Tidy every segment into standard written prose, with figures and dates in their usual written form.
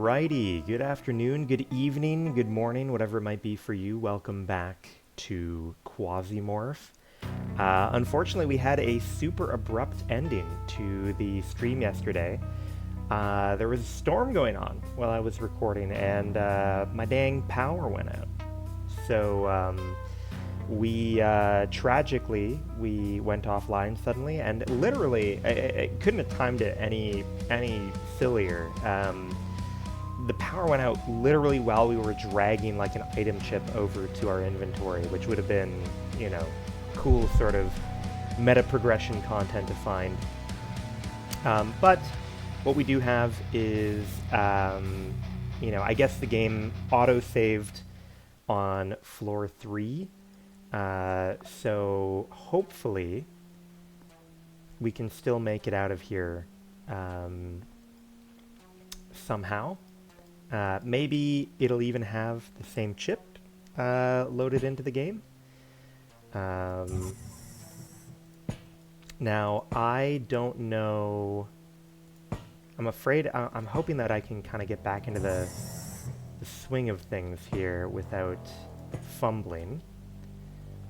Alrighty, good afternoon, good evening, good morning, whatever it might be for you. Welcome back to Quasimorph. Unfortunately, we had a super abrupt ending to the stream yesterday. There was a storm going on while I was recording, and my dang power went out. So we tragically went offline suddenly, and literally I couldn't have timed it any sillier. The power went out literally while we were dragging like an item chip over to our inventory, which would have been, you know, cool sort of meta progression content to find. But what we do have is, you know, I guess the game auto-saved on floor 3. So hopefully we can still make it out of here somehow. Maybe it'll even have the same chip loaded into the game. Now, I don't know. I'm afraid, I'm hoping that I can kind of get back into the swing of things here without fumbling.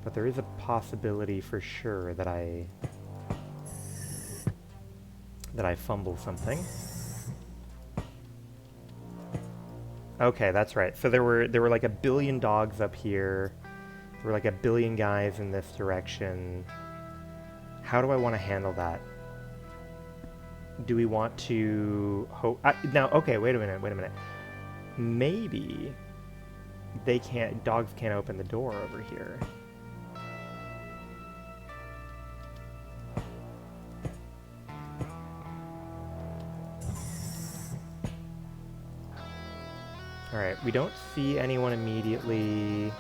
But there is a possibility for sure that I fumble something. Okay, that's right. So there were like a billion dogs up here. There were like a billion guys in this direction. How do I want to handle that? Do we want to hope? Now, okay, wait a minute. Maybe dogs can't open the door over here. Alright, we don't see anyone immediately,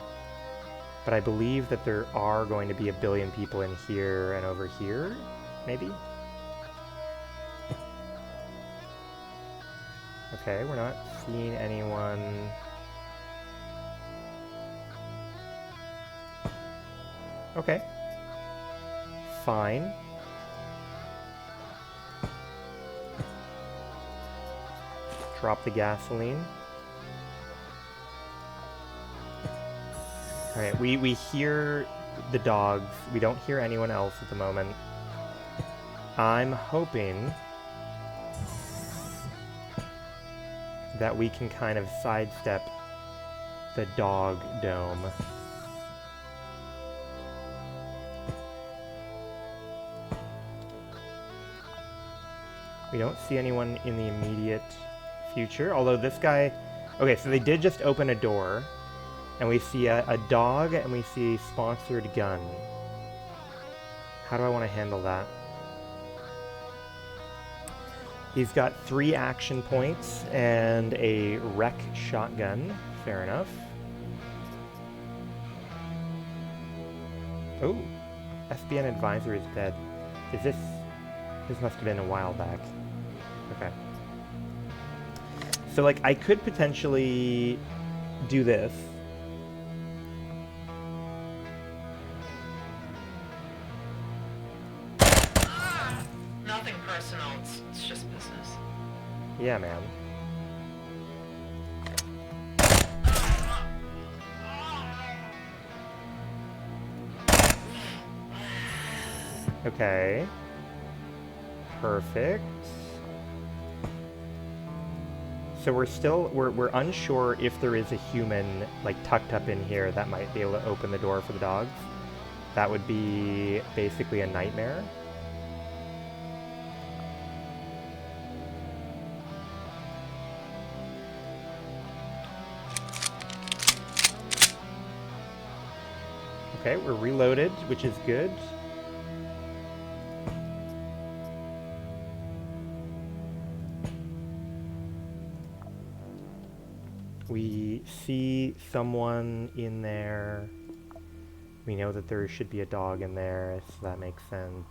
but I believe that there are going to be a billion people in here and over here, maybe? Okay, we're not seeing anyone. Okay. Fine. Drop the gasoline. Alright, we hear the dogs. We don't hear anyone else at the moment. I'm hoping that we can kind of sidestep the dog dome. We don't see anyone in the immediate future, although this guy... Okay, so they did just open a door, and we see a dog, and we see a sponsored gun. How do I want to handle that? He's got 3 action points and a wreck shotgun. Fair enough. Oh, SBN advisor is dead. Is this... This must have been a while back. Okay. So, like, I could potentially do this. Nothing personal, it's just business. Yeah, man. Okay. Perfect. So we're unsure if there is a human, like, tucked up in here that might be able to open the door for the dogs. That would be basically a nightmare. Okay, we're reloaded, which is good. We see someone in there. We know that there should be a dog in there, so that makes sense.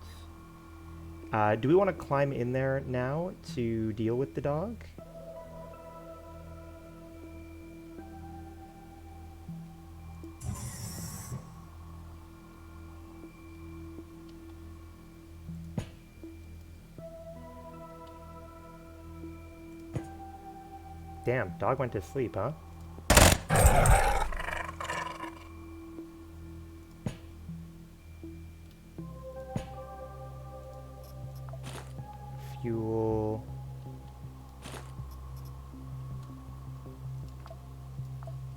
Do we want to climb in there now to deal with the dog? Damn, dog went to sleep, huh? Fuel.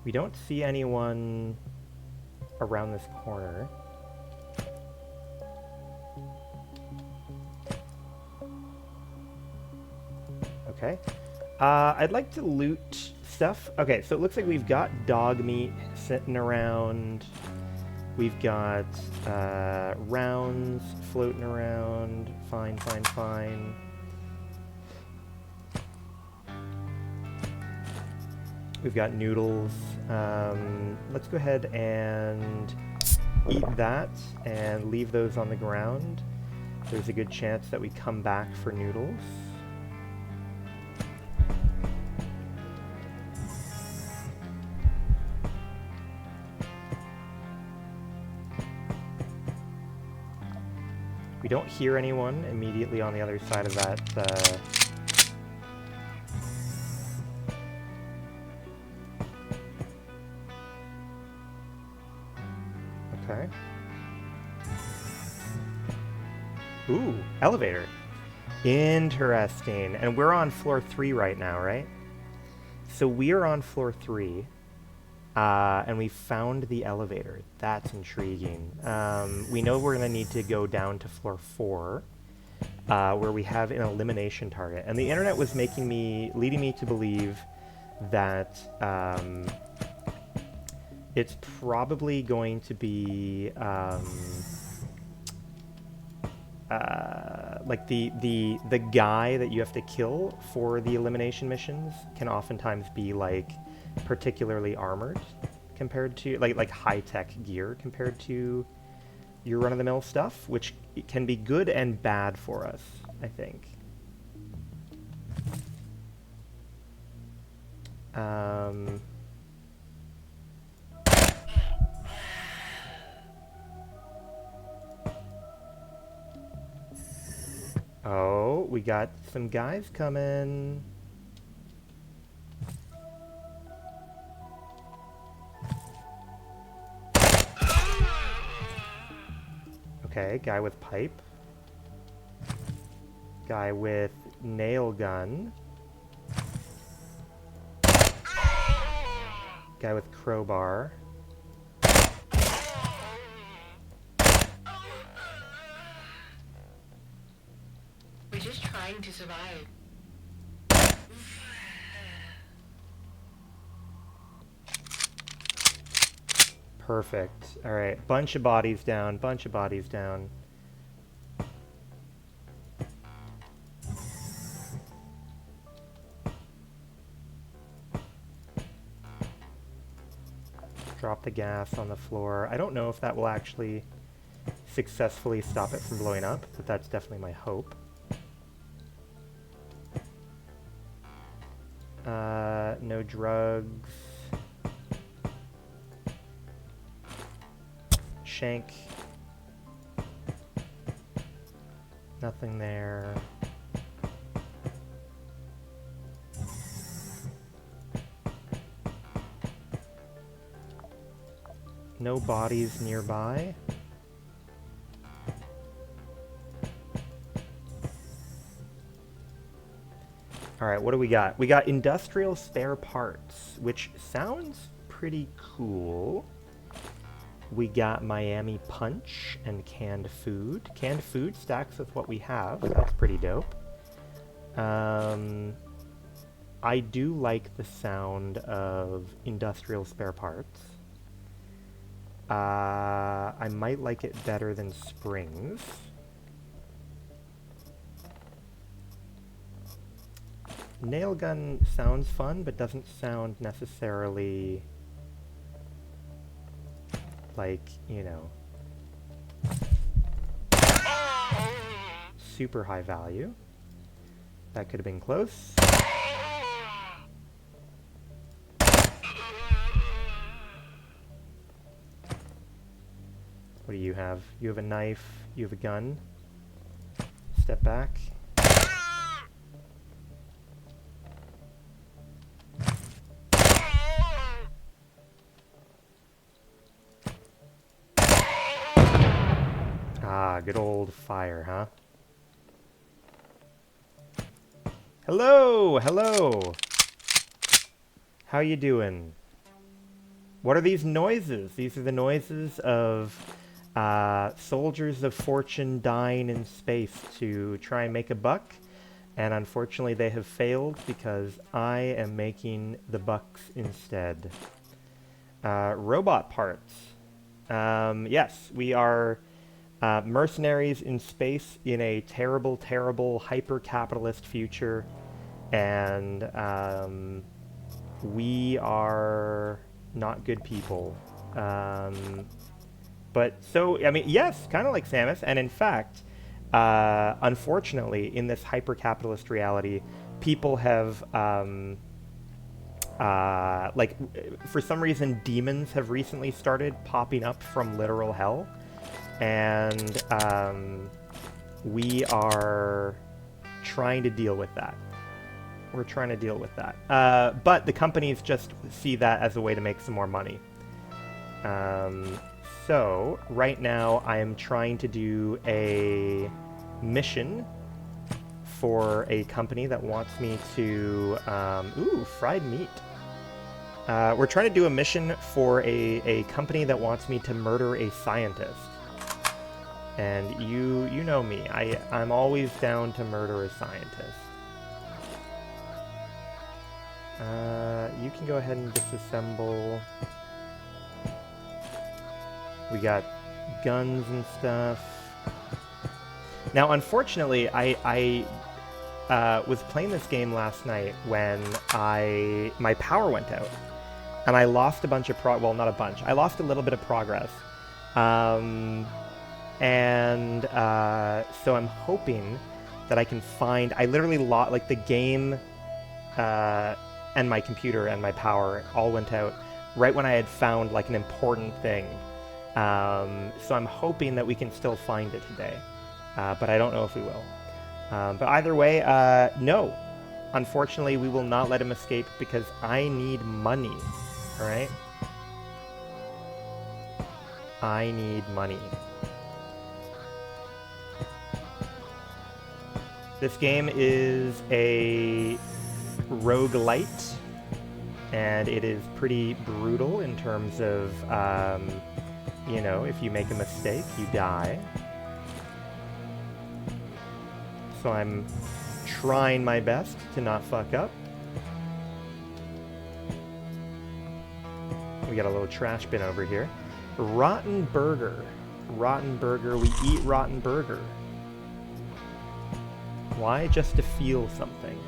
We don't see anyone around this corner. Okay. I'd like to loot stuff. Okay, so it looks like we've got dog meat sitting around. We've got rounds floating around. Fine, fine, fine. We've got noodles. Let's go ahead and eat that and leave those on the ground. There's a good chance that we come back for noodles. We don't hear anyone immediately on the other side of that. Okay. Ooh, elevator. Interesting. And we're on floor 3 right now, right? So we are on floor 3. And we found the elevator. That's intriguing. We know we're going to need to go down to floor 4, where we have an elimination target. And the internet was leading me to believe that it's probably going to be like the guy that you have to kill for the elimination missions can oftentimes be like particularly armored compared to like high-tech gear compared to your run-of-the-mill stuff, which can be good and bad for us, I think. Oh, we got some guys coming. Okay, guy with pipe. Guy with nail gun. Guy with crowbar. We're just trying to survive. Perfect. All right, bunch of bodies down, bunch of bodies down. Drop the gas on the floor. I don't know if that will actually successfully stop it from blowing up, but that's definitely my hope. No drugs. Shank. Nothing there. No bodies nearby. Alright, what do we got? We got industrial spare parts, which sounds pretty cool. We got Miami Punch and canned food. Canned food stacks with what we have. That's pretty dope. I do like the sound of industrial spare parts. I might like it better than springs. Nail gun sounds fun, but doesn't sound necessarily like, you know, super high value. That could have been close. What do you have? You have a knife, you have a gun. Step back. Ah, good old fire, huh? Hello! Hello! How you doing? What are these noises? These are the noises of soldiers of fortune dying in space to try and make a buck. And unfortunately they have failed because I am making the bucks instead. Robot parts. Yes, we are mercenaries in space in a terrible, terrible, hyper-capitalist future. And we are not good people. But so, I mean, yes, kind of like Samus. And in fact, unfortunately, in this hyper-capitalist reality, people have, like, for some reason, demons have recently started popping up from literal hell. And we are trying to deal with that. We're trying to deal with that. But the companies just see that as a way to make some more money. So, right now I am trying to do a mission for a company that wants me to... ooh, fried meat. We're trying to do a mission for a company that wants me to murder a scientist. And you know me. I'm always down to murder a scientist. You can go ahead and disassemble. We got guns and stuff. Now, unfortunately, I was playing this game last night when my power went out. And I lost a bunch of well, not a bunch. I lost a little bit of progress. So I'm hoping that I can find... I literally lost... Like, the game... and my computer and my power all went out right when I had found like an important thing. So I'm hoping that we can still find it today, but I don't know if we will. But either way, no. Unfortunately, we will not let him escape because I need money, alright? I need money. This game is a roguelite, and it is pretty brutal in terms of, you know, if you make a mistake, you die. So I'm trying my best to not fuck up. We got a little trash bin over here. Rotten burger. Rotten burger. We eat rotten burger. Why? Just to feel something.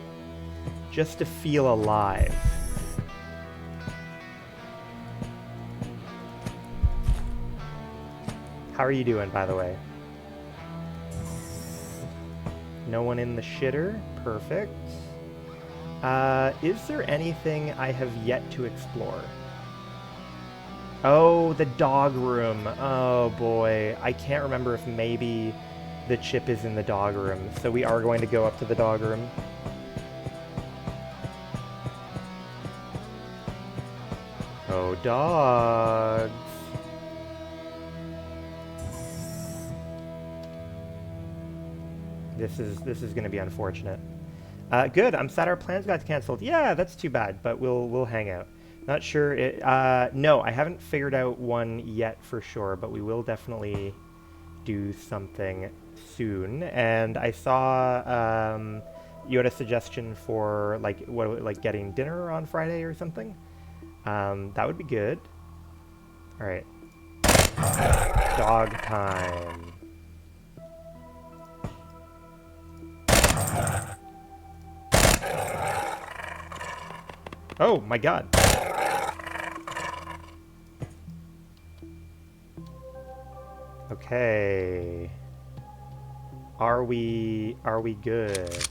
Just to feel alive. How are you doing, by the way? No one in the shitter? Perfect. Is there anything I have yet to explore? Oh, the dog room. Oh boy. I can't remember if maybe the chip is in the dog room. So we are going to go up to the dog room. Oh, dogs. This is going to be unfortunate. Good. I'm sad our plans got canceled. Yeah, that's too bad, but we'll hang out. Not sure. No, I haven't figured out one yet for sure, but we will definitely do something soon. And I saw you had a suggestion for like getting dinner on Friday or something. That would be good. All right. Dog time. Oh my god. Okay. Are we good?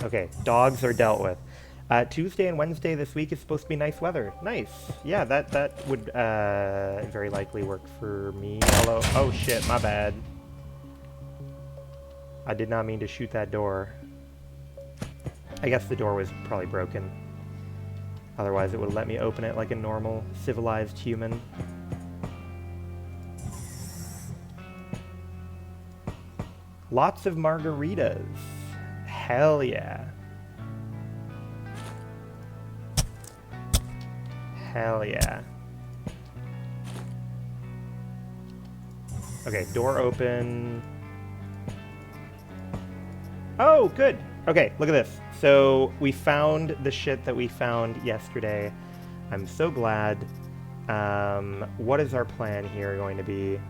Okay, dogs are dealt with. Tuesday and Wednesday this week is supposed to be nice weather. Nice. Yeah, that would very likely work for me. Hello. Oh shit, my bad. I did not mean to shoot that door. I guess the door was probably broken. Otherwise it would let me open it like a normal, civilized human. Lots of margaritas. Hell yeah. Hell yeah. Okay, door open. Oh, good. Okay, look at this. So we found the shit that we found yesterday. I'm so glad. What is our plan here going to be?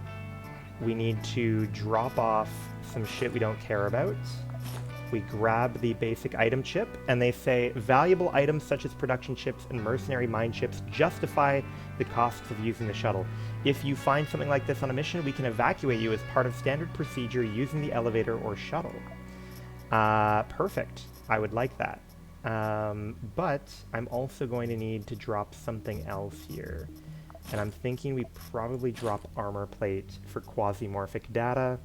We need to drop off some shit we don't care about. We grab the basic item chip, and they say valuable items such as production chips and mercenary mine chips justify the costs of using the shuttle. If you find something like this on a mission, we can evacuate you as part of standard procedure using the elevator or shuttle. Perfect. I would like that. But I'm also going to need to drop something else here. And I'm thinking we probably drop armor plate for quasimorphic data.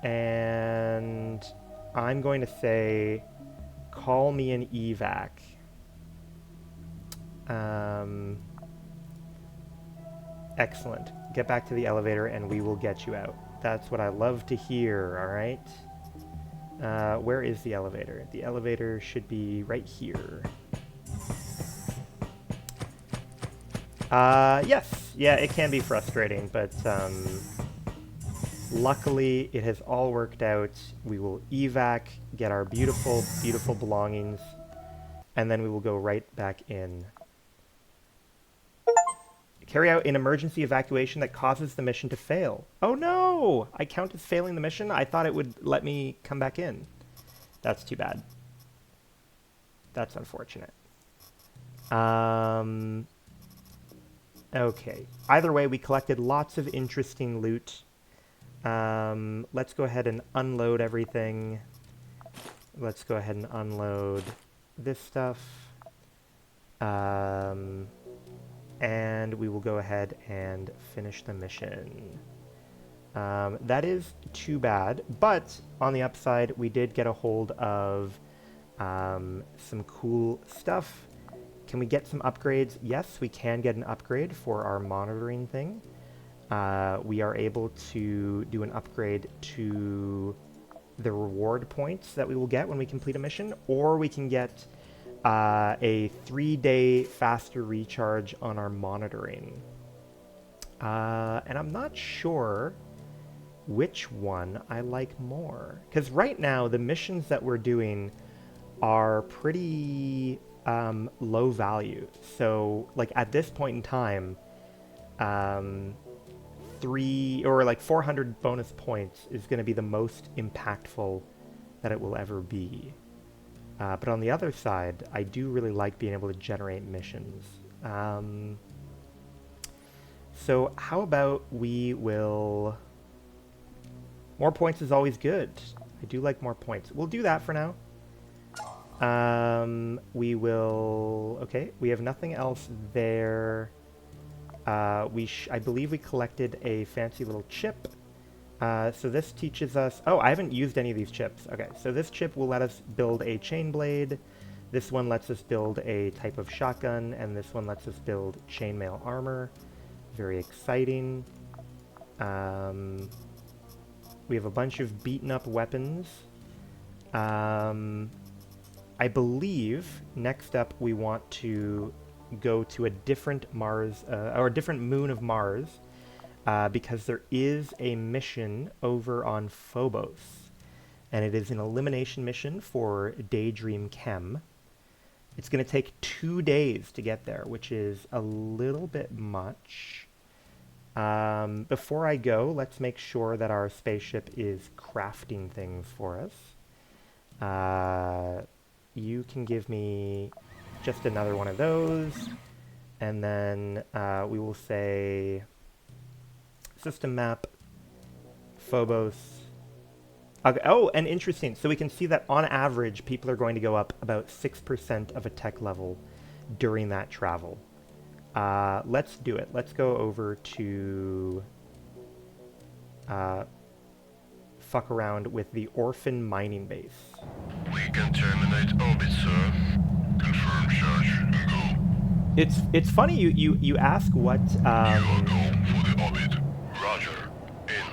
And I'm going to say, call me an evac. Excellent. Get back to the elevator and we will get you out. That's what I love to hear, alright? Where is the elevator? The elevator should be right here. Yes. Yeah, it can be frustrating, but luckily it has all worked out. We will evac, get our beautiful, beautiful belongings, and then we will go right back in. Carry out an emergency evacuation that causes the mission to fail. Oh no! I count as failing the mission? I thought it would let me come back in. That's too bad. That's unfortunate. Okay. Either way, we collected lots of interesting loot. Let's go ahead and unload everything. Let's go ahead and unload this stuff. And we will go ahead and finish the mission. That is too bad, but on the upside, we did get a hold of some cool stuff. Can we get some upgrades? Yes, we can get an upgrade for our monitoring thing. We are able to do an upgrade to the reward points that we will get when we complete a mission, or we can get a 3-day faster recharge on our monitoring. And I'm not sure which one I like more. Because right now, the missions that we're doing are pretty low value. So, like, at this point in time, 400 bonus points is going to be the most impactful that it will ever be. But on the other side, I do really like being able to generate missions. So how about we will... More points is always good. I do like more points. We'll do that for now. We will... Okay, we have nothing else there. I believe we collected a fancy little chip. So this teaches us... Oh, I haven't used any of these chips. Okay, so this chip will let us build a chain blade. This one lets us build a type of shotgun, and this one lets us build chainmail armor. Very exciting. We have a bunch of beaten up weapons. I believe next up we want to go to a different Mars, or a different moon of Mars, because there is a mission over on Phobos, and it is an elimination mission for Daydream Chem. It's going to take 2 days to get there, which is a little bit much. Before I go, let's make sure that our spaceship is crafting things for us. You can give me just another one of those, and then we will say system map, Phobos. Okay. Oh, and interesting. So we can see that on average, people are going to go up about 6% of a tech level during that travel. Let's do it. Let's go over to fuck around with the Orphan Mining Base. We can terminate orbit, sir. Confirm charge and go. It's funny you ask what You are go for the orbit. Roger. In.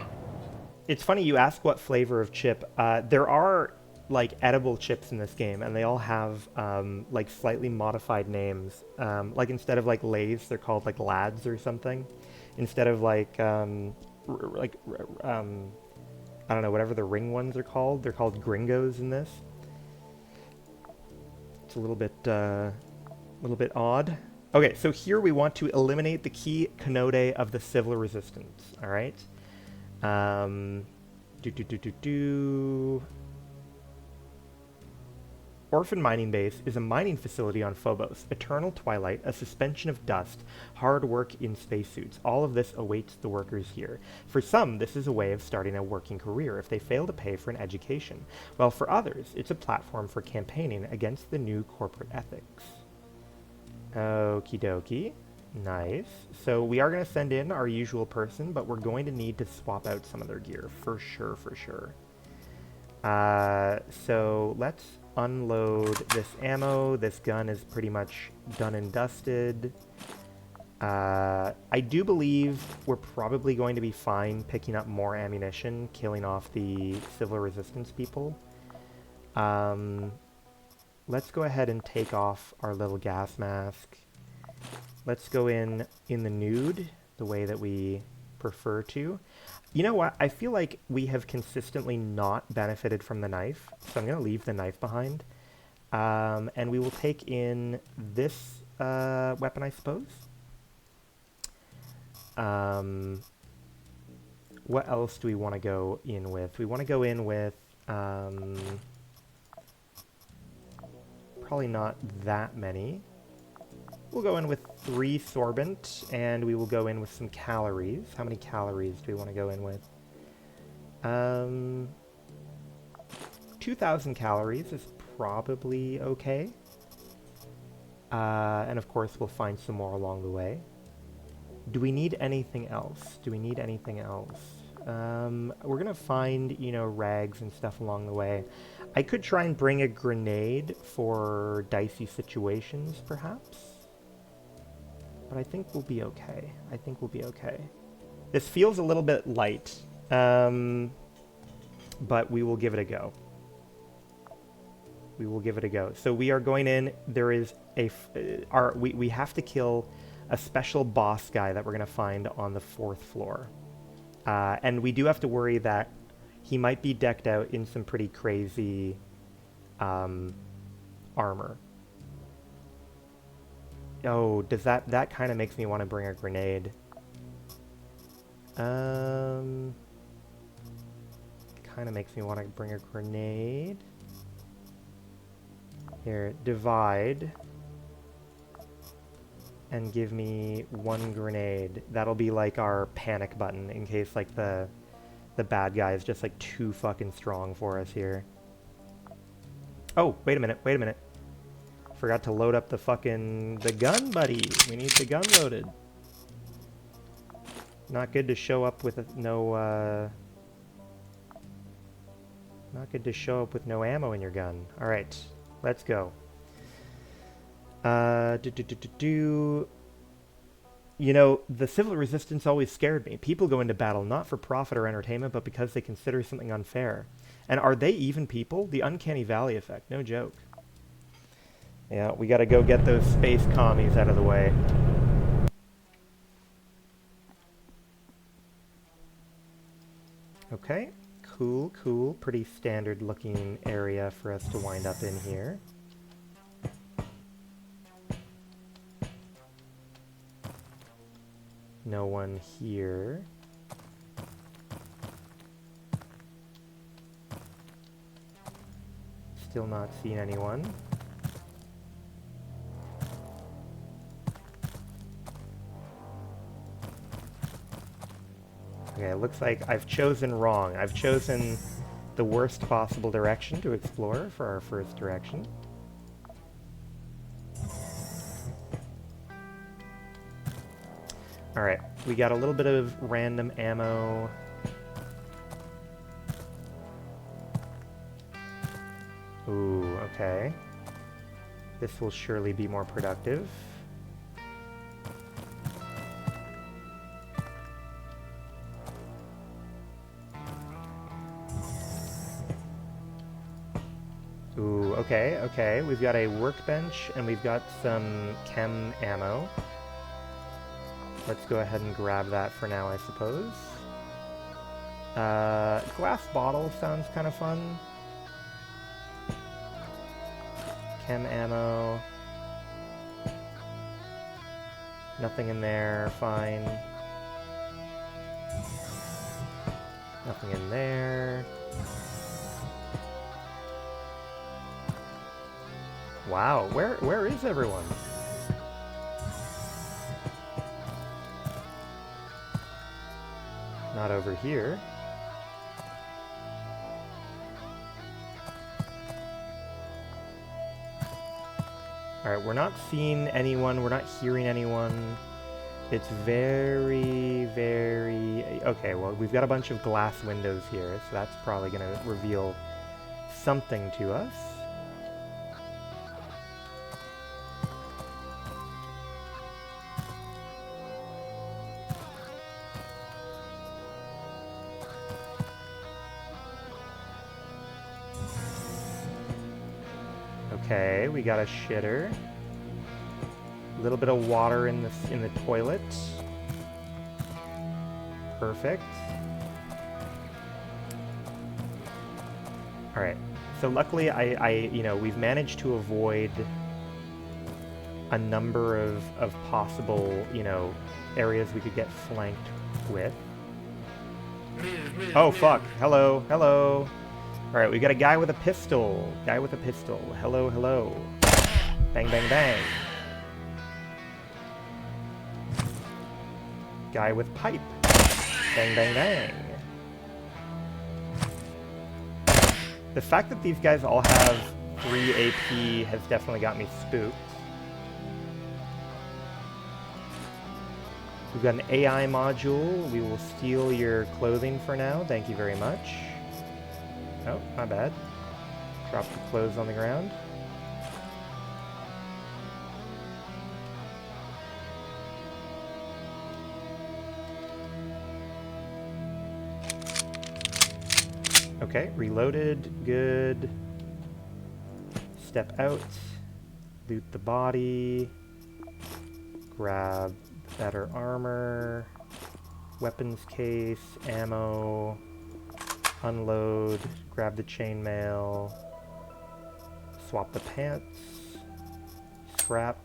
It's funny you ask what flavor of chip. There are like edible chips in this game, and they all have like slightly modified names. Like instead of like Lay's, they're called like Lads or something. Instead of like I don't know, whatever the ring ones are called, they're called Gringos in this. It's a little bit odd. Okay, so here we want to eliminate the key canode of the civil resistance. All right. Orphan Mining Base is a mining facility on Phobos. Eternal twilight, a suspension of dust, hard work in spacesuits. All of this awaits the workers here. For some, this is a way of starting a working career if they fail to pay for an education, while for others, it's a platform for campaigning against the new corporate ethics. Okie dokie. Nice. So we are going to send in our usual person, but we're going to need to swap out some of their gear, for sure, for sure. So let's unload this ammo. This gun is pretty much done and dusted. I do believe we're probably going to be fine picking up more ammunition, killing off the civil resistance people. Let's go ahead and take off our little gas mask. Let's go in the nude, the way that we prefer to. You know what? I feel like we have consistently not benefited from the knife, so I'm going to leave the knife behind. And we will take in this weapon, I suppose. What else do we want to go in with? We want to go in with... probably not that many. We'll go in with 3 sorbent, and we will go in with some calories. How many calories do we want to go in with? 2,000 calories is probably okay. And of course, we'll find some more along the way. Do we need anything else? Do we need anything else? We're gonna find, you know, rags and stuff along the way. I could try and bring a grenade for dicey situations, perhaps. But I think we'll be okay. I think we'll be okay. This feels a little bit light, but we will give it a go. We will give it a go. So we are going in. There is a... we have to kill a special boss guy that we're going to find on the 4th floor. And we do have to worry that he might be decked out in some pretty crazy armor. Oh, does that kind of makes me want to bring a grenade. Kind of makes me want to bring a grenade. Here, divide. And give me 1 grenade. That'll be like our panic button in case like the bad guy is just like too fucking strong for us here. Oh, wait a minute, wait a minute. Forgot to load up the gun, buddy. We need the gun loaded. Not good to show up with no not good to show up with no ammo in your gun. All right, let's go. You know, the civil resistance always scared me. People go into battle not for profit or entertainment, but because they consider something unfair. And are they even people? The uncanny valley effect, no joke. Yeah, we gotta go get those space commies out of the way. Okay, cool, cool. Pretty standard looking area for us to wind up in here. No one here. Still not seeing anyone. Okay, it looks like I've chosen wrong. I've chosen the worst possible direction to explore for our first direction. Alright, we got a little bit of random ammo. Ooh, okay. This will surely be more productive. okay, okay. We've got a workbench and we've got some chem ammo. Let's go ahead and grab that for now, I suppose. Glass bottle sounds kind of fun. Chem ammo. Nothing in there, fine. Nothing in there. Wow, where is everyone? Not over here. Alright, we're not seeing anyone, we're not hearing anyone. It's very, very... Okay, well, we've got a bunch of glass windows here, so that's probably going to reveal something to us. Okay, we got a shitter. A little bit of water in the toilet. Perfect. All right. So luckily, we've managed to avoid a number of possible, areas we could get flanked with. Oh fuck! Hello, hello. All right, we got a guy with a pistol. Guy with a pistol. Hello, hello. Bang, bang, bang. Guy with pipe. Bang, bang, bang. The fact that these guys all have 3 AP has definitely got me spooked. We've got an AI module. We will steal your clothing for now. Thank you very much. Oh, my bad. Drop the clothes on the ground. Okay, reloaded, good. Step out, loot the body, grab better armor, weapons case, ammo, unload, grab the chainmail, swap the pants, scrap,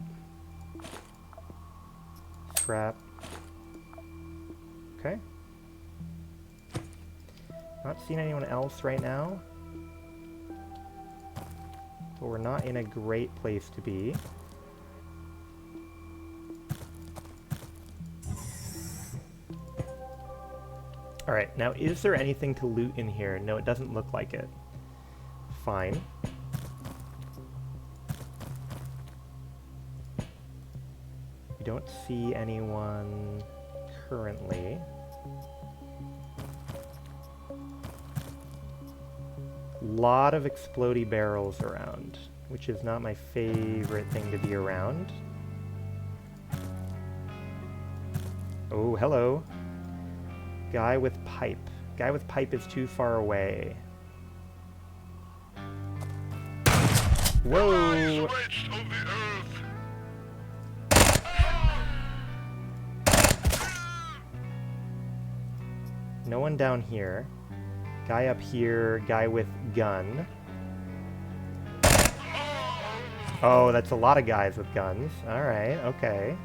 scrap. Okay. Not seeing anyone else right now. But we're not in a great place to be. Alright, now is there anything to loot in here? No, it doesn't look like it. Fine. We don't see anyone currently. Lot of explodey barrels around, which is not my favorite thing to be around. Oh, hello. Guy with pipe. Guy with pipe is too far away. Whoa! No one down here. Guy up here, guy with gun. Oh, that's a lot of guys with guns. Alright, okay.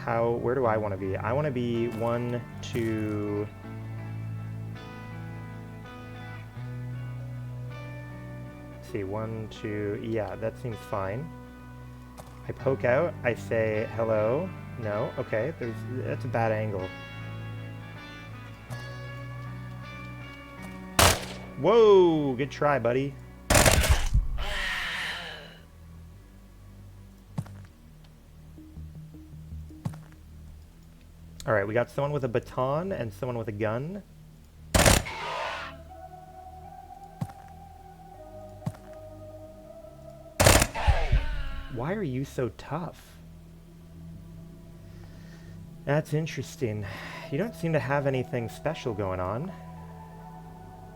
Where do I want to be? I want to be 1, 2... Let's see, 1, 2... Yeah, that seems fine. I poke out, I say hello. No, okay, that's a bad angle. Whoa! Good try, buddy. Alright, we got someone with a baton and someone with a gun. Why are you so tough? That's interesting. You don't seem to have anything special going on.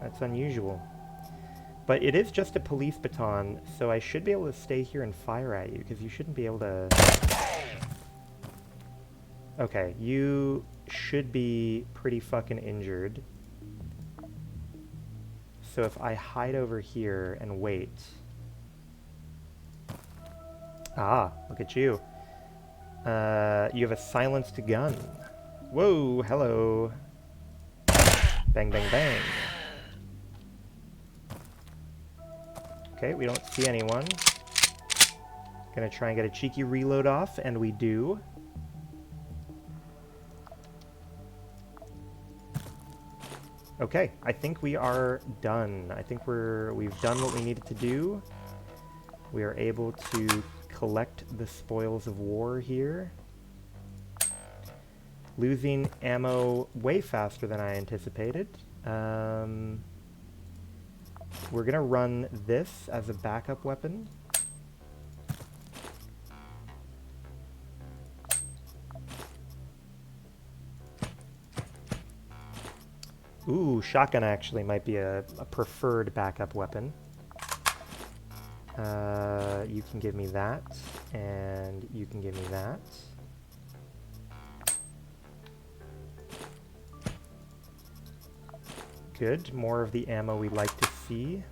That's unusual. But it is just a police baton, so I should be able to stay here and fire at you, because you shouldn't be able to... Okay, you should be pretty fucking injured. So if I hide over here and wait... Ah, look at you. You have a silenced gun. Whoa, hello. Bang, bang, bang. Okay, we don't see anyone. Gonna try and get a cheeky reload off, and we do. Okay, I think we are done. I think we've done what we needed to do. We are able to collect the spoils of war here. Losing ammo way faster than I anticipated. We're gonna run this as a backup weapon. Ooh, shotgun actually might be a preferred backup weapon. You can give me that, and you can give me that. Good, more of the ammo we like to see.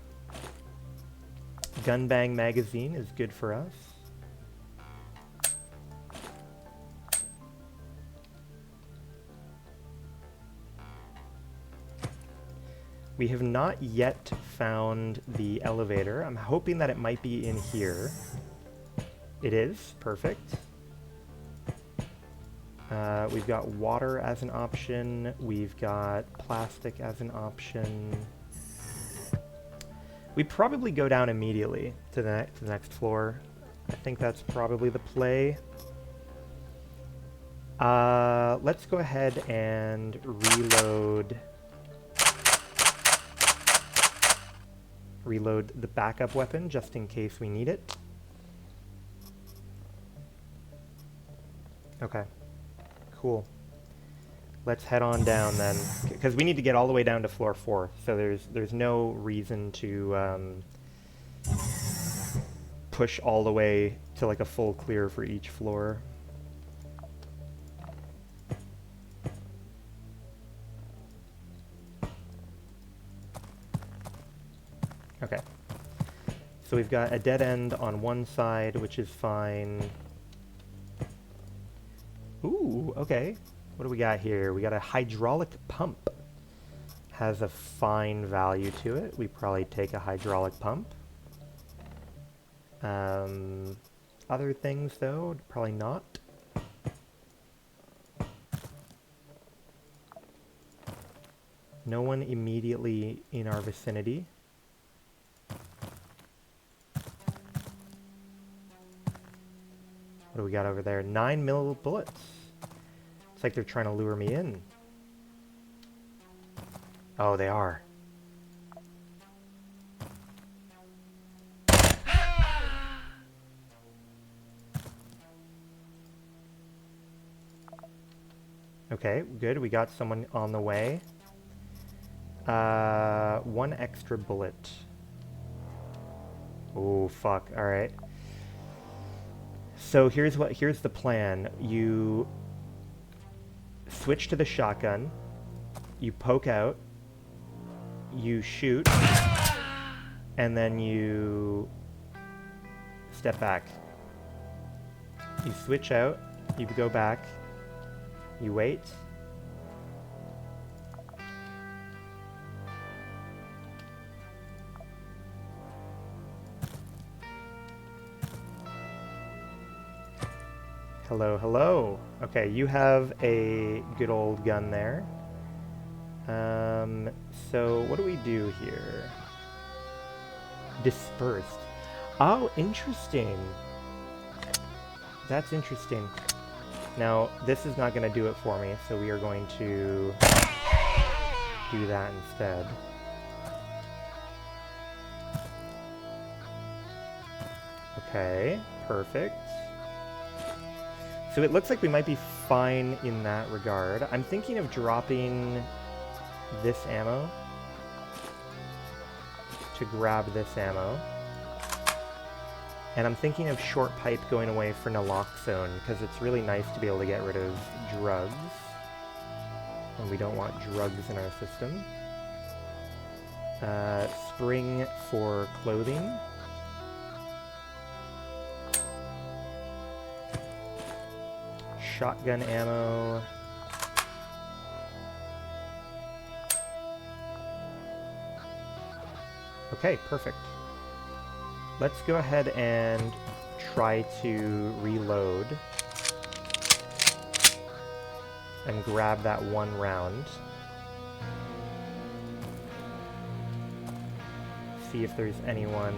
Gun bang magazine is good for us. We have not yet found the elevator. I'm hoping that it might be in here. It is. Perfect. We've got water as an option. We've got plastic as an option. We probably go down immediately to the next floor. I think that's probably the play. Let's go ahead and reload the backup weapon just in case we need it. Okay, cool. Let's head on down then, because we need to get all the way down to floor 4. So there's no reason to push all the way to like a full clear for each floor. Okay. So we've got a dead end on one side, which is fine. Ooh, okay. What do we got here? We got a hydraulic pump. Has a fine value to it. We probably take a hydraulic pump. Other things, though, probably not. No one immediately in our vicinity. What do we got over there? 9mm bullets. It's like they're trying to lure me in. Oh, they are. Okay, good. We got someone on the way. One extra bullet. Oh, fuck. All right. So here's the plan. You switch to the shotgun. You poke out. You shoot. And then you step back. You switch out. You go back. You wait. Hello, hello. Okay, you have a good old gun there. So what do we do here? Dispersed. Oh, interesting. That's interesting. Now, this is not going to do it for me, so we are going to do that instead. Okay, perfect. So it looks like we might be fine in that regard. I'm thinking of dropping this ammo to grab this ammo. And I'm thinking of short pipe going away for naloxone, because it's really nice to be able to get rid of drugs. And we don't want drugs in our system. Spring for clothing. Shotgun ammo. Okay, perfect. Let's go ahead and try to reload and grab that one round. See if there's anyone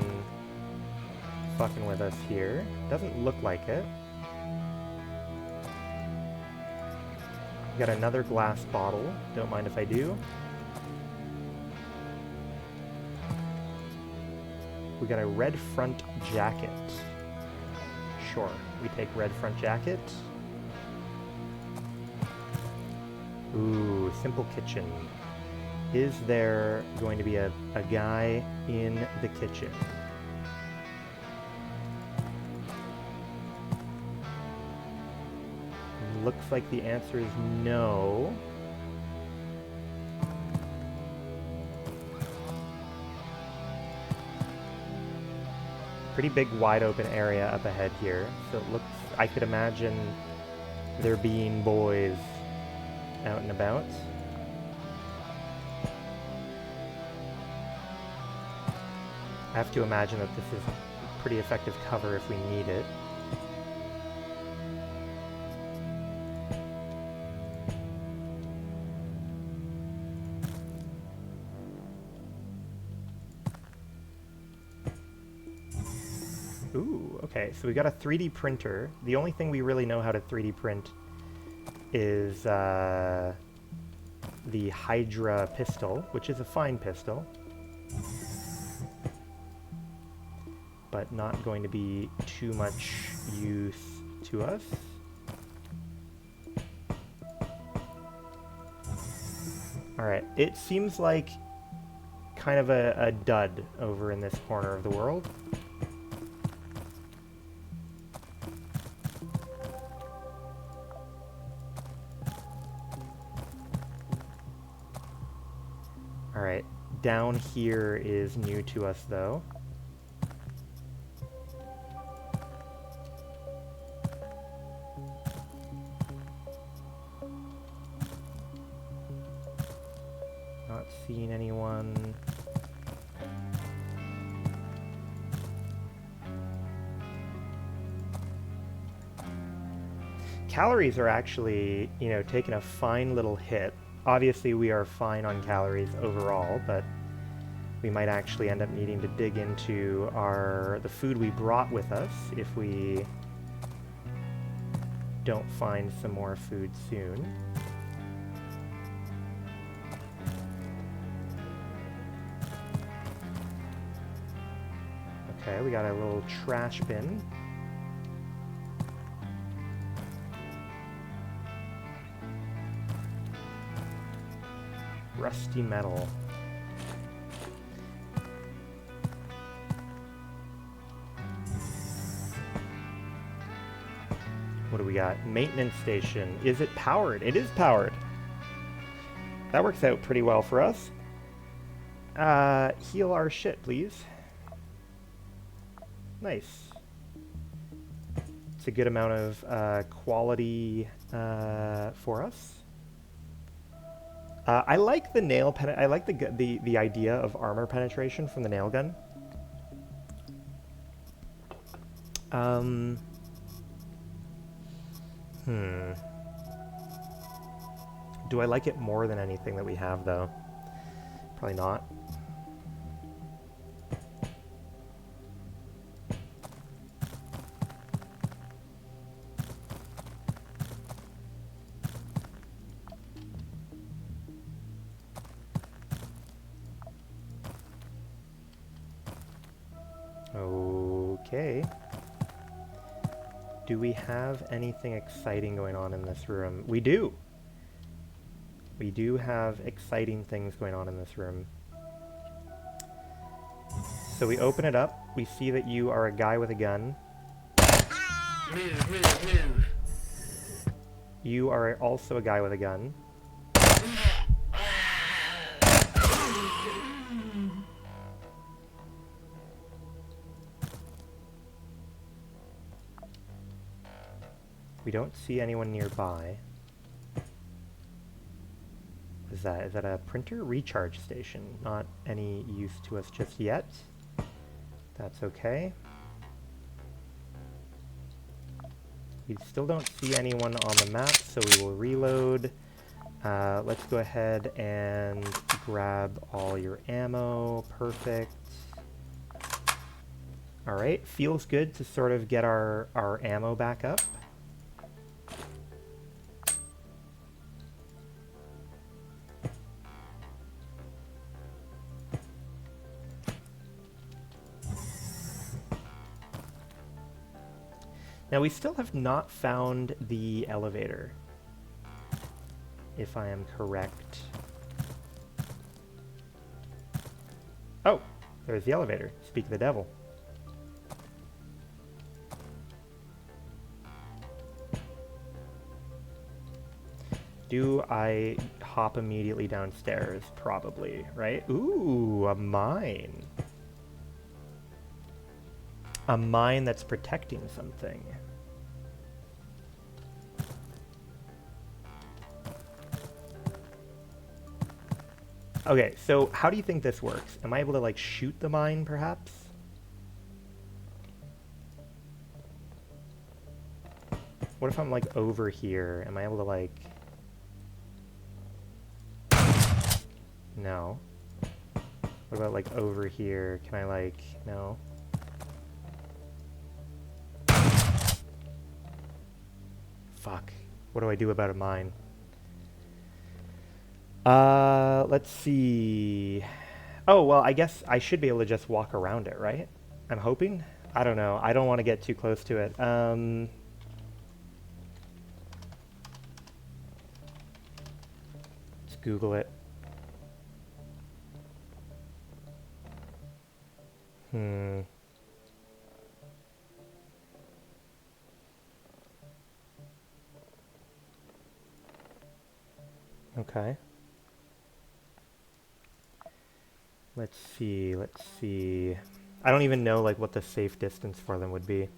fucking with us here. Doesn't look like it. Got another glass bottle. Don't mind if I do. We got a red front jacket. Sure, we take red front jacket. Ooh, simple kitchen. Is there going to be a guy in the kitchen? Looks like the answer is no. Pretty big wide open area up ahead here, so it looks, I could imagine there being boys out and about. I have to imagine that this is pretty effective cover if we need it. Ooh, okay, so we got a 3D printer. The only thing we really know how to 3D print is the Hydra pistol, which is a fine pistol, but not going to be too much use to us. Alright, it seems like kind of a dud over in this corner of the world. Alright, down here is new to us though. Not seeing anyone. Calories are actually, you know, taking a fine little hit. Obviously we are fine on calories overall, but we might actually end up needing to dig into the food we brought with us if we don't find some more food soon. Okay, we got a little trash bin. Rusty metal. What do we got? Maintenance station. Is it powered? It is powered. That works out pretty well for us. Heal our shit, please. Nice. It's a good amount of quality for us. I like the nail I like the idea of armor penetration from the nail gun. Do I like it more than anything that we have though? Probably not. Okay. Do we have anything exciting going on in this room? We do! We do have exciting things going on in this room. So we open it up. We see that you are a guy with a gun. Move, move, move. You are also a guy with a gun. We don't see anyone nearby. Is that a printer? Recharge station. Not any use to us just yet. That's okay. We still don't see anyone on the map, so we will reload. Let's go ahead and grab all your ammo. Perfect. Alright, feels good to sort of get our ammo back up. Now we still have not found the elevator, if I am correct. Oh, there's the elevator. Speak of the devil. Do I hop immediately downstairs? Probably, right? Ooh, a mine. A mine that's protecting something. Okay, so how do you think this works? Am I able to, like, shoot the mine, perhaps? What if I'm, like, over here? Am I able to, like... No. What about, like, over here? Can I, like... No. Fuck. What do I do about a mine? Let's see. Oh, well, I guess I should be able to just walk around it, right? I'm hoping? I don't know. I don't want to get too close to it. Let's Google it. Okay. Let's see, let's see. I don't even know, like, what the safe distance for them would be.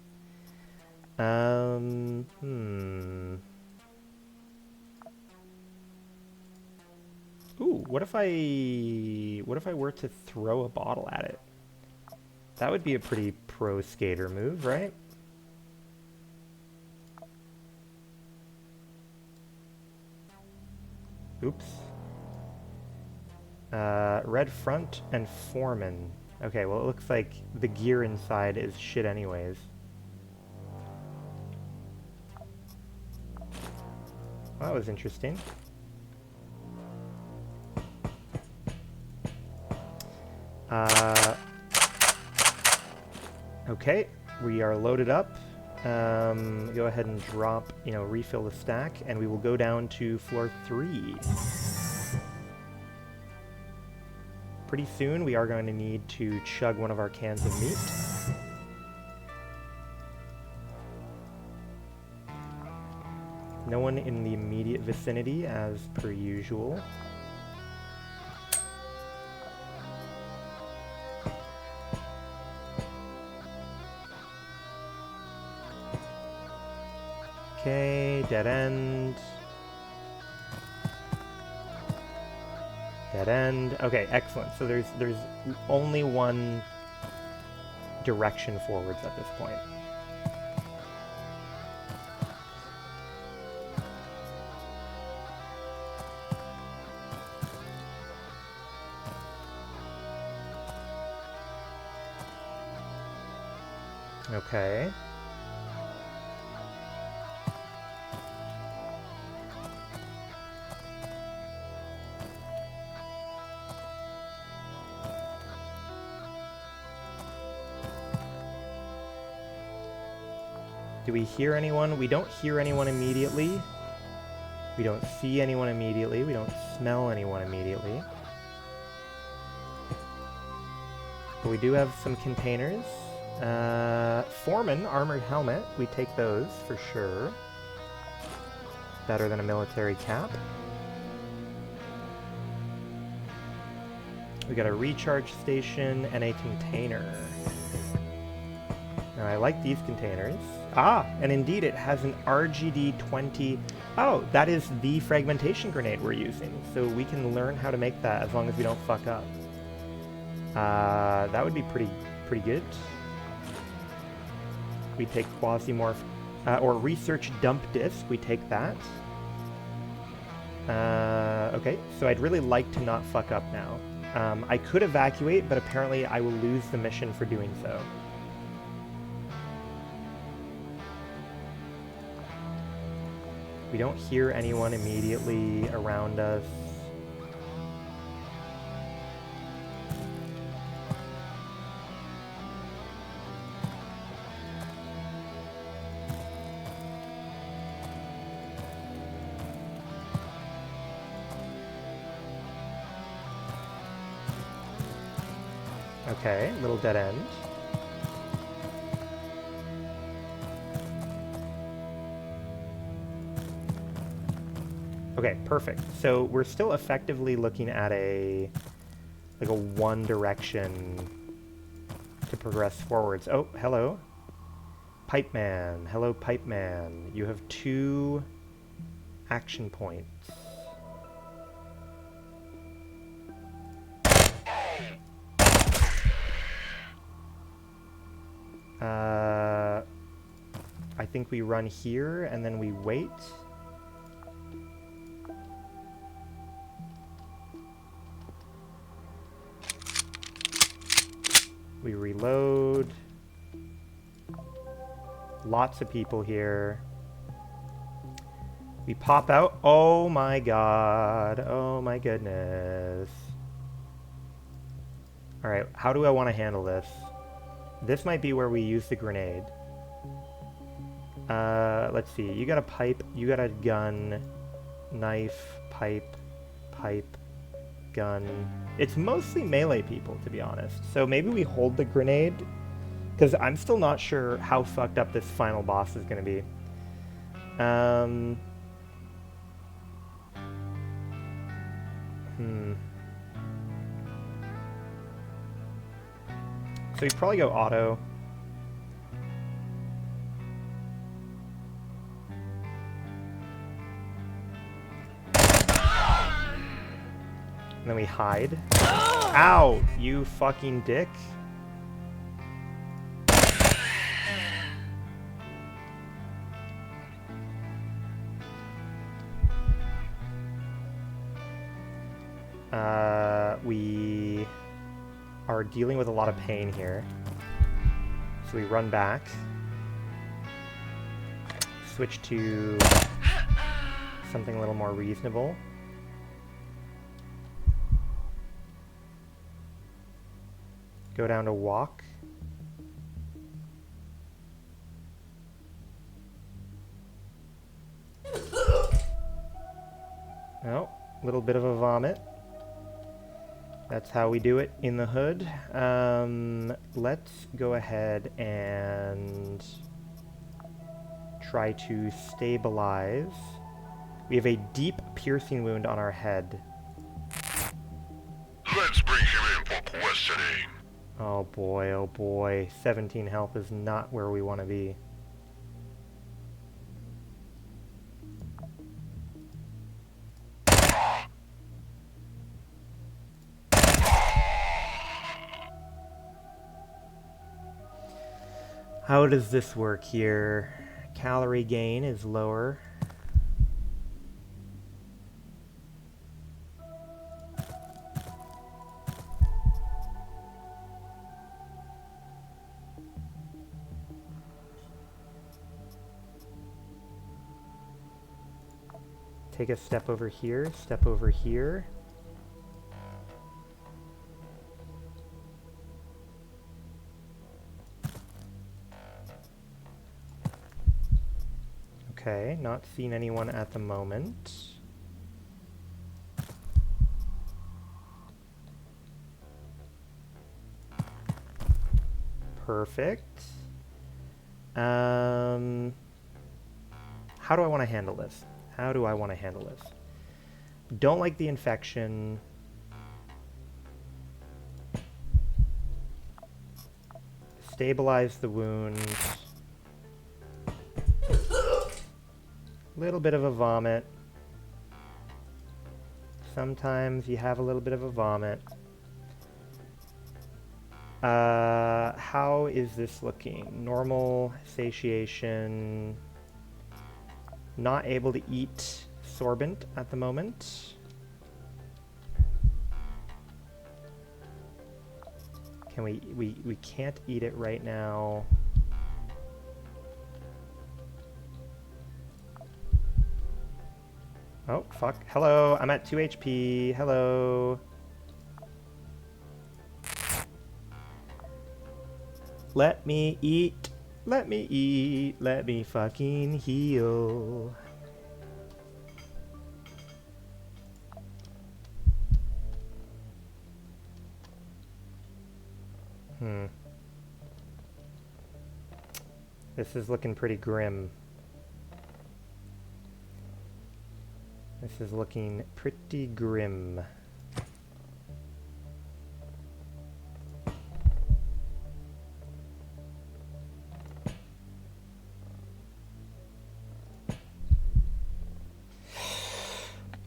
Ooh, what if I were to throw a bottle at it? That would be a pretty pro skater move, right? Oops. Red front and foreman. Okay, well, it looks like the gear inside is shit anyways. Well, that was interesting. Okay, we are loaded up. Go ahead and drop, refill the stack, and we will go down to floor 3. Pretty soon, we are going to need to chug one of our cans of meat. No one in the immediate vicinity, as per usual. Okay, dead end. Dead end. Okay, excellent. So there's only one direction forwards at this point. Okay. Do we hear anyone? We don't hear anyone immediately. We don't see anyone immediately. We don't smell anyone immediately. But we do have some containers. Foreman, armored helmet. We take those for sure. Better than a military cap. We got a recharge station and a container. Now I like these containers. Ah, and indeed it has an RGD-20. Oh, that is the fragmentation grenade we're using. So we can learn how to make that as long as we don't fuck up. That would be pretty good. We take Quasimorph, or research dump disk. We take that. Okay, so I'd really like to not fuck up now. I could evacuate, but apparently I will lose the mission for doing so. We don't hear anyone immediately around us. Okay, little dead end. Okay, perfect. So we're still effectively looking at a one direction to progress forwards. Oh, hello. Pipe Man. Hello, Pipe Man. You have 2 action points. I think we run here and then we wait. We reload. Lots of people here. We pop out. Oh my god. Oh my goodness. Alright, how do I want to handle this? This might be where we use the grenade. Let's see. You got a pipe, you got a gun, knife, pipe, gun. It's mostly melee people, to be honest. So maybe we hold the grenade, because I'm still not sure how fucked up this final boss is going to be. So you probably go auto. And then we hide. Ow! You fucking dick. We are dealing with a lot of pain here. So we run back. Switch to something a little more reasonable. Go down to walk. Oh, a little bit of a vomit. That's how we do it in the hood. Let's go ahead and try to stabilize. We have a deep piercing wound on our head. Let's bring him in for questioning. Oh boy, oh boy. 17 health is not where we want to be. How does this work here? Calorie gain is lower. Take a step over here, step over here. Okay, not seeing anyone at the moment. Perfect. How do I want to handle this? How do I want to handle this? Don't like the infection. Stabilize the wound. Little bit of a vomit. Sometimes you have a little bit of a vomit. How is this looking? Normal satiation. Not able to eat sorbent at the moment. Can we can't eat it right now. Oh, fuck. Hello, I'm at 2 HP. Hello. Let me eat. Let me eat. Let me fucking heal. This is looking pretty grim. This is looking pretty grim.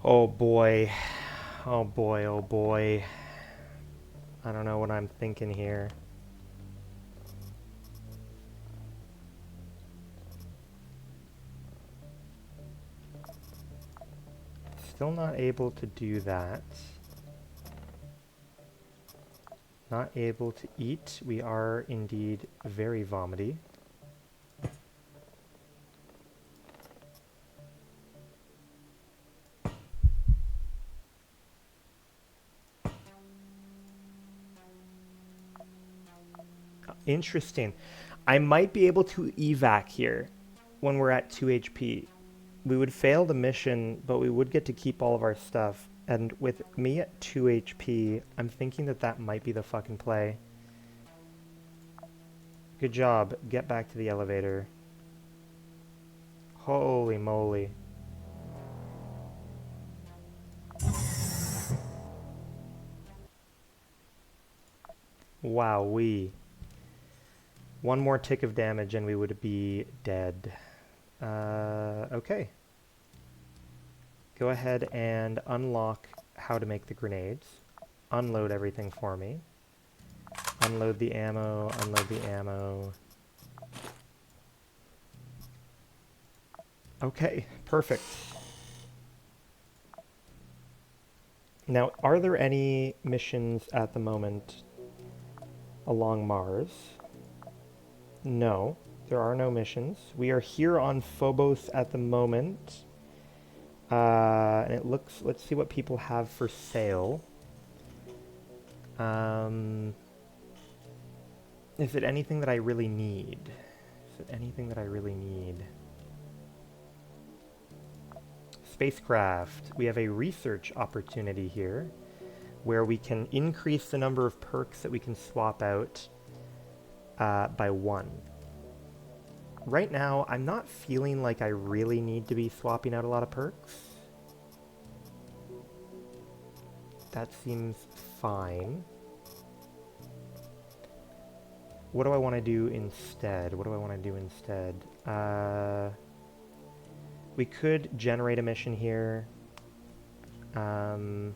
Oh boy. Oh boy, oh boy. I don't know what I'm thinking here. Still not able to do that. Not able to eat. We are indeed very vomity. Interesting. I might be able to evac here when we're at 2 HP. We would fail the mission, but we would get to keep all of our stuff. And with me at 2 HP, I'm thinking that that might be the fucking play. Good job. Get back to the elevator. Holy moly. Wowee. One more tick of damage and we would be dead. Okay. Go ahead and unlock how to make the grenades. Unload everything for me. Unload the ammo, unload the ammo. Okay, perfect. Now, are there any missions at the moment along Mars? No, there are no missions. We are here on Phobos at the moment. And it looks, let's see what people have for sale. Is it anything that I really need? Is it anything that I really need? Spacecraft. We have a research opportunity here where we can increase the number of perks that we can swap out by 1. Right now, I'm not feeling like I really need to be swapping out a lot of perks. That seems fine. What do I want to do instead? What do I want to do instead? We could generate a mission here. Let's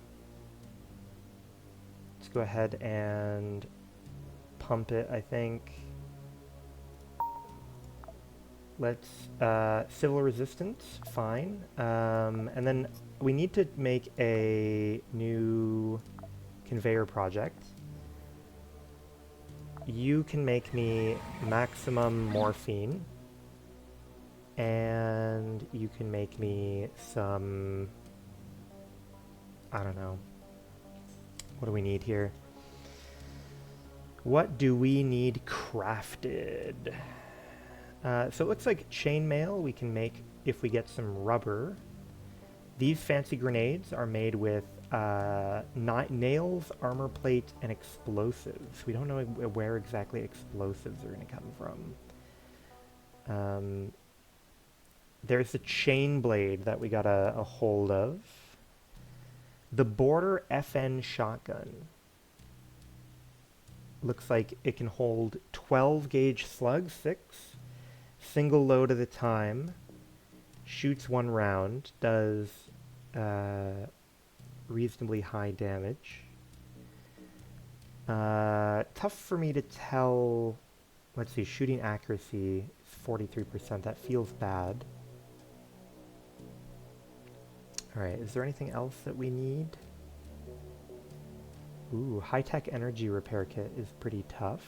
go ahead and pump it, I think. Let's, civil resistance, fine. And then we need to make a new conveyor project. You can make me maximum morphine. And you can make me some, I don't know. What do we need here? What do we need crafted? So it looks like chainmail we can make if we get some rubber. These fancy grenades are made with nails, armor plate, and explosives. We don't know where exactly explosives are going to come from. There's a chain blade that we got a hold of. The Border FN shotgun. Looks like it can hold 12 gauge slugs, 6. Single load at a time. Shoots 1 round. Does reasonably high damage. Tough for me to tell. Let's see, shooting accuracy is 43%. That feels bad. Alright, is there anything else that we need? Ooh, high-tech energy repair kit is pretty tough.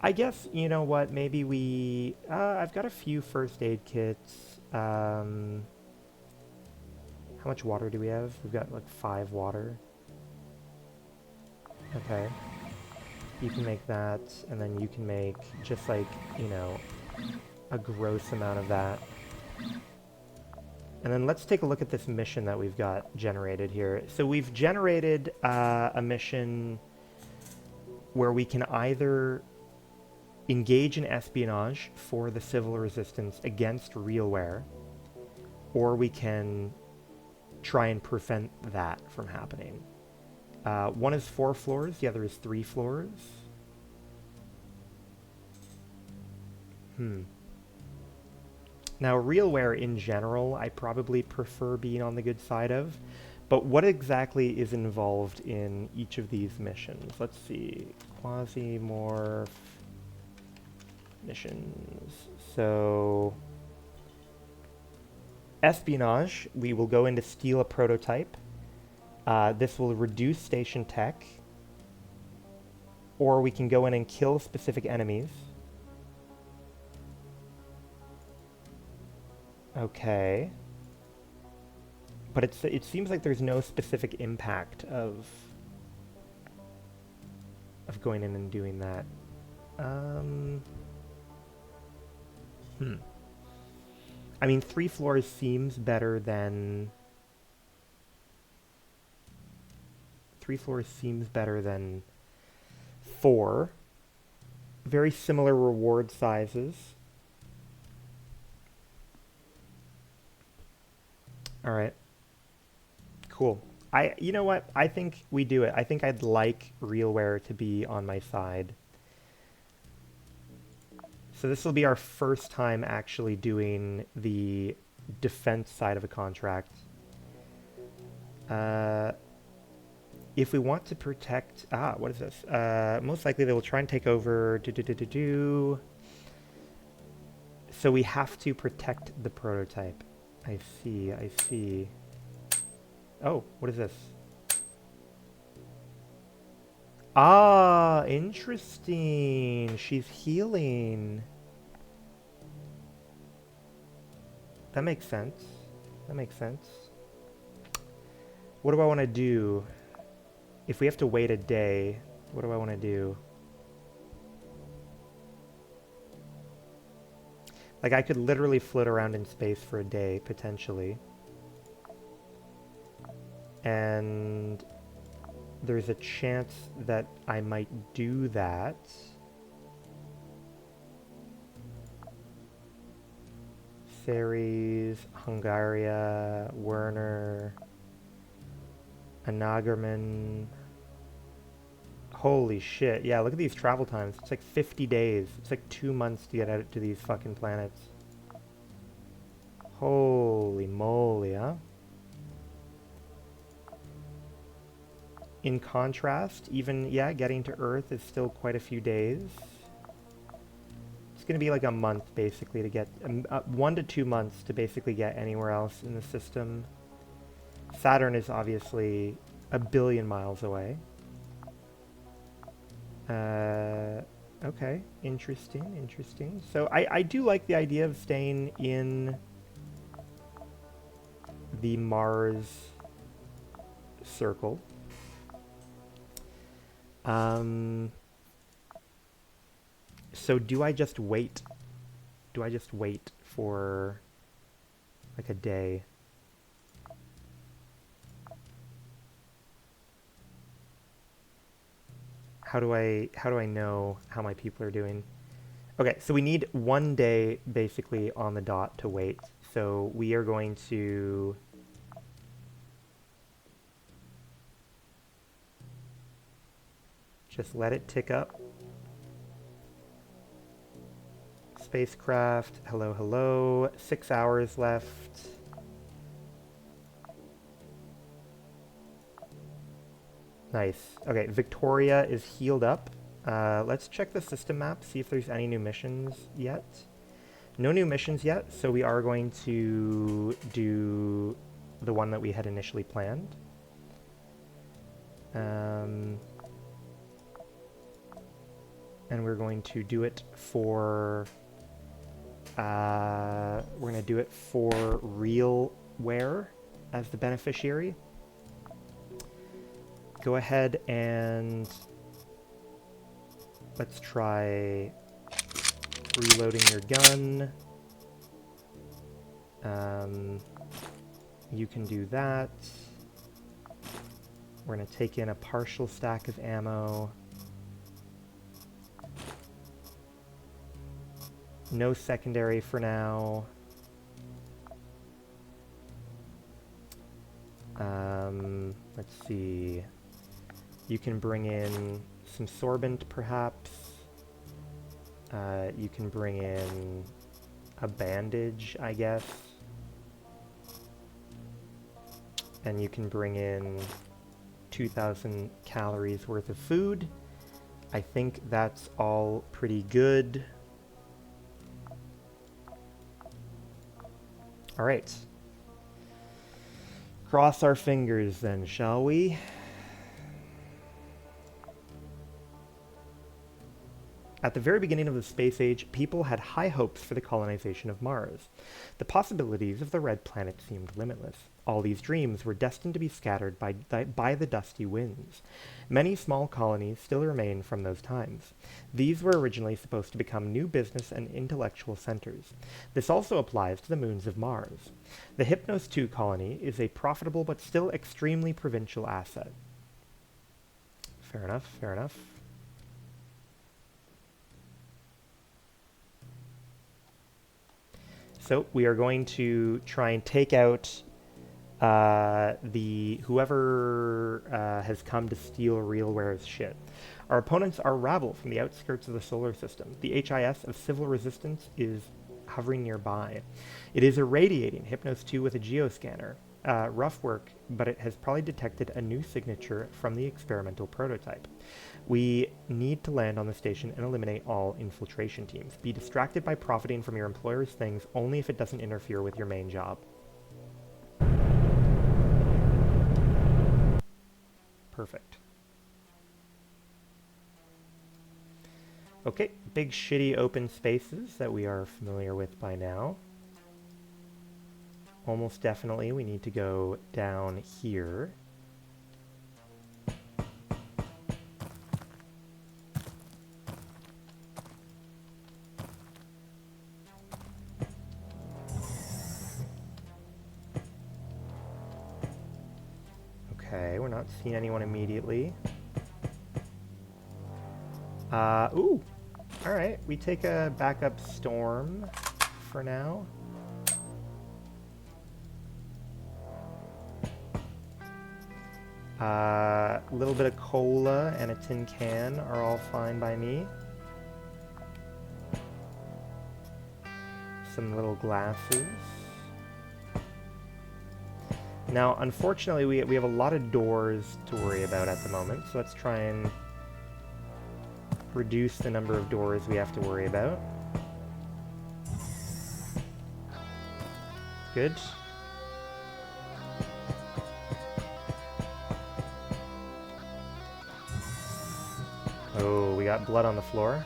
I guess, you know what, maybe we... I've got a few first aid kits. How much water do we have? We've got, like, 5 water. Okay. You can make that, and then you can make just, like, you know, a gross amount of that. And then let's take a look at this mission that we've got generated here. So we've generated a mission where we can either engage in espionage for the civil resistance against Realware, or we can try and prevent that from happening. One is 4 floors, the other is 3 floors. Now, Realware in general, I probably prefer being on the good side of, but what exactly is involved in each of these missions? Let's see. Quasimorph missions. So, espionage, we will go in to steal a prototype. This will reduce station tech, or we can go in and kill specific enemies. Okay. But it seems like there's no specific impact of going in and doing that. I mean, 3 floors seems better than... 3 floors seems better than 4. Very similar reward sizes. All right. Cool. You know what? I think we do it. I think I'd like Realware to be on my side. So this will be our first time actually doing the defense side of a contract. If we want to protect... what is this? Most likely they will try and take over... So we have to protect the prototype. I see, I see. Oh, what is this? Ah, interesting. She's healing. That makes sense. That makes sense. What do I want to do? If we have to wait a day, what do I want to do? Like, I could literally float around in space for a day, potentially. And there's a chance that I might do that. Ceres, Hungaria, Werner, Anagerman. Holy shit. Yeah, look at these travel times. It's like 50 days. It's like 2 months to get out to these fucking planets. Holy moly, huh? In contrast, even, yeah, getting to Earth is still quite a few days. It's going to be like a month, basically, to get... 1 to 2 months to basically get anywhere else in the system. Saturn is obviously a billion miles away. Okay, interesting, interesting. So I do like the idea of staying in the Mars circle. So do I just wait? Do I just wait for like a day? How do I know how my people are doing? Okay, so we need 1 day basically on the dot to wait. So we are going to just let it tick up. Spacecraft, hello, hello. 6 hours left. Nice. Okay, Victoria is healed up. Let's check the system map, see if there's any new missions yet. No new missions yet, so we are going to do the one that we had initially planned. And we're going to do it for... we're going to do it for Realware as the beneficiary. Go ahead and let's try reloading your gun. You can do that. We're going to take in a partial stack of ammo. No secondary for now. Let's see. You can bring in some sorbent, perhaps. You can bring in a bandage, I guess. And you can bring in 2,000 calories worth of food. I think that's all pretty good. All right. Cross our fingers then, shall we? At the very beginning of the space age, people had high hopes for the colonization of Mars. The possibilities of the red planet seemed limitless. All these dreams were destined to be scattered by the dusty winds. Many small colonies still remain from those times. These were originally supposed to become new business and intellectual centers. This also applies to the moons of Mars. The Hypnos 2 colony is a profitable but still extremely provincial asset. Fair enough, fair enough. So we are going to try and take out whoever has come to steal Realware's shit. Our opponents are rabble from the outskirts of the solar system. The HIS of Civil Resistance is hovering nearby. It is irradiating Hypnos 2 with a geoscanner. Rough work, but it has probably detected a new signature from the experimental prototype. We need to land on the station and eliminate all infiltration teams. Be distracted by profiting from your employer's things only if it doesn't interfere with your main job. Perfect. Okay, big shitty open spaces that we are familiar with by now. Almost definitely we need to go down here. Okay, we're not seeing anyone immediately. Ooh! Alright, we take a backup storm for now. A little bit of cola and a tin can are all fine by me. Some little glasses. Now, unfortunately, we have a lot of doors to worry about at the moment, so let's try and reduce the number of doors we have to worry about. Good. Oh, we got blood on the floor.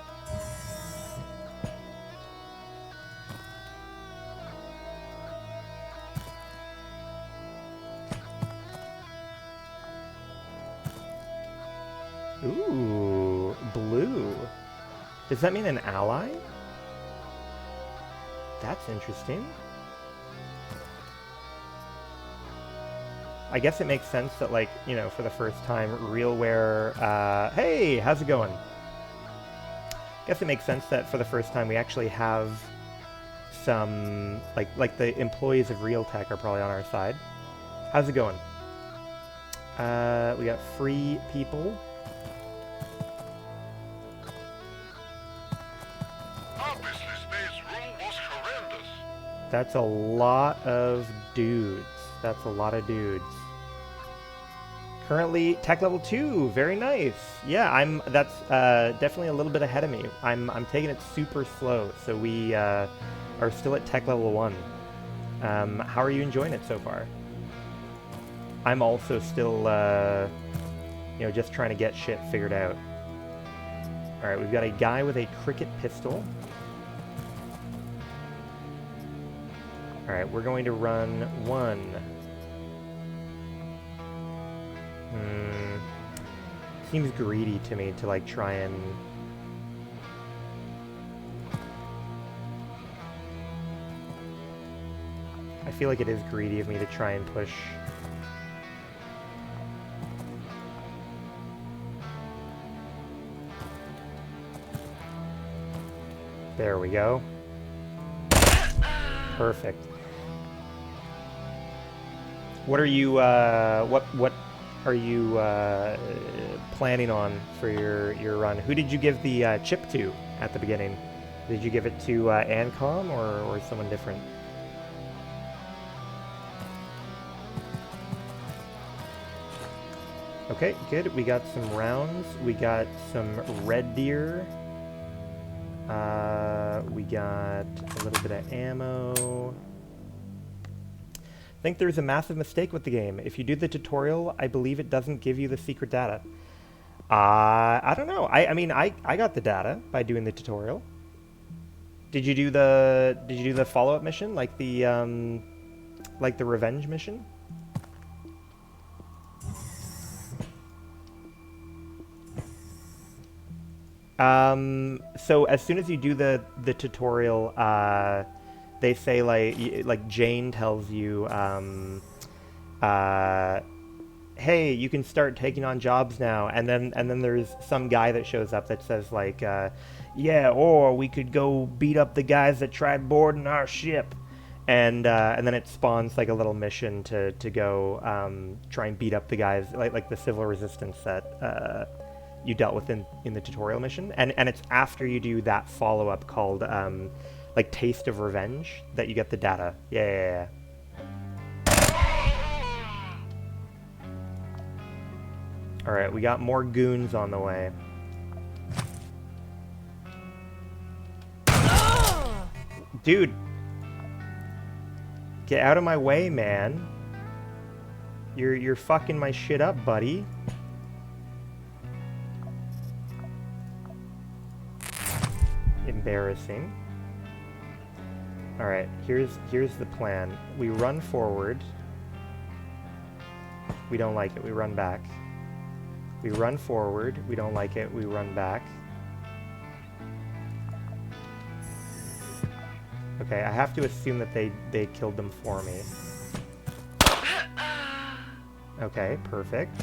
Ooh, blue. Does that mean an ally? That's interesting. I guess it makes sense that, like, you know, for the first time, RealWare, hey, how's it going? I guess it makes sense that for the first time we actually have some, like the employees of Realtek are probably on our side. How's it going? We got free people. Obviously, space rule was horrendous. That's a lot of dudes. That's a lot of dudes. Currently, tech level 2. Very nice. Yeah, that's definitely a little bit ahead of me. I'm taking it super slow, so we are still at tech level 1. How are you enjoying it so far? I'm also still, you know, just trying to get shit figured out. All right, we've got a guy with a cricket pistol. All right, we're going to run 1. Seems greedy to me to, like, try and... I feel like it is greedy of me to try and push... There we go. Perfect. What are you, what are you planning on for your run? Who did you give the chip to at the beginning? Did you give it to Ancom or someone different? Okay, good. We got some rounds. We got some red deer. We got a little bit of ammo. I think there's a massive mistake with the game. If you do the tutorial, I believe it doesn't give you the secret data. I don't know. I mean, I got the data by doing the tutorial. Did you do the follow-up mission, like the revenge mission? So as soon as you do the tutorial, they say, like Jane tells you, hey, you can start taking on jobs now, and then there's some guy that shows up that says, like, yeah, or we could go beat up the guys that tried boarding our ship, and then it spawns like a little mission to go try and beat up the guys, like the civil resistance that you dealt with in the tutorial mission, and it's after you do that follow-up called like Taste of Revenge that you get the data. Yeah. All right, we got more goons on the way. Dude, get out of my way, man. You're fucking my shit up, buddy. Embarrassing. All right, here's the plan. We run forward. We don't like it. We run back. We run forward. We don't like it. We run back. Okay, I have to assume that they killed them for me. Okay, perfect.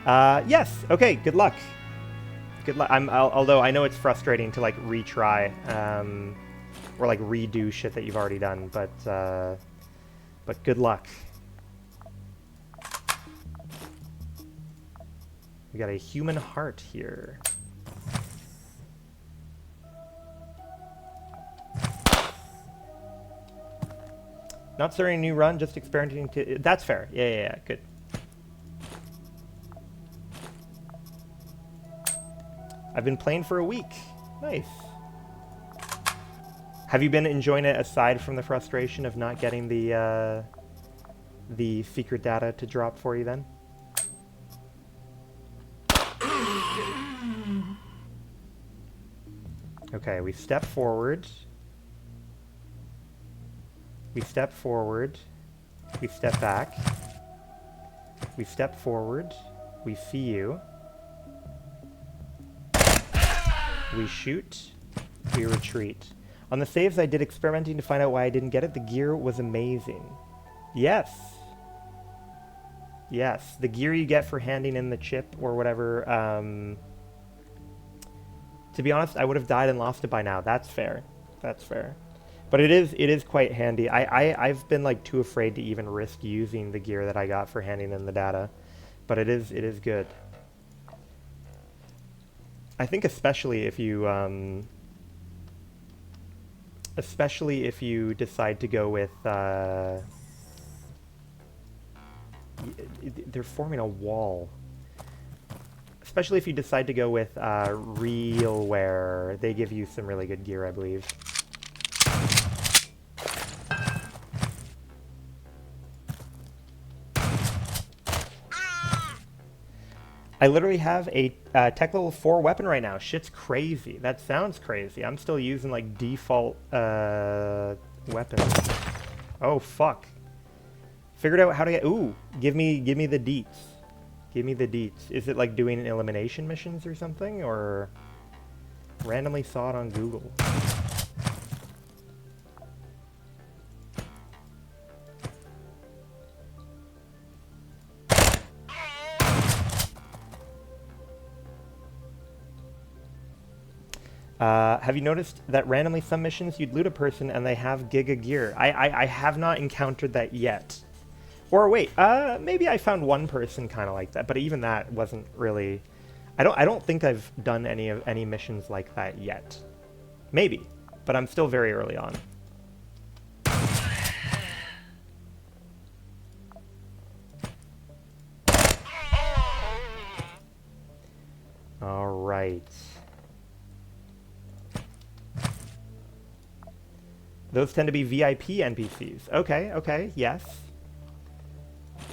Yes. Okay. Good luck. Good luck. Although I know it's frustrating to like retry, or like redo shit that you've already done, but good luck. We got a human heart here. Not starting a new run, just experimenting to... That's fair. Yeah, good. I've been playing for a week. Nice. Have you been enjoying it aside from the frustration of not getting the secret data to drop for you then? Okay, we step forward. We step forward. We step back. We step forward. We see you. We shoot. We retreat. On the saves I did experimenting to find out why I didn't get it, the gear was amazing. Yes. Yes, the gear you get for handing in the chip or whatever. To be honest, I would have died and lost it by now. That's fair. That's fair. But it is quite handy. I've been like too afraid to even risk using the gear that I got for handing in the data. But it is good. I think especially if you decide to go with they're forming a wall. Especially if you decide to go with Realware, they give you some really good gear, I believe. I literally have a tech level 4 weapon right now. Shit's crazy. That sounds crazy. I'm still using like default weapons. Oh fuck. Figured out how to get. Ooh, give me the deets. Give me the deets. Is it like doing elimination missions or something, or randomly saw it on Google? Have you noticed that randomly some missions you'd loot a person and they have Giga gear? I have not encountered that yet. Or wait, maybe I found one person kind of like that, but even that wasn't really. I don't think I've done any missions like that yet. Maybe, but I'm still very early on. All right. Those tend to be VIP NPCs. Okay, okay, yes.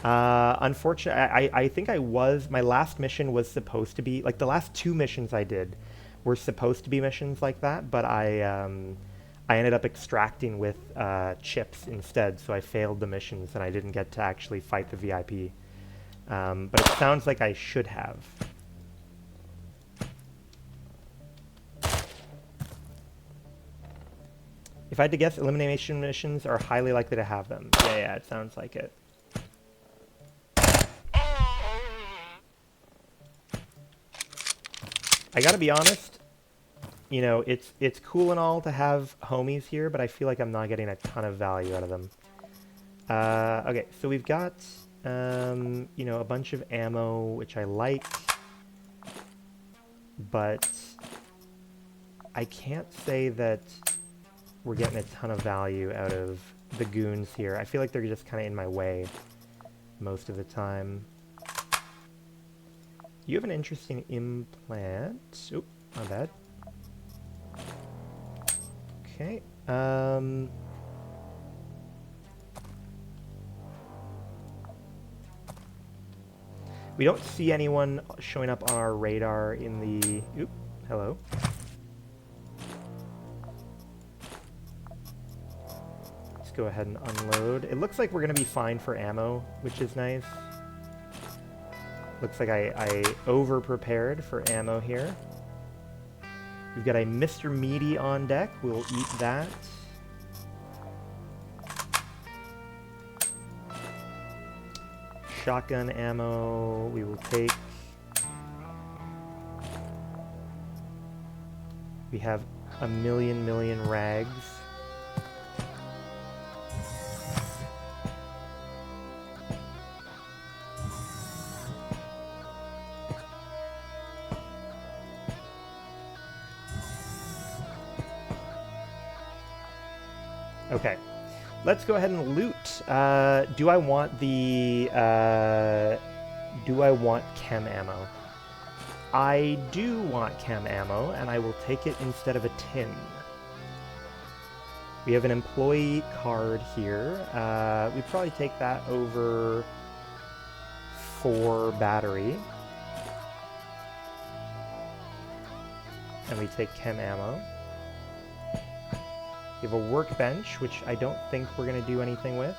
Unfortunately, I think my last mission was supposed to be, like the last 2 missions I did were supposed to be missions like that, but I ended up extracting with chips instead, so I failed the missions and I didn't get to actually fight the VIP. But it sounds like I should have. If I had to guess, elimination missions are highly likely to have them. Yeah, it sounds like it. I gotta be honest, you know, it's cool and all to have homies here, but I feel like I'm not getting a ton of value out of them. Okay, so we've got, you know, a bunch of ammo, which I like, but I can't say that we're getting a ton of value out of the goons here. I feel like they're just kind of in my way most of the time. You have an interesting implant. Oop, my bad. Okay. We don't see anyone showing up on our radar in the... Oop, hello. Let's go ahead and unload. It looks like we're going to be fine for ammo, which is nice. Looks like I over-prepared for ammo here. We've got a Mr. Meaty on deck. We'll eat that. Shotgun ammo we will take. We have a million rags. Okay, let's go ahead and loot. Do I want the, do I want chem ammo? I do want chem ammo, and I will take it instead of a tin. We have an employee card here. We probably take that over 4 battery. And we take chem ammo. We have a workbench, which I don't think we're going to do anything with.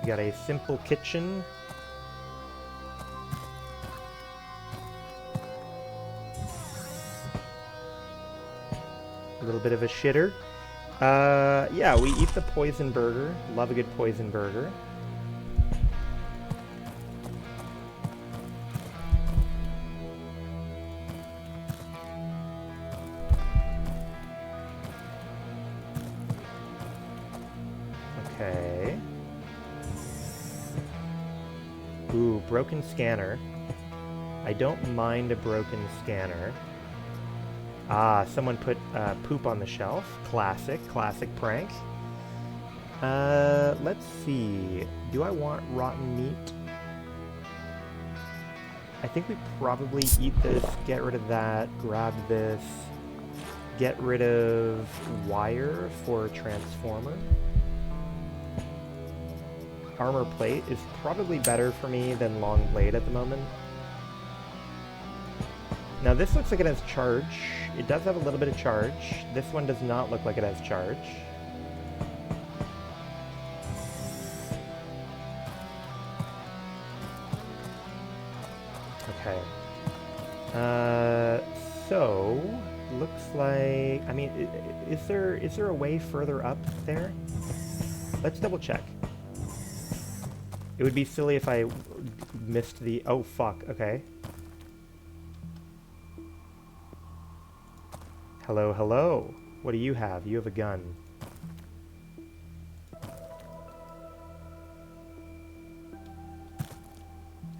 We got a simple kitchen. little bit of a shitter. Yeah, we eat the poison burger. Love a good poison burger. Okay. Ooh, broken scanner. I don't mind a broken scanner. Ah, someone put poop on the shelf. Classic prank. Let's see. Do I want rotten meat? I think we probably eat this, get rid of that, grab this, get rid of wire for transformer. Armor plate is probably better for me than long blade at the moment. Now this looks like it has charge. It does have a little bit of charge. This one does not look like it has charge. Okay. So looks like, I mean, is there a way further up there? Let's double check. It would be silly if I missed the, oh fuck, okay. Hello, hello. What do you have? You have a gun.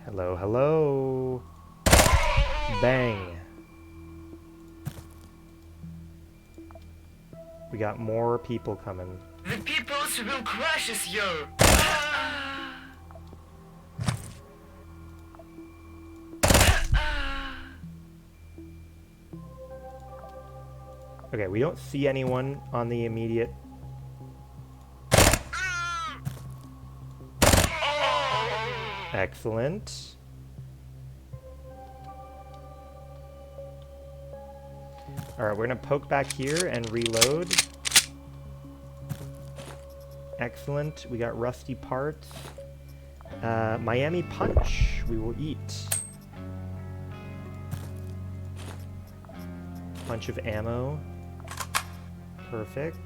Hello, hello. Bang. We got more people coming. The peoples will crush us, yo! Okay, we don't see anyone on the immediate... Excellent. Alright, we're gonna poke back here and reload. Excellent. We got rusty parts. Miami Punch. We will eat. Bunch of ammo. Perfect.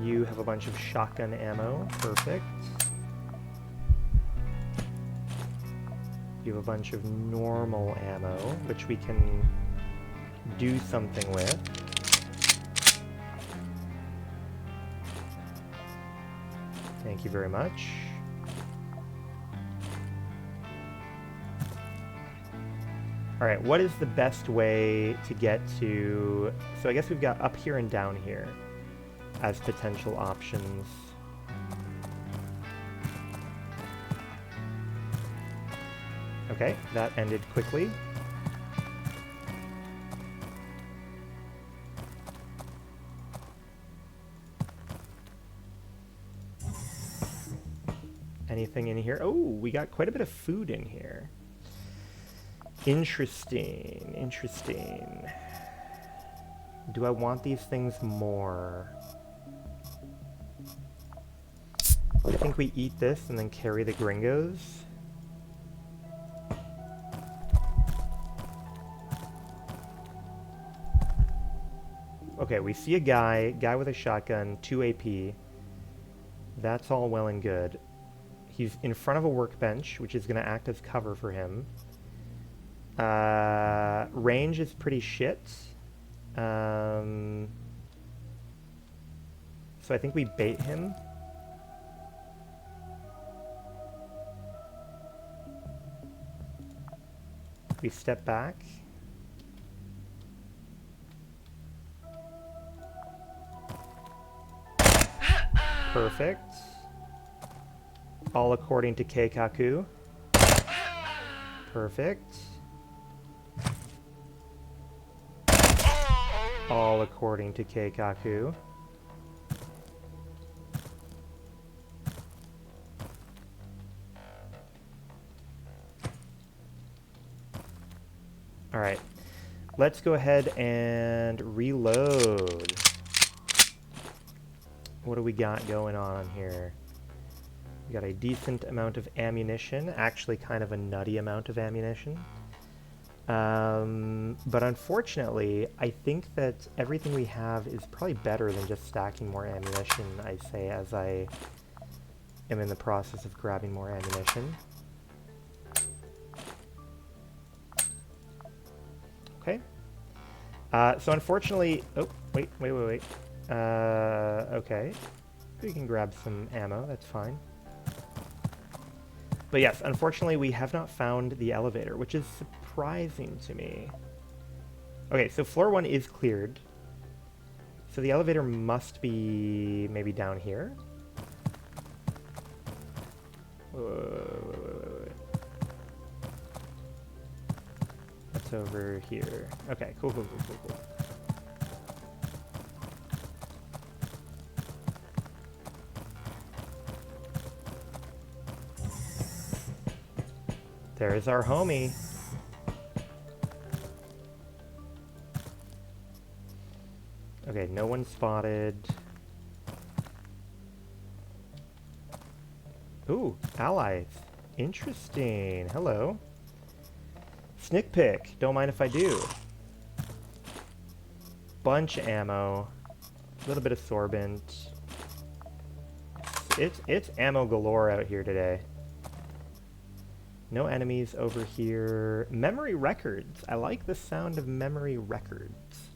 You have a bunch of shotgun ammo. Perfect. You have a bunch of normal ammo, which we can do something with. Thank you very much. Alright, what is the best way to get to... So I guess we've got up here and down here as potential options. Okay, that ended quickly. Anything in here? Oh, we got quite a bit of food in here. Interesting, interesting. Do I want these things more? I think we eat this and then carry the gringos. Okay, we see a guy with a shotgun, 2 AP. That's all well and good. He's in front of a workbench, which is going to act as cover for him. Range is pretty shit. So I think we bait him. We step back. Perfect. All according to Keikaku. Perfect. All according to Keikaku. Alright. Let's go ahead and reload. What do we got going on here? We got a decent amount of ammunition, actually kind of a nutty amount of ammunition. But unfortunately, I think that everything we have is probably better than just stacking more ammunition, I say, as I am in the process of grabbing more ammunition. Okay. So unfortunately... Oh, wait. Okay. We can grab some ammo, that's fine. But yes, unfortunately, we have not found the elevator, which is surprising to me. Okay, so floor 1 is cleared. So the elevator must be maybe down here? Wait. That's over here. Okay, cool. There's our homie. Okay, no one spotted. Ooh, allies. Interesting. Hello. Snick pick. Don't mind if I do. Bunch of ammo. A little bit of sorbent. It's ammo galore out here today. No enemies over here. Memory records. I like the sound of memory records.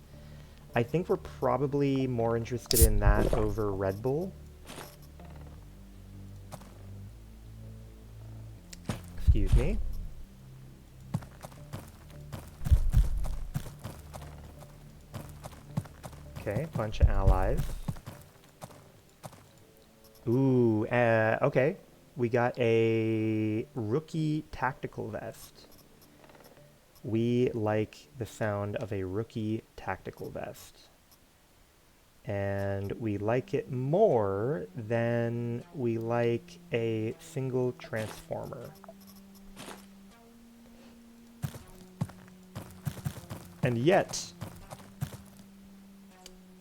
I think we're probably more interested in that over Red Bull. Excuse me. Okay, bunch of allies. Ooh, okay. We got a rookie tactical vest. We like the sound of a rookie tactical vest. And we like it more than we like a single transformer. And yet,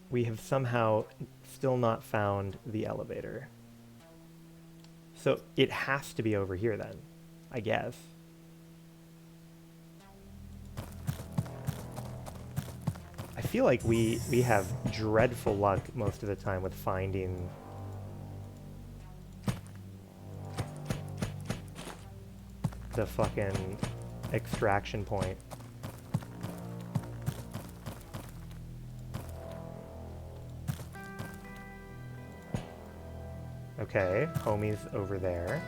we have somehow still not found the elevator. So it has to be over here then, I guess. I feel like we have dreadful luck most of the time with finding the fucking extraction point. Okay, homie's over there.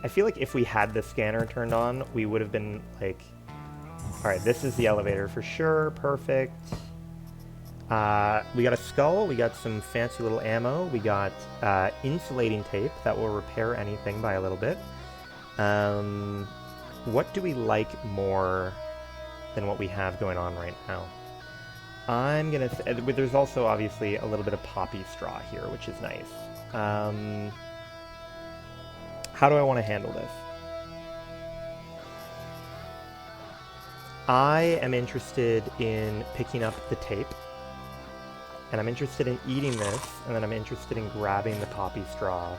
I feel like if we had the scanner turned on, we would have been like, all right, this is the elevator for sure, perfect. We got a skull, we got some fancy little ammo, we got insulating tape that will repair anything by a little bit. What do we like more than what we have going on right now? I'm gonna there's also obviously a little bit of poppy straw here, which is nice. How do I want to handle this? I am interested in picking up the tape, and I'm interested in eating this, and then I'm interested in grabbing the poppy straw,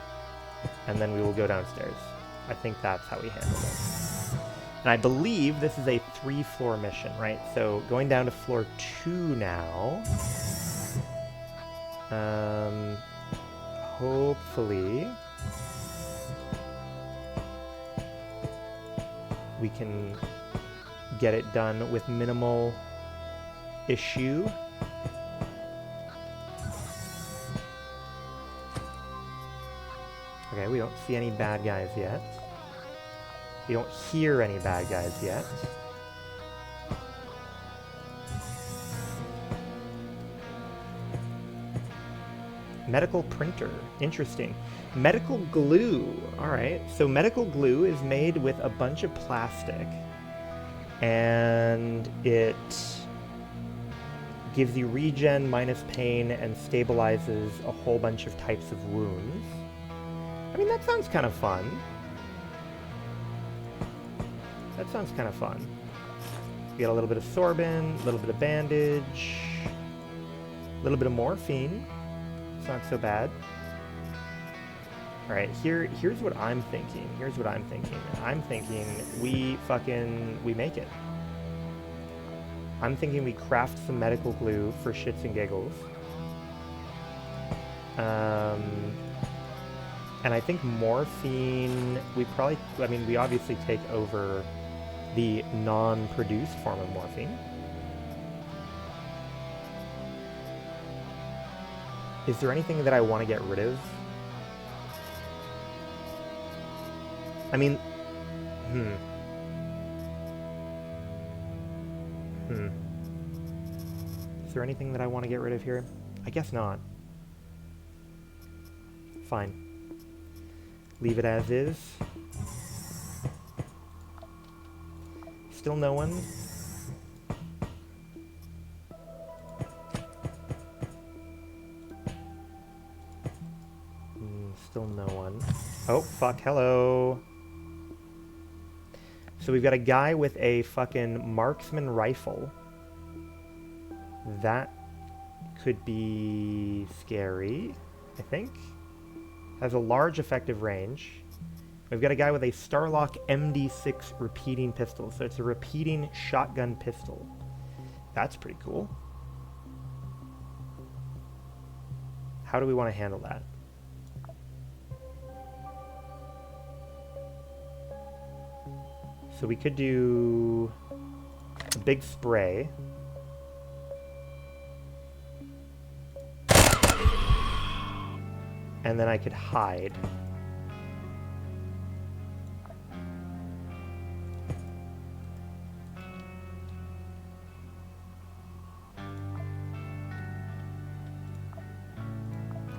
and then we will go downstairs. I think that's how we handle this. And I believe this is a 3-floor mission, right? So going down to floor 2 now. Hopefully we can get it done with minimal issue. Okay, we don't see any bad guys yet. We don't hear any bad guys yet. Medical printer. Interesting. Medical glue. Alright, so medical glue is made with a bunch of plastic. And it gives you regen minus pain and stabilizes a whole bunch of types of wounds. I mean, that sounds kind of fun. That sounds kind of fun. We got a little bit of sorbin, a little bit of bandage, a little bit of morphine. It's not so bad. All right, here's what I'm thinking. I'm thinking we make it. I'm thinking we craft some medical glue for shits and giggles. And I think morphine, we obviously take over the non-produced form of morphine. Is there anything that I want to get rid of? I mean, Is there anything that I want to get rid of here? I guess not. Fine. Leave it as is. Still no one. Still no one. Oh, fuck, hello. So we've got a guy with a fucking marksman rifle. That could be scary, I think. Has a large effective range. We've got a guy with a Starlock MD6 repeating pistol. So it's a repeating shotgun pistol. That's pretty cool. How do we want to handle that? So we could do a big spray. And then I could hide.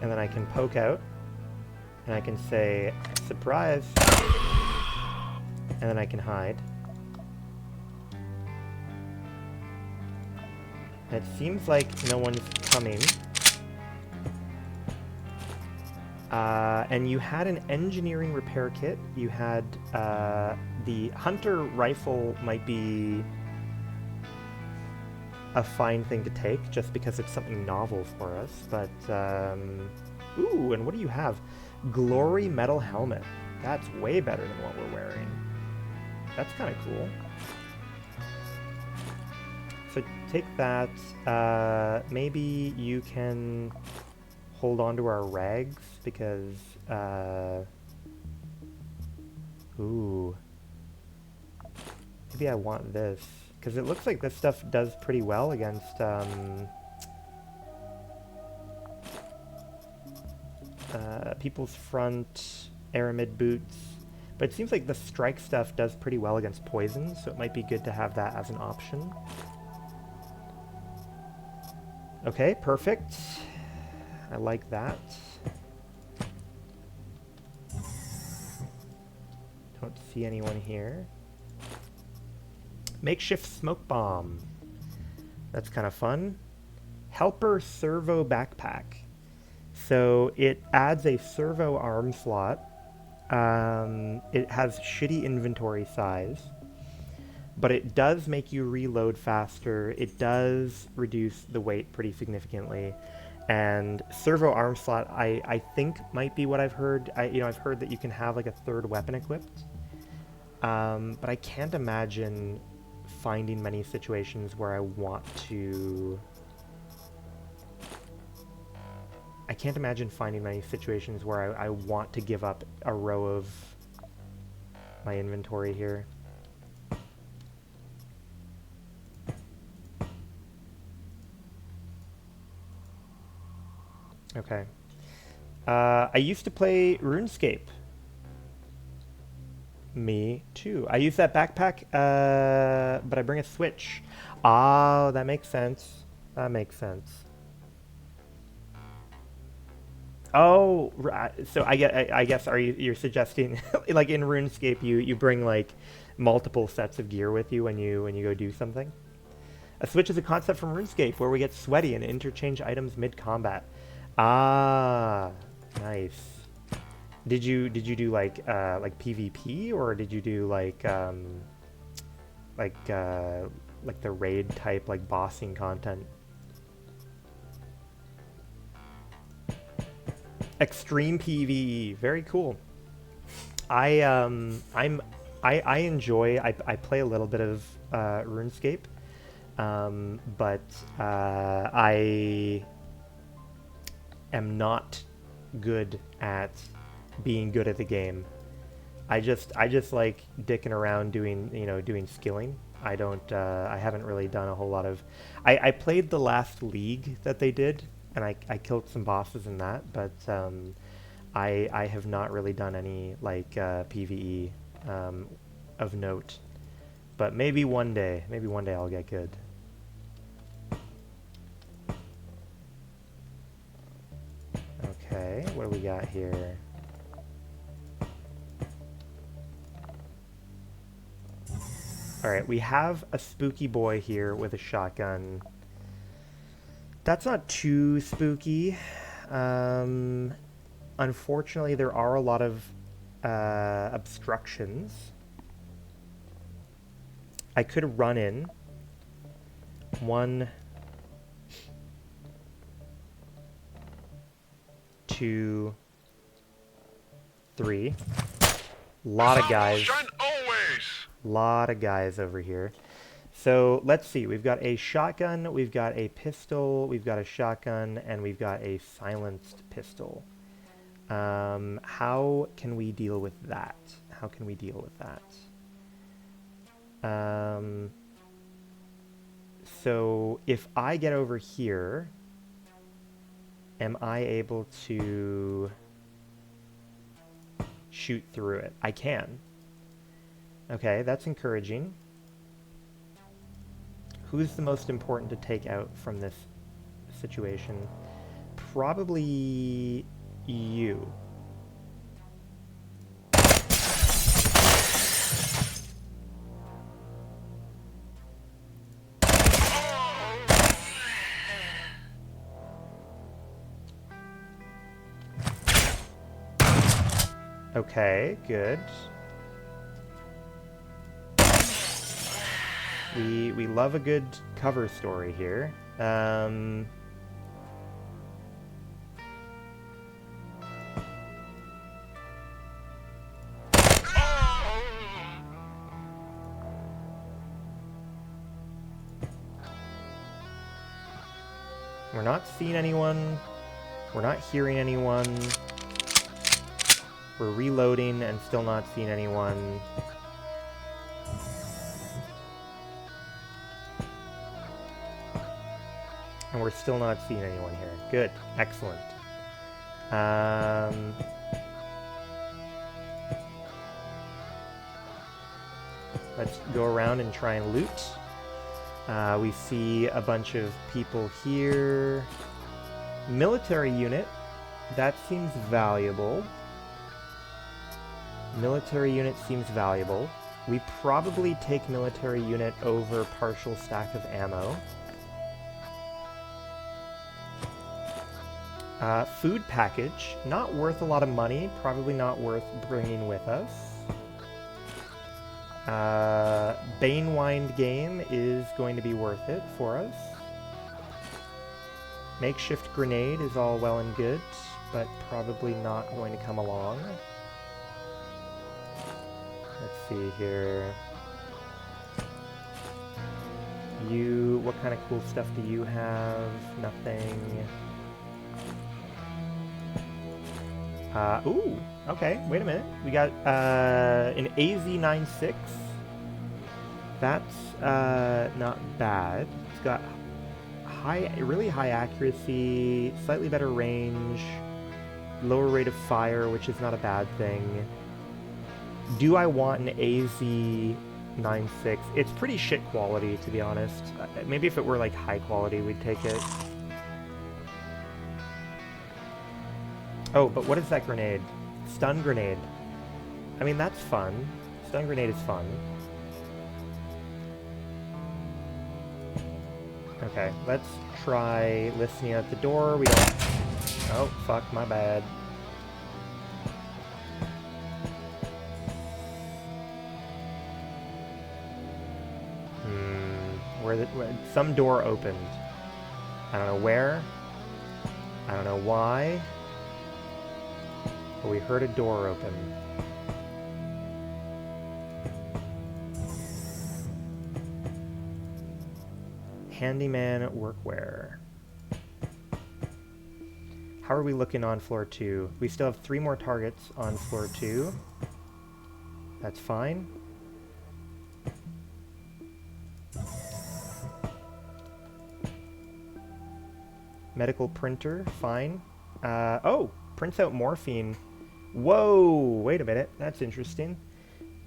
And then I can poke out. And I can say, surprise. And then I can hide. And it seems like no one's coming. And you had an engineering repair kit. You had the hunter rifle might be a fine thing to take just because it's something novel for us. But, ooh, and what do you have? Glory metal helmet. That's way better than what we're wearing. That's kind of cool. So take that. Maybe you can hold on to our rags because, ooh. Maybe I want this. Because it looks like this stuff does pretty well against, People's Front, Aramid boots. But it seems like the strike stuff does pretty well against poison, so it might be good to have that as an option. Okay, perfect. I like that. Don't see anyone here. Makeshift smoke bomb. That's kind of fun. Helper servo backpack. So it adds a servo arm slot. It has shitty inventory size, but it does make you reload faster. It does reduce the weight pretty significantly. And servo arm slot, I think might be what I've heard. I've heard that you can have like a third weapon equipped. But I can't imagine finding many situations where I want to... I can't imagine finding many situations where I want to give up a row of my inventory here. Okay. I used to play RuneScape. Me too. I use that backpack, but I bring a Switch. Oh, that makes sense. That makes sense. Oh, so I guess you're suggesting like in RuneScape you bring like multiple sets of gear with you when you go do something? A Switch is a concept from RuneScape where we get sweaty and interchange items mid-combat. Ah, nice. Did you do like PvP or did you do like like the raid type, like bossing content. Extreme PvE, very cool. I enjoy. I play a little bit of RuneScape, but I am not good at being good at the game. I just like dicking around doing skilling. I don't I haven't really done a whole lot of I played the last league that they did, and I killed some bosses in that, but I have not really done any like PvE of note. But maybe one day I'll get good. Okay, what do we got here? Alright, we have a spooky boy here with a shotgun. That's not too spooky. Unfortunately, there are a lot of obstructions. I could run in. 1, 2, 3. Lot of guys. Lot of guys over here. So let's see. We've got a shotgun, we've got a pistol, we've got a shotgun, and we've got a silenced pistol. How can we deal with that? How can we deal with that? So if I get over here, am I able to shoot through it? I can. Okay, that's encouraging. Who's the most important to take out from this situation? Probably you. Okay, good. We love a good cover story here. We're not seeing anyone. We're not hearing anyone. We're reloading and still not seeing anyone. And we're still not seeing anyone here. Good. Excellent. Let's go around and try and loot. We see a bunch of people here. Military unit. That seems valuable. Military unit seems valuable. We probably take military unit over partial stack of ammo. Food package, not worth a lot of money, probably not worth bringing with us. Banewind game is going to be worth it for us. Makeshift grenade is all well and good, but probably not going to come along. Let's see here. What kind of cool stuff do you have? Nothing. Ooh, okay, wait a minute. We got an AZ-96. That's not bad. It's got really high accuracy, slightly better range, lower rate of fire, which is not a bad thing. Do I want an AZ-96? It's pretty shit quality, to be honest. Maybe if it were like high quality, we'd take it. Oh, but what is that grenade? Stun grenade. I mean, that's fun. Stun grenade is fun. Okay, let's try listening at the door. We don't... Oh, fuck, my bad. Some door opened. I don't know where. I don't know why. But we heard a door open. Handyman workwear. How are we looking on floor 2? We still have 3 more targets on floor 2. That's fine. Medical printer, fine. Oh, prints out morphine. Whoa, wait a minute, that's interesting.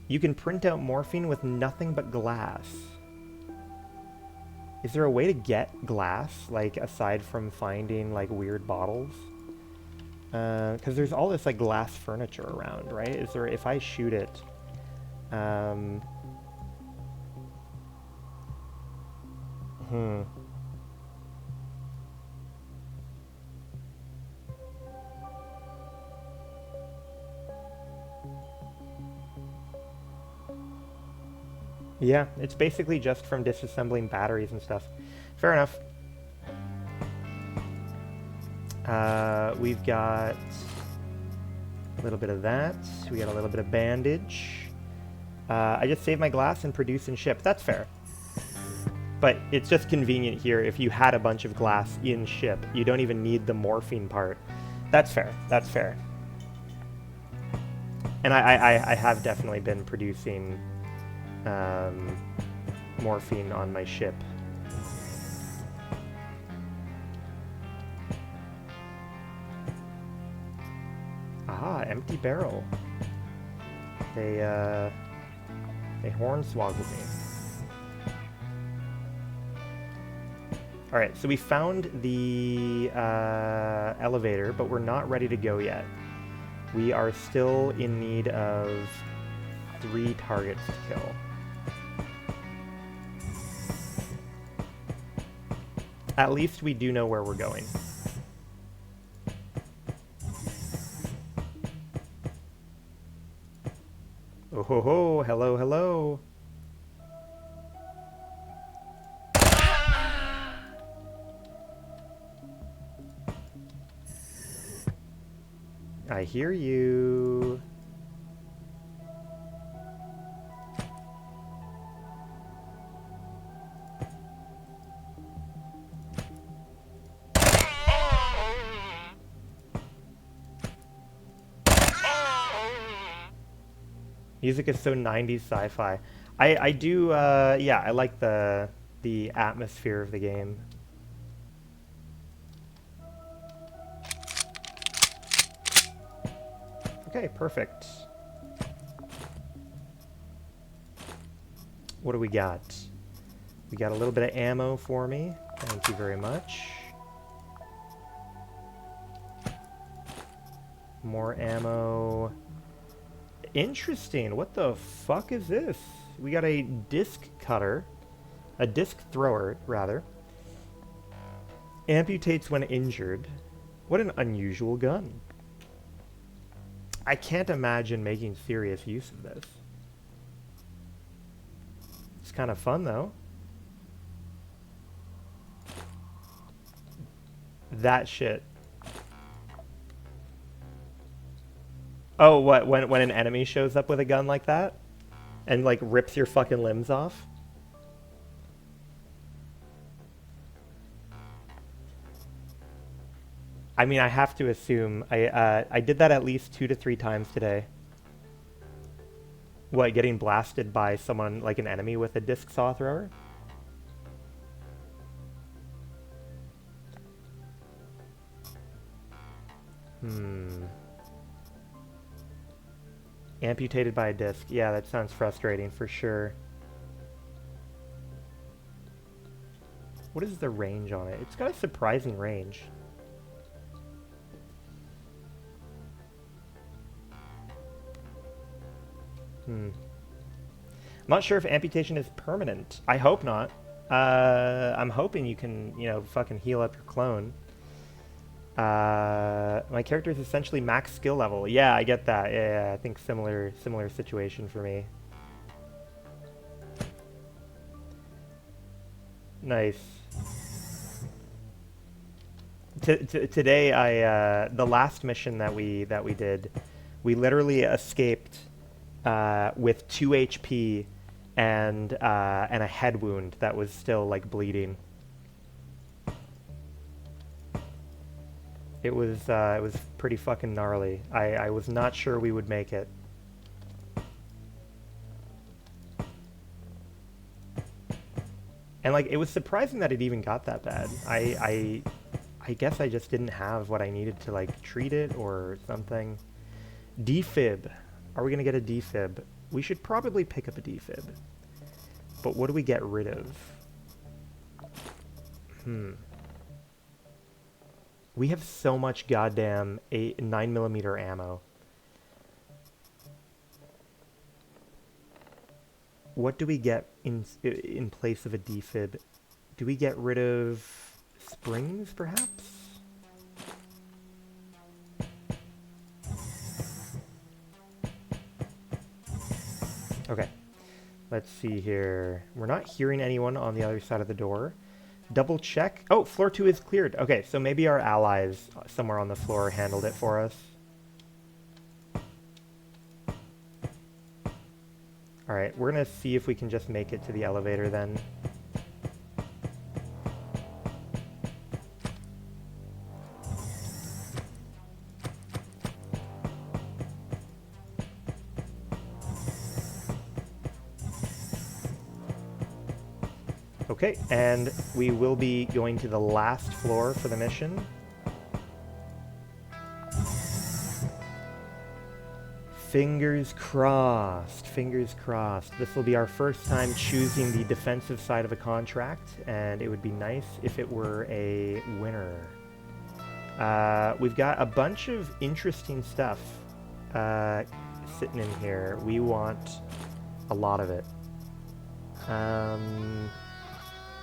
You can print out morphine with nothing but glass. Is there a way to get glass, like, aside from finding, like, weird bottles? Because there's all this, like, glass furniture around, right? Is there, if I shoot it, Yeah, it's basically just from disassembling batteries and stuff. Fair enough. We've got a little bit of that. We got a little bit of bandage. I just saved my glass and produce and ship. That's fair. But it's just convenient here if you had a bunch of glass in ship. You don't even need the morphine part. That's fair. That's fair. And I have definitely been producing morphine on my ship. Ah, empty barrel. They hornswoggled me. Alright, so we found the elevator, but we're not ready to go yet. We are still in need of 3 targets to kill. At least we do know where we're going. Oh ho ho, hello, hello. I hear you. Music is so 90s sci-fi. I do, yeah, I like the atmosphere of the game. Okay, perfect. What do we got? We got a little bit of ammo for me. Thank you very much. More ammo. Interesting. What the fuck is this? We got a disc cutter. A disc thrower, rather. Amputates when injured. What an unusual gun. I can't imagine making serious use of this. It's kind of fun, though. That shit. Oh, what? When an enemy shows up with a gun like that? And, like, rips your fucking limbs off? I mean, I have to assume I did that at least 2 to 3 times today. What, getting blasted by someone, like an enemy with a disc saw thrower? Amputated by a disc. Yeah, that sounds frustrating for sure. What is the range on it? It's got a surprising range. I'm not sure if amputation is permanent. I hope not. I'm hoping you can, you know, fucking heal up your clone. My character is essentially max skill level. Yeah, I get that. Yeah, I think similar situation for me. Nice. Today, the last mission that we did, we literally escaped with 2 HP and a head wound that was still like bleeding. It was pretty fucking gnarly. I was not sure we would make it. And like it was surprising that it even got that bad. I guess I just didn't have what I needed to like treat it or something. Defib. Are we gonna get a defib? We should probably pick up a defib. But what do we get rid of? We have so much goddamn 9mm ammo. What do we get in place of a defib? Do we get rid of springs, perhaps? Okay. Let's see here. We're not hearing anyone on the other side of the door. Double check. Oh, floor 2 is cleared. Okay, so maybe our allies somewhere on the floor handled it for us. Alright, we're gonna see if we can just make it to the elevator then. Okay, and we will be going to the last floor for the mission. Fingers crossed, fingers crossed. This will be our first time choosing the defensive side of a contract, and it would be nice if it were a winner. We've got a bunch of interesting stuff sitting in here. We want a lot of it.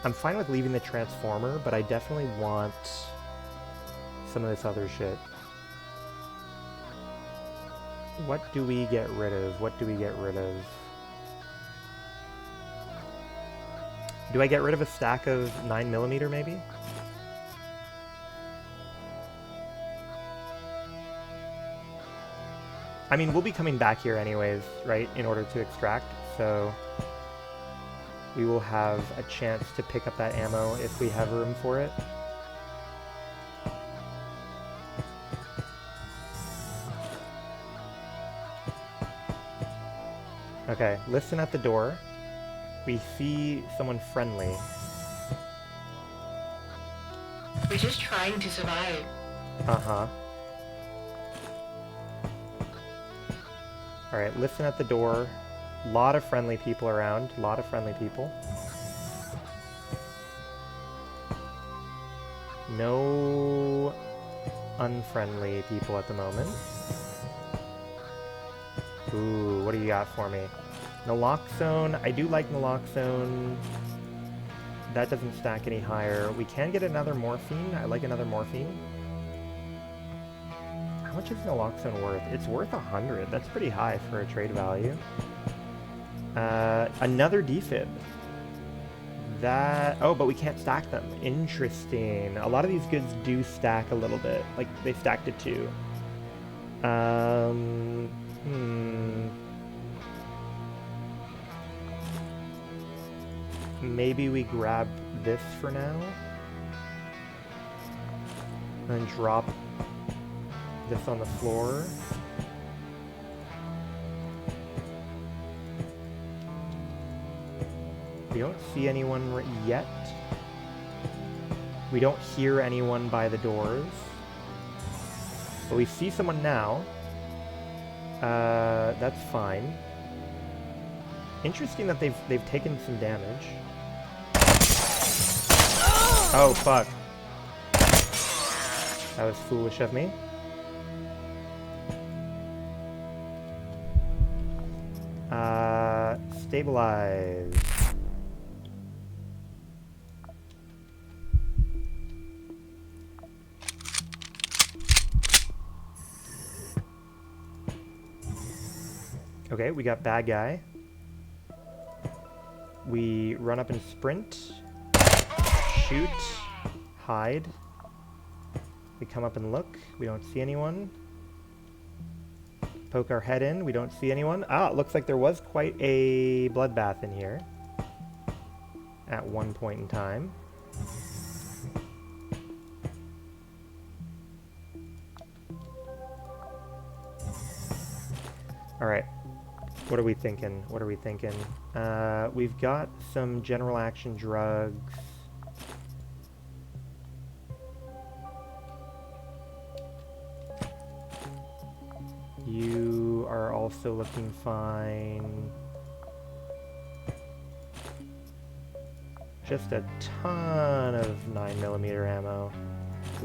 I'm fine with leaving the transformer, but I definitely want some of this other shit. What do we get rid of? What do we get rid of? Do I get rid of a stack of 9mm maybe? I mean, we'll be coming back here anyways, right, in order to extract, so we will have a chance to pick up that ammo if we have room for it. Okay, listen at the door. We see someone friendly. We're just trying to survive. Uh-huh. Alright, listen at the door. Lot of friendly people around. Lot of friendly people. No unfriendly people at the moment. Ooh, what do you got for me? Naloxone. I do like naloxone. That doesn't stack any higher. We can get another morphine. I like another morphine. How much is naloxone worth? It's worth 100. That's pretty high for a trade value. Another defib. That... Oh, but we can't stack them. Interesting. A lot of these goods do stack a little bit. Like, they stacked it too. Maybe we grab this for now. And drop this on the floor. We don't see anyone yet. We don't hear anyone by the doors. But we see someone now. That's fine. Interesting that they've taken some damage. Oh, fuck. That was foolish of me. Stabilize. Okay, we got bad guy. We run up and sprint. shoot. Hide. We come up and look. We don't see anyone. Poke our head in. We don't see anyone. Ah, it looks like there was quite a bloodbath in here at one point in time. Alright. What are we thinking? What are we thinking? We've got some general action drugs. You are also looking fine. Just a ton of 9mm ammo.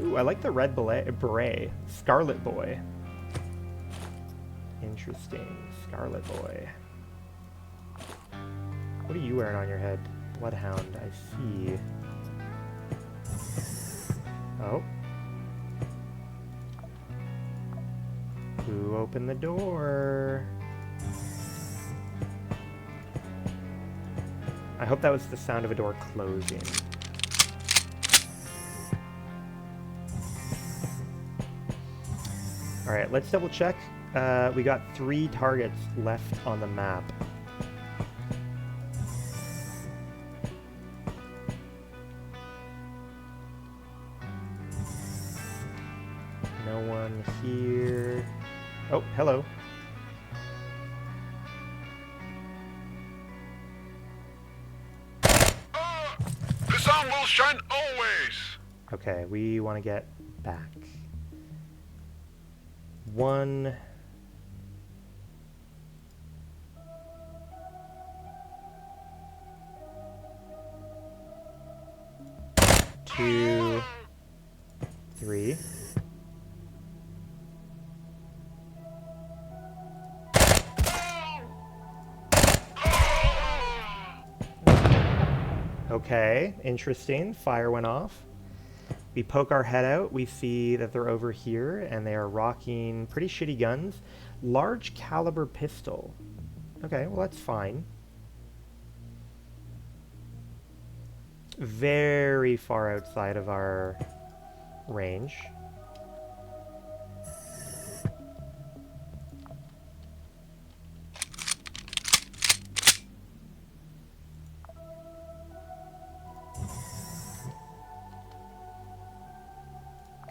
Ooh, I like the red beret. Scarlet Boy. Interesting. Scarlet Boy. What are you wearing on your head? Bloodhound, I see. Oh. Who opened the door? I hope that was the sound of a door closing. Alright, let's double check. We got 3 targets left on the map. No one here. Oh, hello. The sun will shine always! Okay, we want to get back. 1... 2... 3... Okay, interesting. Fire went off. We poke our head out. We see that they're over here, and they are rocking pretty shitty guns. Large caliber pistol. Okay, well that's fine. Very far outside of our range.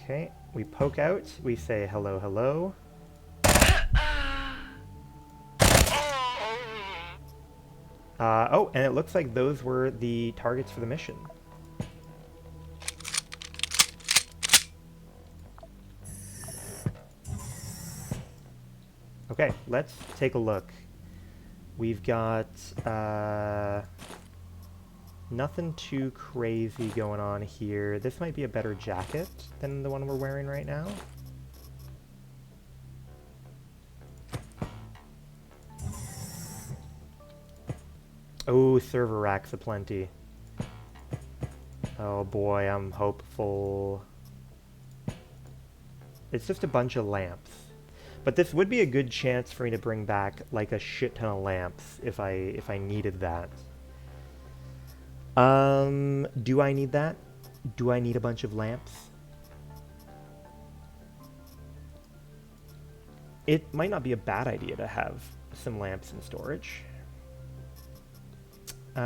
Okay, we poke out, we say hello, hello. Oh, and it looks like those were the targets for the mission. Okay, let's take a look. We've got nothing too crazy going on here. This might be a better jacket than the one we're wearing right now. Oh, server racks aplenty. Oh boy, I'm hopeful. It's just a bunch of lamps. But this would be a good chance for me to bring back like a shit ton of lamps if I needed that. Do I need that? Do I need a bunch of lamps? It might not be a bad idea to have some lamps in storage. What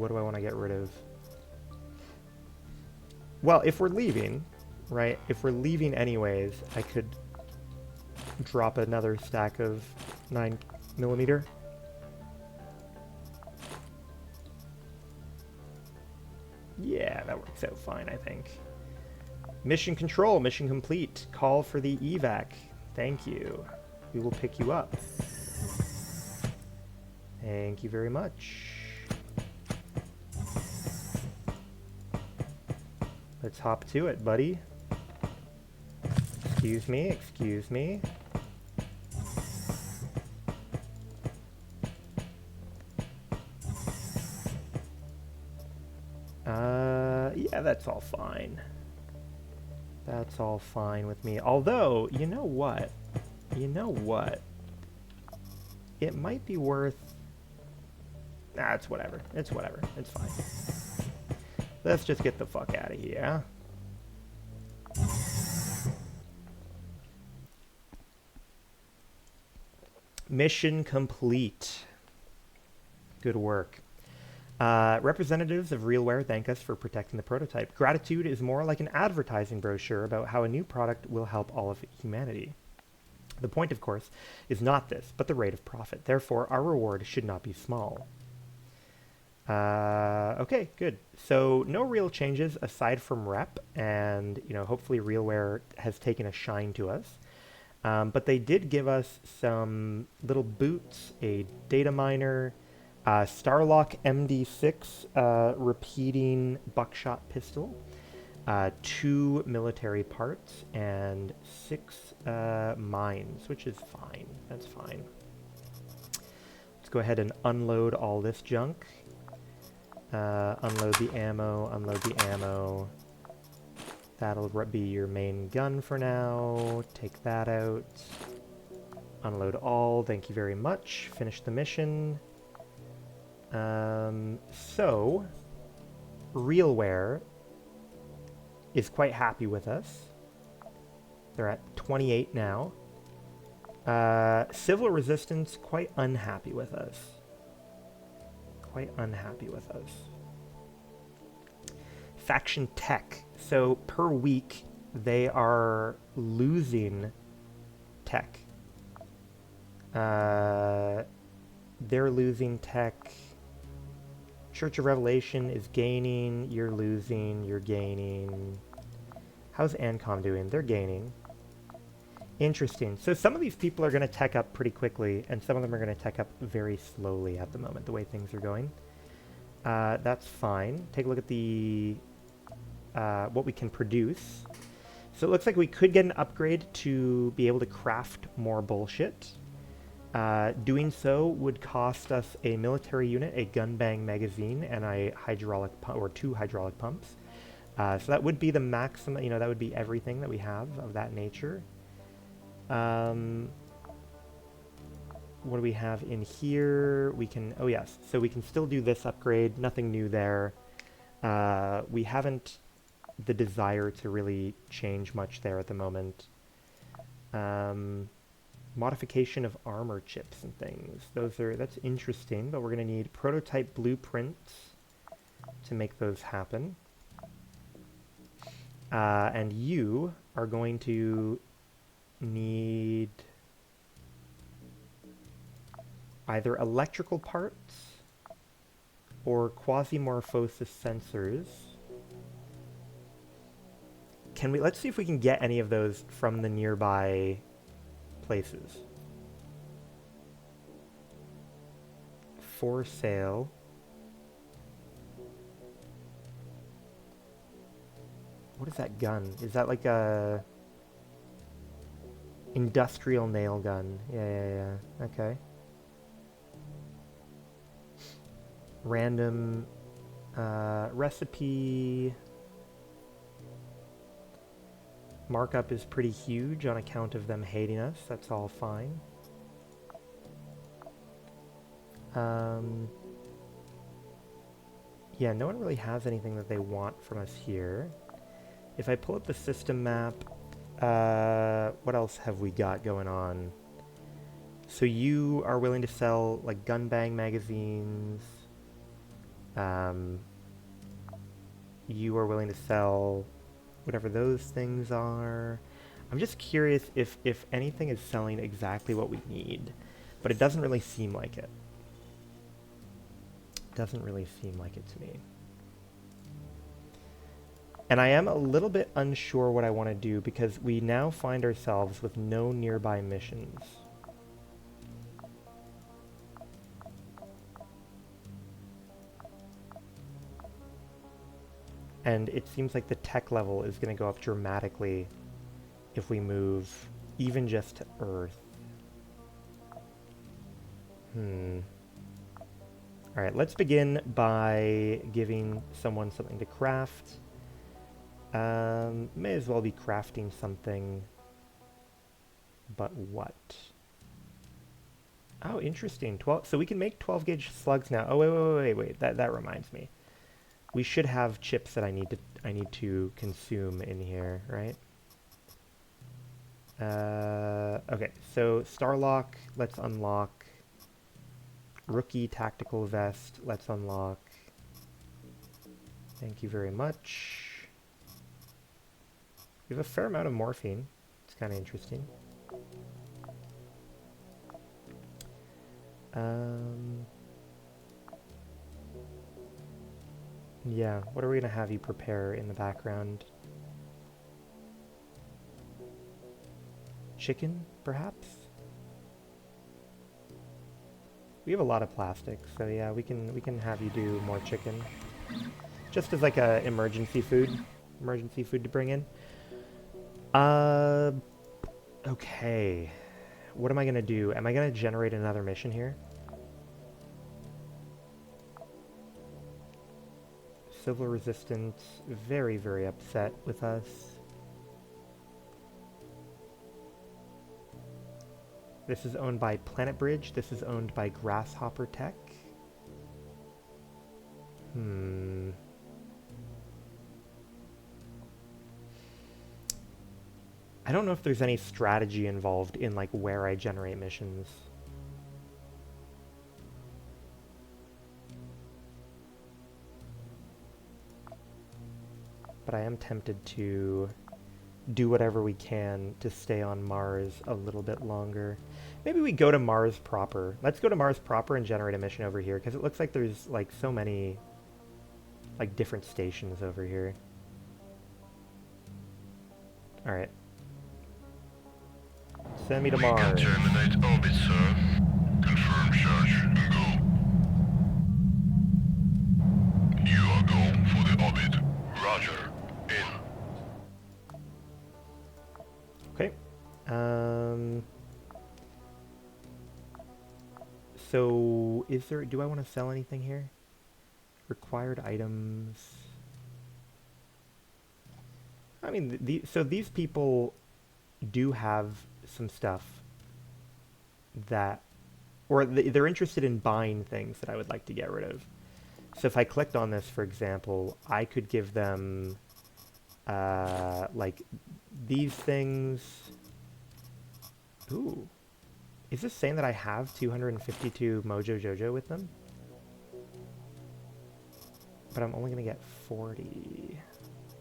do I want to get rid of? Well, if we're leaving, right? If we're leaving anyways, I could drop another stack of 9mm. Yeah, that works out fine, I think. Mission control, mission complete. Call for the evac. Thank you. We will pick you up. Thank you very much. Let's hop to it, buddy. Excuse me, excuse me. Yeah, that's all fine. That's all fine with me. Although, you know what? You know what? It might be worth Nah, it's whatever. It's whatever. It's fine. Let's just get the fuck out of here. Mission complete. Good work. Representatives of Realware thank us for protecting the prototype. Gratitude is more like an advertising brochure about how a new product will help all of humanity. The point, of course, is not this, but the rate of profit. Therefore, our reward should not be small. Okay, good. So no real changes aside from rep, and hopefully Realware has taken a shine to us. But they did give us some little boots, a data miner, Starlock MD6 repeating buckshot pistol, 2 military parts, and 6 mines, which is fine. That's fine. Let's go ahead and unload all this junk. Unload the ammo, unload the ammo. That'll be your main gun for now. Take that out. Unload all, thank you very much. Finish the mission. So, Realware is quite happy with us. They're at 28 now. Civil Resistance, quite unhappy with us. Quite unhappy with us. Faction Tech. So, per week, they are losing tech. They're losing tech. Church of Revelation is gaining, you're losing, you're gaining. How's Ancom doing? They're gaining. Interesting. So some of these people are going to tech up pretty quickly, and some of them are going to tech up very slowly at the moment, the way things are going. That's fine. Take a look at the what we can produce. So it looks like we could get an upgrade to be able to craft more bullshit. Doing so would cost us a military unit, a gun bang magazine, and a hydraulic pump, or 2 hydraulic pumps. So that would be the maximum, that would be everything that we have of that nature. What do we have in here? We can, oh yes, so we can still do this upgrade, nothing new there. We haven't the desire to really change much there at the moment. Modification of armor chips and things. That's interesting, but we're going to need prototype blueprints to make those happen. And you are going to need either electrical parts or quasimorphosis sensors. Let's see if we can get any of those from the nearby places. For sale. What is that gun? Is that like a industrial nail gun? Yeah. Okay. Random recipe. Markup is pretty huge on account of them hating us. That's all fine. Yeah, no one really has anything that they want from us here. If I pull up the system map, what else have we got going on? So you are willing to sell like gun bang magazines. You are willing to sell whatever those things are. I'm just curious if anything is selling exactly what we need, but it doesn't really seem like it. Doesn't really seem like it to me. And I am a little bit unsure what I want to do because we now find ourselves with no nearby missions. And it seems like the tech level is going to go up dramatically if we move even just to Earth. Alright, let's begin by giving someone something to craft. May as well be crafting something. But what? Oh, interesting. 12. So we can make 12 gauge slugs now. Oh, wait. That reminds me. We should have chips that I need to consume in here, right? Okay. So Starlock, let's unlock. Rookie tactical vest, let's unlock. Thank you very much. We have a fair amount of morphine. It's kind of interesting. Yeah, what are we going to have you prepare in the background? Chicken, perhaps? We have a lot of plastic, so yeah, we can have you do more chicken. Just as like a emergency food to bring in. Okay. What am I going to do? Am I going to generate another mission here? Civil Resistance, very, very upset with us. This is owned by Planet Bridge. This is owned by Grasshopper Tech. I don't know if there's any strategy involved in like where I generate missions. But I am tempted to do whatever we can to stay on Mars a little bit longer. Maybe we go to Mars proper. Let's go to Mars proper and generate a mission over here, because it looks like there's like so many like different stations over here. Alright. Send me to Mars. We can terminate orbit, sir. Confirm charge and go. You are go for the orbit. Roger. In. Okay. So, do I want to sell anything here? Required items. I mean, so these people do have some stuff that, or they're interested in buying things that I would like to get rid of. So if I clicked on this, for example, I could give them, like, these things. Ooh. Is this saying that I have 252 Mojo Jojo with them? But I'm only going to get 40.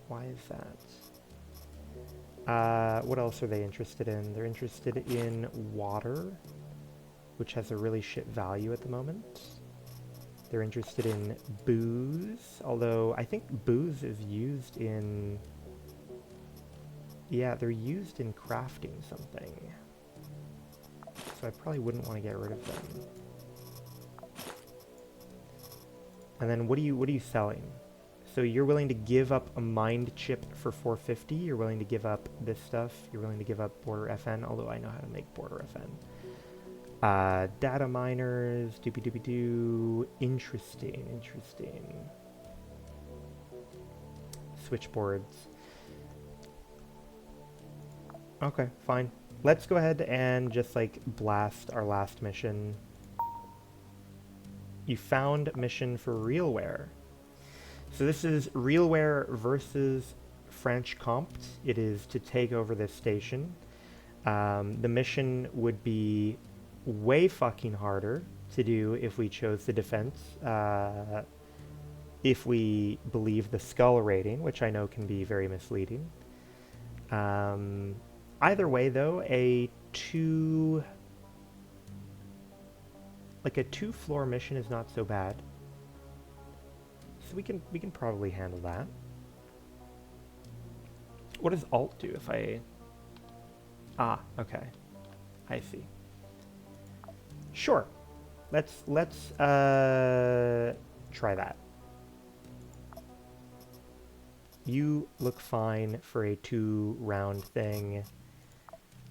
Why is that? What else are they interested in? They're interested in water, which has a really shit value at the moment. They're interested in booze, although I think booze is used in... Yeah, they're used in crafting something. So I probably wouldn't want to get rid of them. And then what are you selling? So you're willing to give up a mind chip for 450. You're willing to give up this stuff. You're willing to give up border FN, although I know how to make border FN. Data miners, doopy-doopy-doo. Interesting. Switchboards. Okay, fine. Let's go ahead and just like blast our last mission. You found mission for Realware. So this is Realware versus French Compt. It is to take over this station. The mission would be way fucking harder to do if we chose the defense. If we believe the skull rating, which I know can be very misleading. Either way, though, a two-floor mission is not so bad. So we can probably handle that. What does Alt do if I... Ah, okay. I see. Sure. Let's try that. You look fine for a 2-round thing.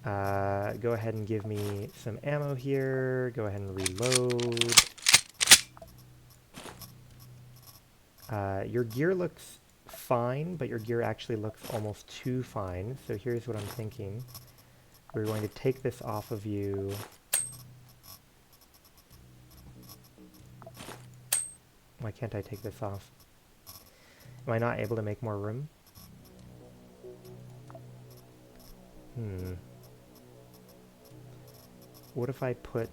Go ahead and give me some ammo here. Go ahead and reload. Your gear looks fine, but your gear actually looks almost too fine. So here's what I'm thinking. We're going to take this off of you. Why can't I take this off? Am I not able to make more room? What if I put...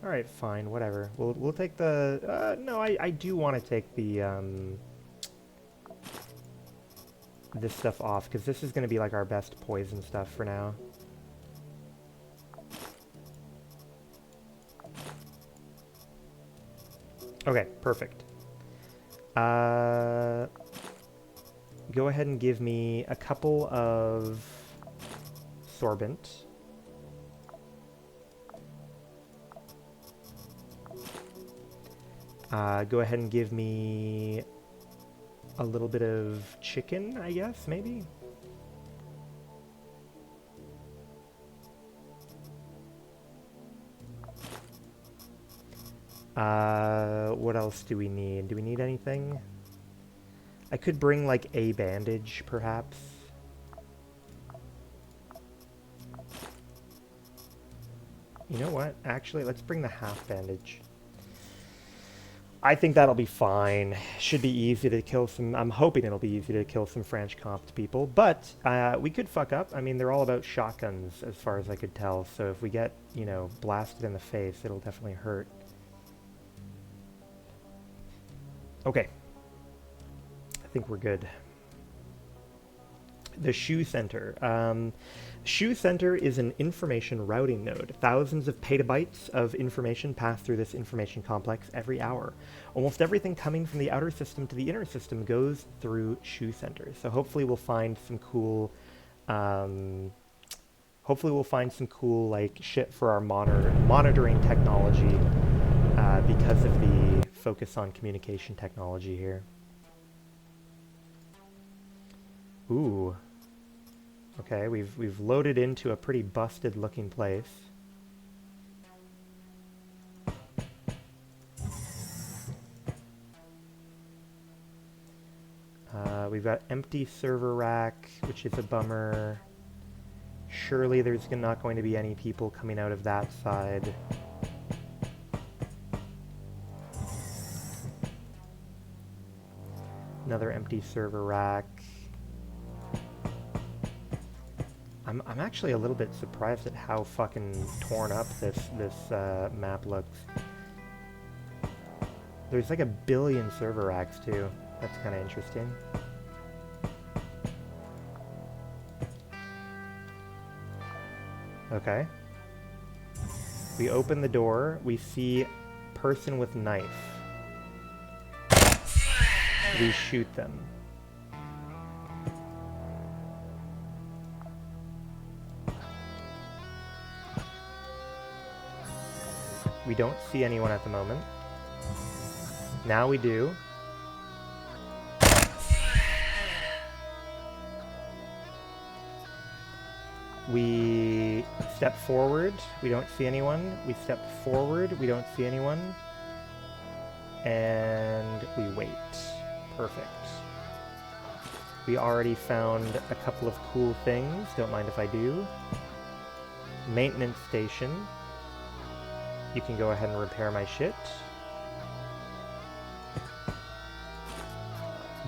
Alright, fine, whatever. We'll take the... no, I do want to take the, this stuff off, because this is going to be like our best poison stuff for now. Okay, perfect. Go ahead and give me a couple of sorbent. Go ahead and give me a little bit of chicken, I guess, maybe? What else do we need? Do we need anything? I could bring, like, a bandage, perhaps. You know what? Actually, let's bring the half bandage. I think that'll be fine. Should be easy to kill some... I'm hoping it'll be easy to kill some French-comped people. But, we could fuck up. I mean, they're all about shotguns, as far as I could tell. So if we get, you know, blasted in the face, it'll definitely hurt. Okay. I think we're good. The Shoe Center. Shoe Center is an information routing node. Thousands of petabytes of information pass through this information complex every hour. Almost everything coming from the outer system to the inner system goes through Shoe Center. So hopefully we'll find some cool, like, shit for our monitoring technology because of the focus on communication technology here. Ooh. Okay, we've loaded into a pretty busted looking place. We've got empty server rack, which is a bummer. Surely there's not going to be any people coming out of that side. Another empty server rack. I'm actually a little bit surprised at how fucking torn up this map looks. There's like 1 billion server racks too. That's kind of interesting. Okay. We open the door. We see person with knife. We shoot them. We don't see anyone at the moment. Now we do. We step forward. We don't see anyone. We step forward. We don't see anyone. And we wait. Perfect. We already found a couple of cool things. Don't mind if I do. Maintenance station. You can go ahead and repair my shit.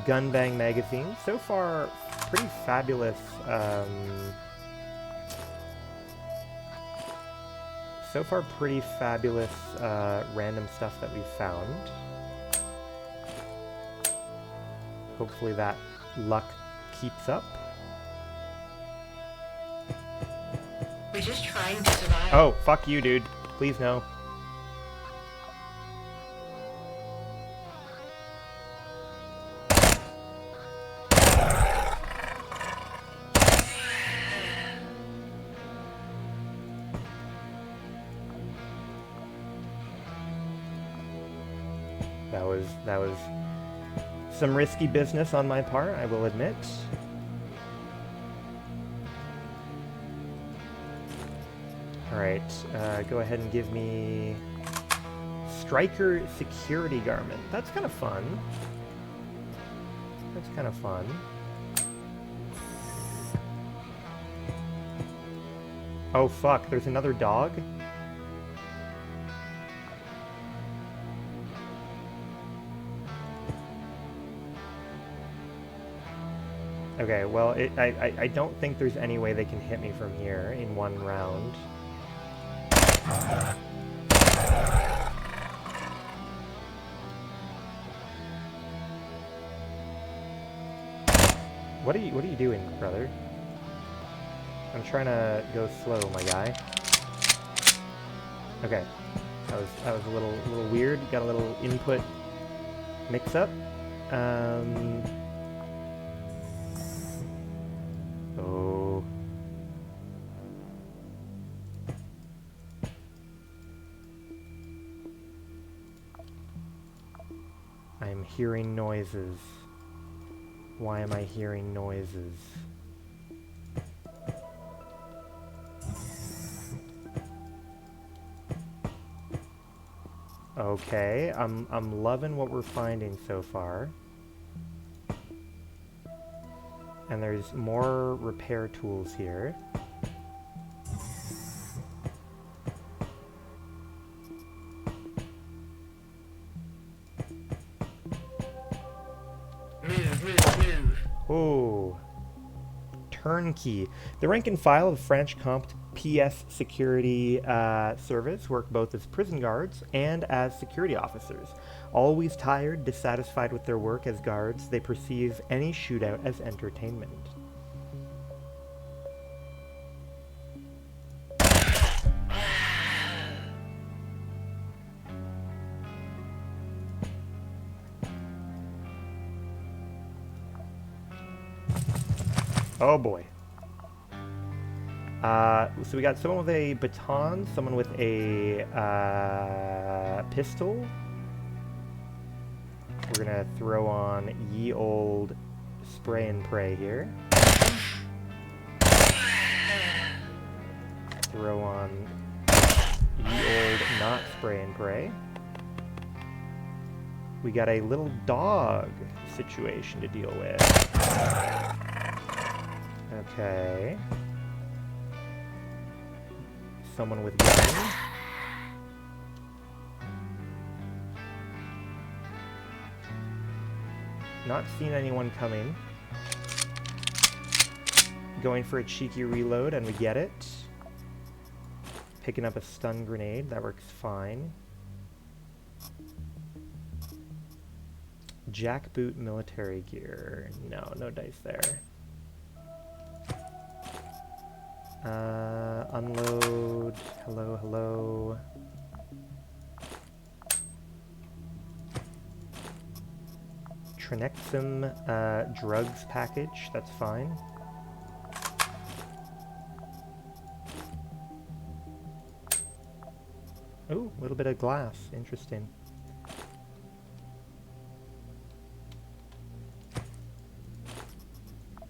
Gun bang magazine. So far, pretty fabulous. So far, pretty fabulous random stuff that we've found. Hopefully that luck keeps up. We're just trying to survive. Oh, fuck you, dude. Please no. That was some risky business on my part, I will admit. Alright, go ahead and give me Striker Security Garment. That's kind of fun. That's kind of fun. Oh fuck, there's another dog? Okay, well, I don't think there's any way they can hit me from here in one round. What are you doing, brother? I'm trying to go slow, my guy. Okay. That was a little weird. Got a little input mix up. Oh. I'm hearing noises. Why am I hearing noises? Okay, I'm loving what we're finding so far. And there's more repair tools here. Move. Oh. Turnkey. The rank and file of French Compt PS Security Service work both as prison guards and as security officers. Always tired, dissatisfied with their work as guards, they perceive any shootout as entertainment. Oh boy. So we got someone with a baton, someone with a pistol. We're gonna throw on ye old spray and pray here. Throw on ye old not spray and pray. We got a little dog situation to deal with. Okay. Someone with gun. Not seeing anyone coming. Going for a cheeky reload, and we get it. Picking up a stun grenade, that works fine. Jackboot military gear. No, no dice there. Unload. Hello, hello. Trinexum drugs package, that's fine. Ooh, a little bit of glass, interesting.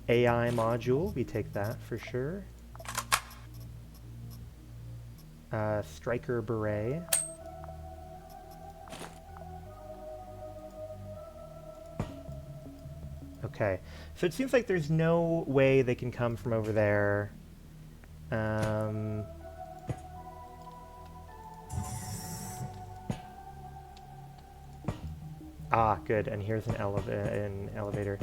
AI module, we take that for sure. Striker beret. Okay, so it seems like there's no way they can come from over there. Ah, good, and here's an elevator.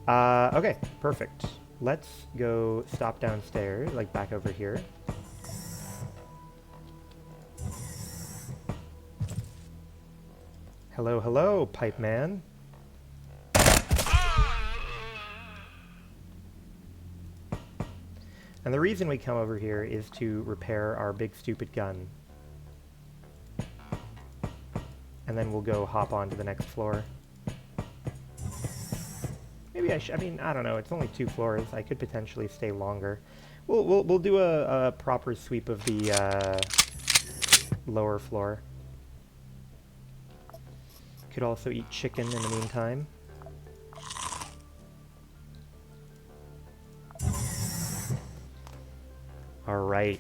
Okay, perfect. Let's go stop downstairs, like back over here. Hello, hello, pipe man. And the reason we come over here is to repair our big stupid gun. And then we'll go hop on to the next floor. Maybe I mean, I don't know, it's only 2 floors. I could potentially stay longer. We'll do a proper sweep of the lower floor. Could also eat chicken in the meantime. All right.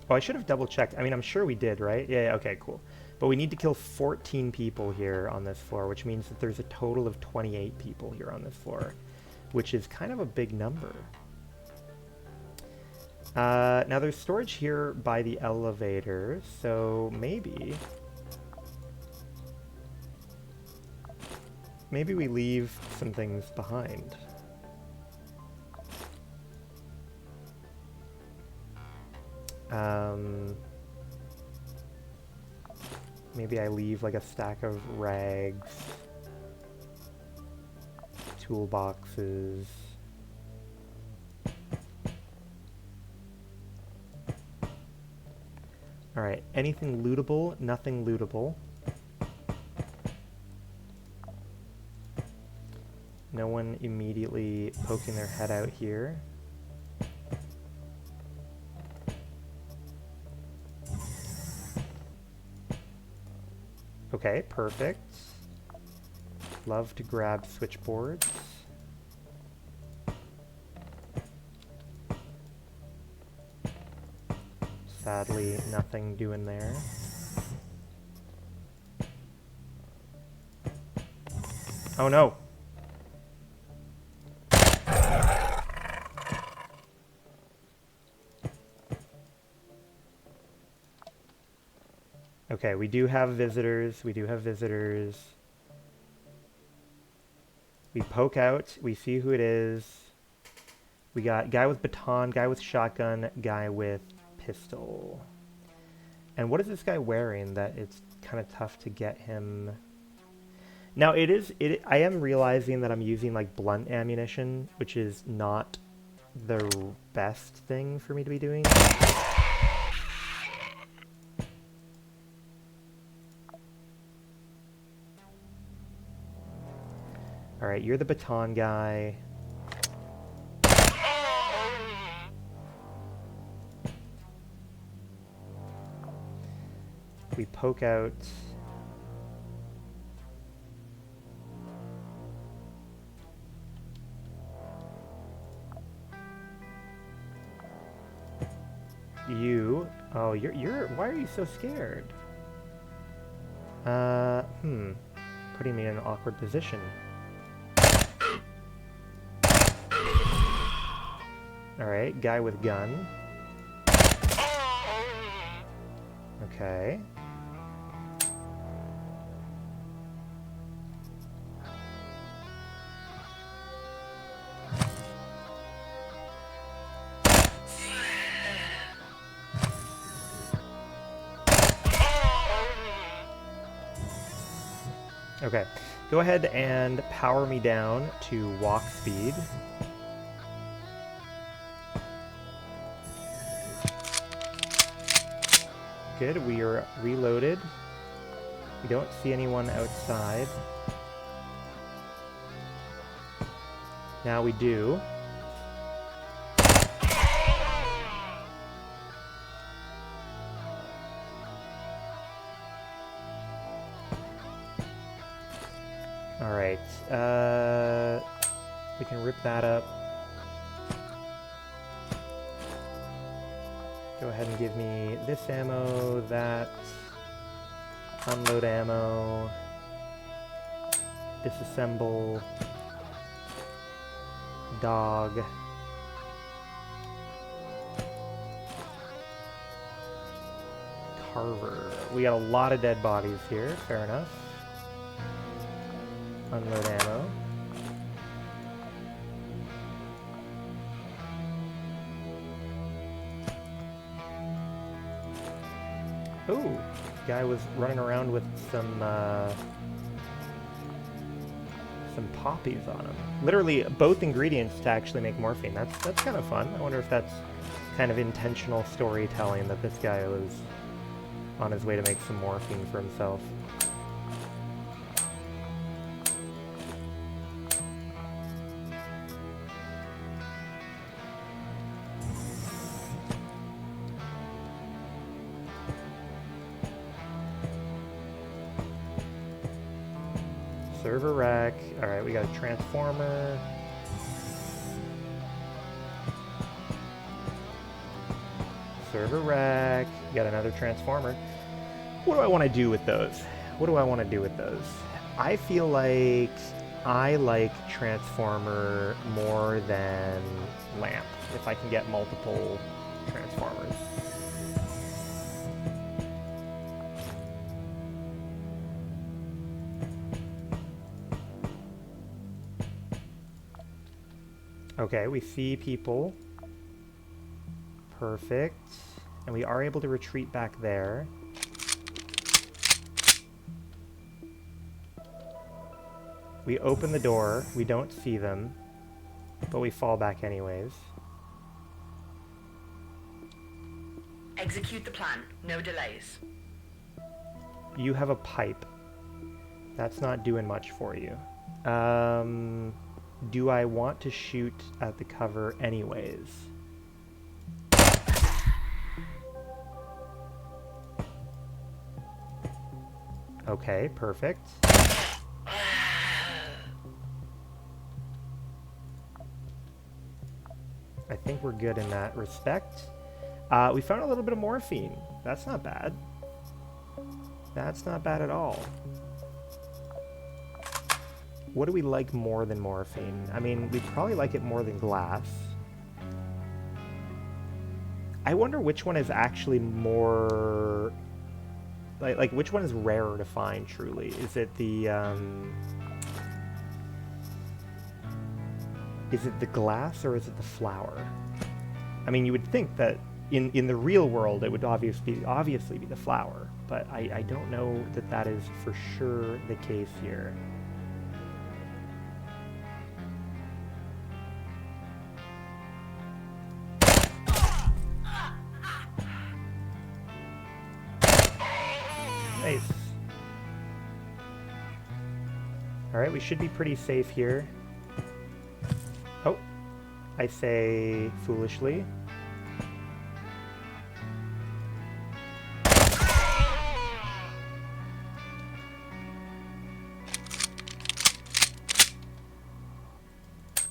Oh, I should have double checked. I mean, I'm sure we did, right? Yeah, okay, cool. But we need to kill 14 people here on this floor, which means that there's a total of 28 people here on this floor, which is kind of a big number. Now there's storage here by the elevator, so maybe maybe we leave some things behind. Maybe I leave like a stack of rags, toolboxes. Alright, anything lootable? Nothing lootable. No one immediately poking their head out here. Okay, perfect. Love to grab switchboards. Sadly, nothing doing there. Oh no! Okay, we do have visitors. We do have visitors. We poke out. We see who it is. We got guy with baton, guy with shotgun, guy with pistol. And what is this guy wearing that it's kind of tough to get him? Now I am realizing that I'm using like blunt ammunition, which is not the best thing for me to be doing. Alright, you're the baton guy. We poke out. You. Oh, you're why are you so scared? Putting me in an awkward position. Alright, guy with gun. Okay. Okay, go ahead and power me down to walk speed. Good, we are reloaded. We don't see anyone outside. Now we do. Alright, we can rip that up. Go ahead and give me this ammo, that, unload ammo, disassemble, dog, carver. We got a lot of dead bodies here, fair enough. Unload ammo. Ooh, guy was running around with some poppies on him. Literally both ingredients to actually make morphine. That's kind of fun. I wonder if that's kind of intentional storytelling that this guy was on his way to make some morphine for himself. Server rack. Alright, we got a transformer. Server rack. Got another transformer. What do I want to do with those? What do I want to do with those? I feel like I like transformer more than lamp, if I can get multiple transformers. Okay, we see people. Perfect. And we are able to retreat back there. We open the door. We don't see them. But we fall back anyways. Execute the plan. No delays. You have a pipe. That's not doing much for you. Do I want to shoot at the cover anyways? Okay, perfect. I think we're good in that respect. We found a little bit of morphine. That's not bad. That's not bad at all. What do we like more than morphine? I mean, we probably like it more than glass. I wonder which one is actually more... Like which one is rarer to find, truly? Is it the, Is it the glass or is it the flower? I mean, you would think that in the real world it would obviously be the flower, but I don't know that that is for sure the case here. Nice. Alright, we should be pretty safe here. Oh, I say foolishly.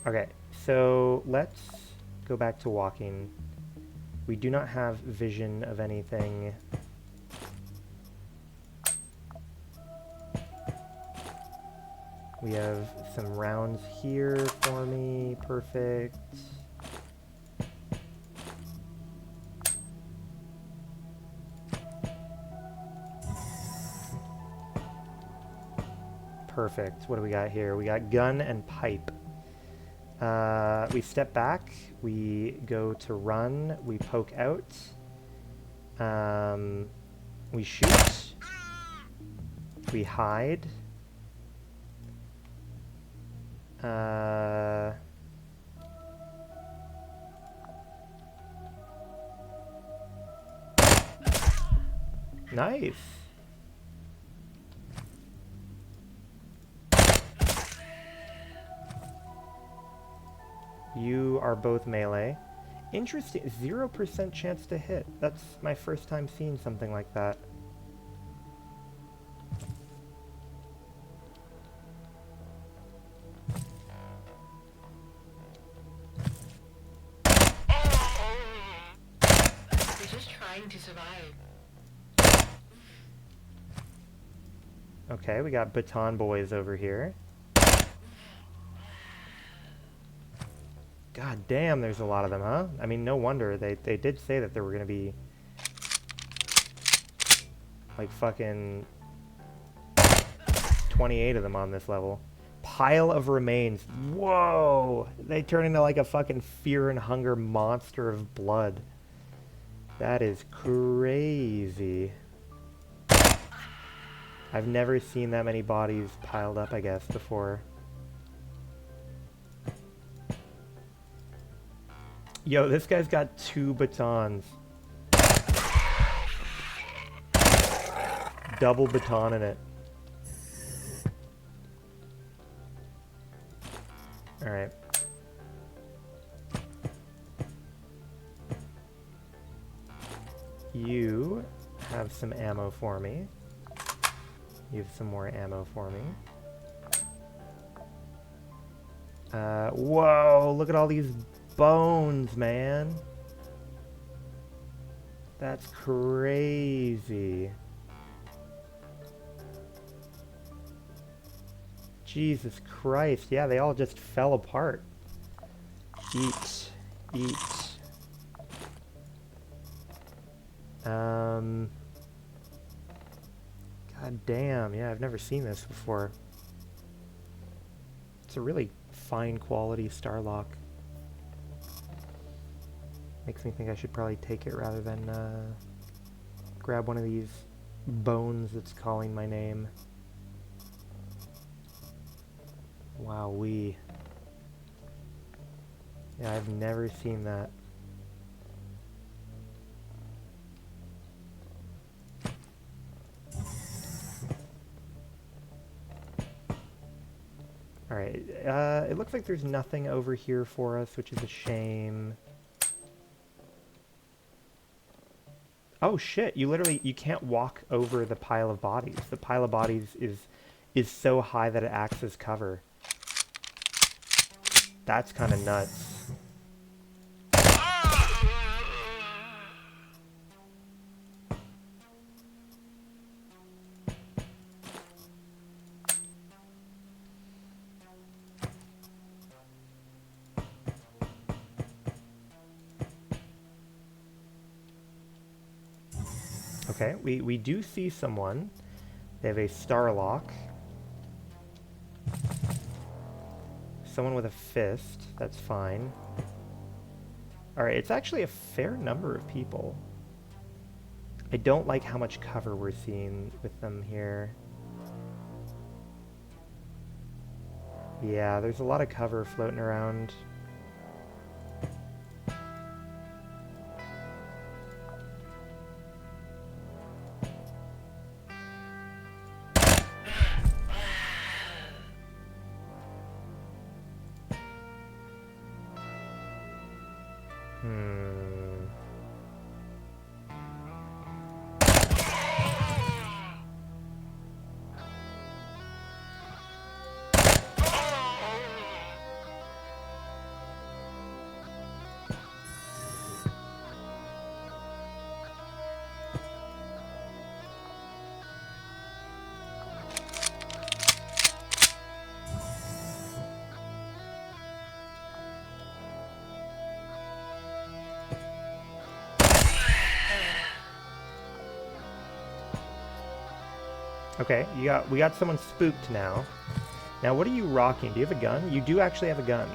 Okay, so let's go back to walking. We do not have vision of anything. We have some rounds here for me. Perfect. Perfect. What do we got here? We got gun and pipe. We step back. We go to run. We poke out. We shoot. We hide. Nice. You are both melee. Interesting. 0% chance to hit. That's my first time seeing something like that. We're just trying to survive. Okay, we got baton boys over here. God damn, there's a lot of them, huh? I mean, no wonder. They did say that there were gonna be like fucking 28 of them on this level. Pile of remains. Whoa! They turn into like a fucking fear and hunger monster of blood. That is crazy. I've never seen that many bodies piled up, I guess, before. Yo, this guy's got 2 batons. Double baton in it. Alright. You have some ammo for me. You have some more ammo for me. Whoa, look at all these bones, man. That's crazy. Jesus Christ. Yeah, they all just fell apart. Eat. Eat. God damn. Yeah, I've never seen this before. It's a really fine quality Starlock. Makes me think I should probably take it rather than grab one of these bones that's calling my name. Wowee. Yeah, I've never seen that. Alright, it looks like there's nothing over here for us, which is a shame. Oh shit, you can't walk over the pile of bodies. The pile of bodies is so high that it acts as cover. That's kind of nuts. Okay, we do see someone. They have a Starlock. Someone with a fist. That's fine. Alright, it's actually a fair number of people. I don't like how much cover we're seeing with them here. Yeah, there's a lot of cover floating around. Okay, we got someone spooked now. Now, what are you rocking? Do you have a gun? You do actually have a gun.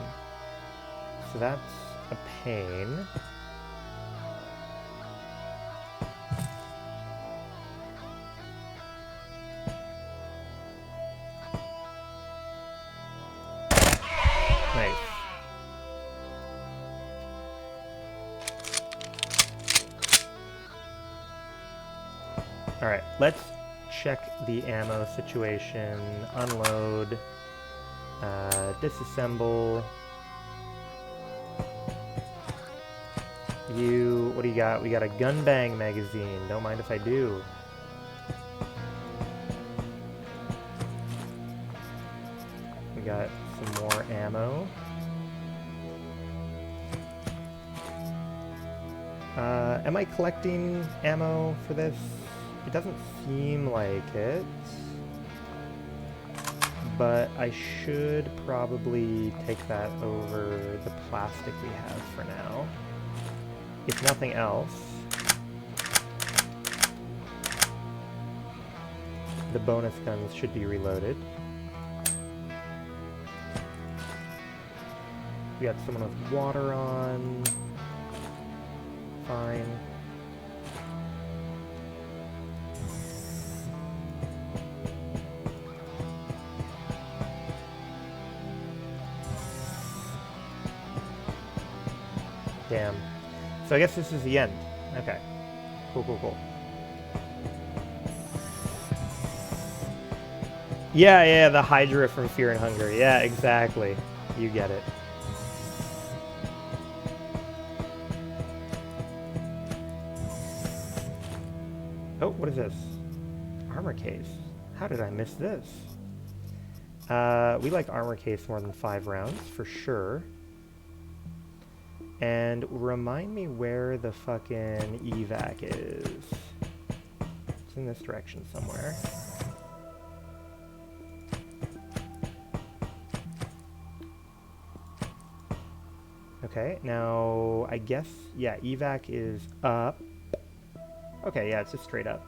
So that's a pain. Nice. Alright, let's check the ammo situation. Unload. Disassemble. What do you got? We got a gun bang magazine. Don't mind if I do. We got some more ammo. Am I collecting ammo for this? It doesn't seem like it. But I should probably take that over the plastic we have for now. If nothing else, the bonus guns should be reloaded. We got someone with water on. Fine. Damn. So I guess this is the end. Okay. Cool, cool, cool. Yeah, the Hydra from Fear and Hunger. Yeah, exactly. You get it. Oh, what is this? Armor case. How did I miss this? We like armor case more than 5 rounds, for sure. And remind me where the fucking evac is. It's in this direction somewhere. Okay, now I guess, yeah, evac is up. Okay, yeah, it's just straight up.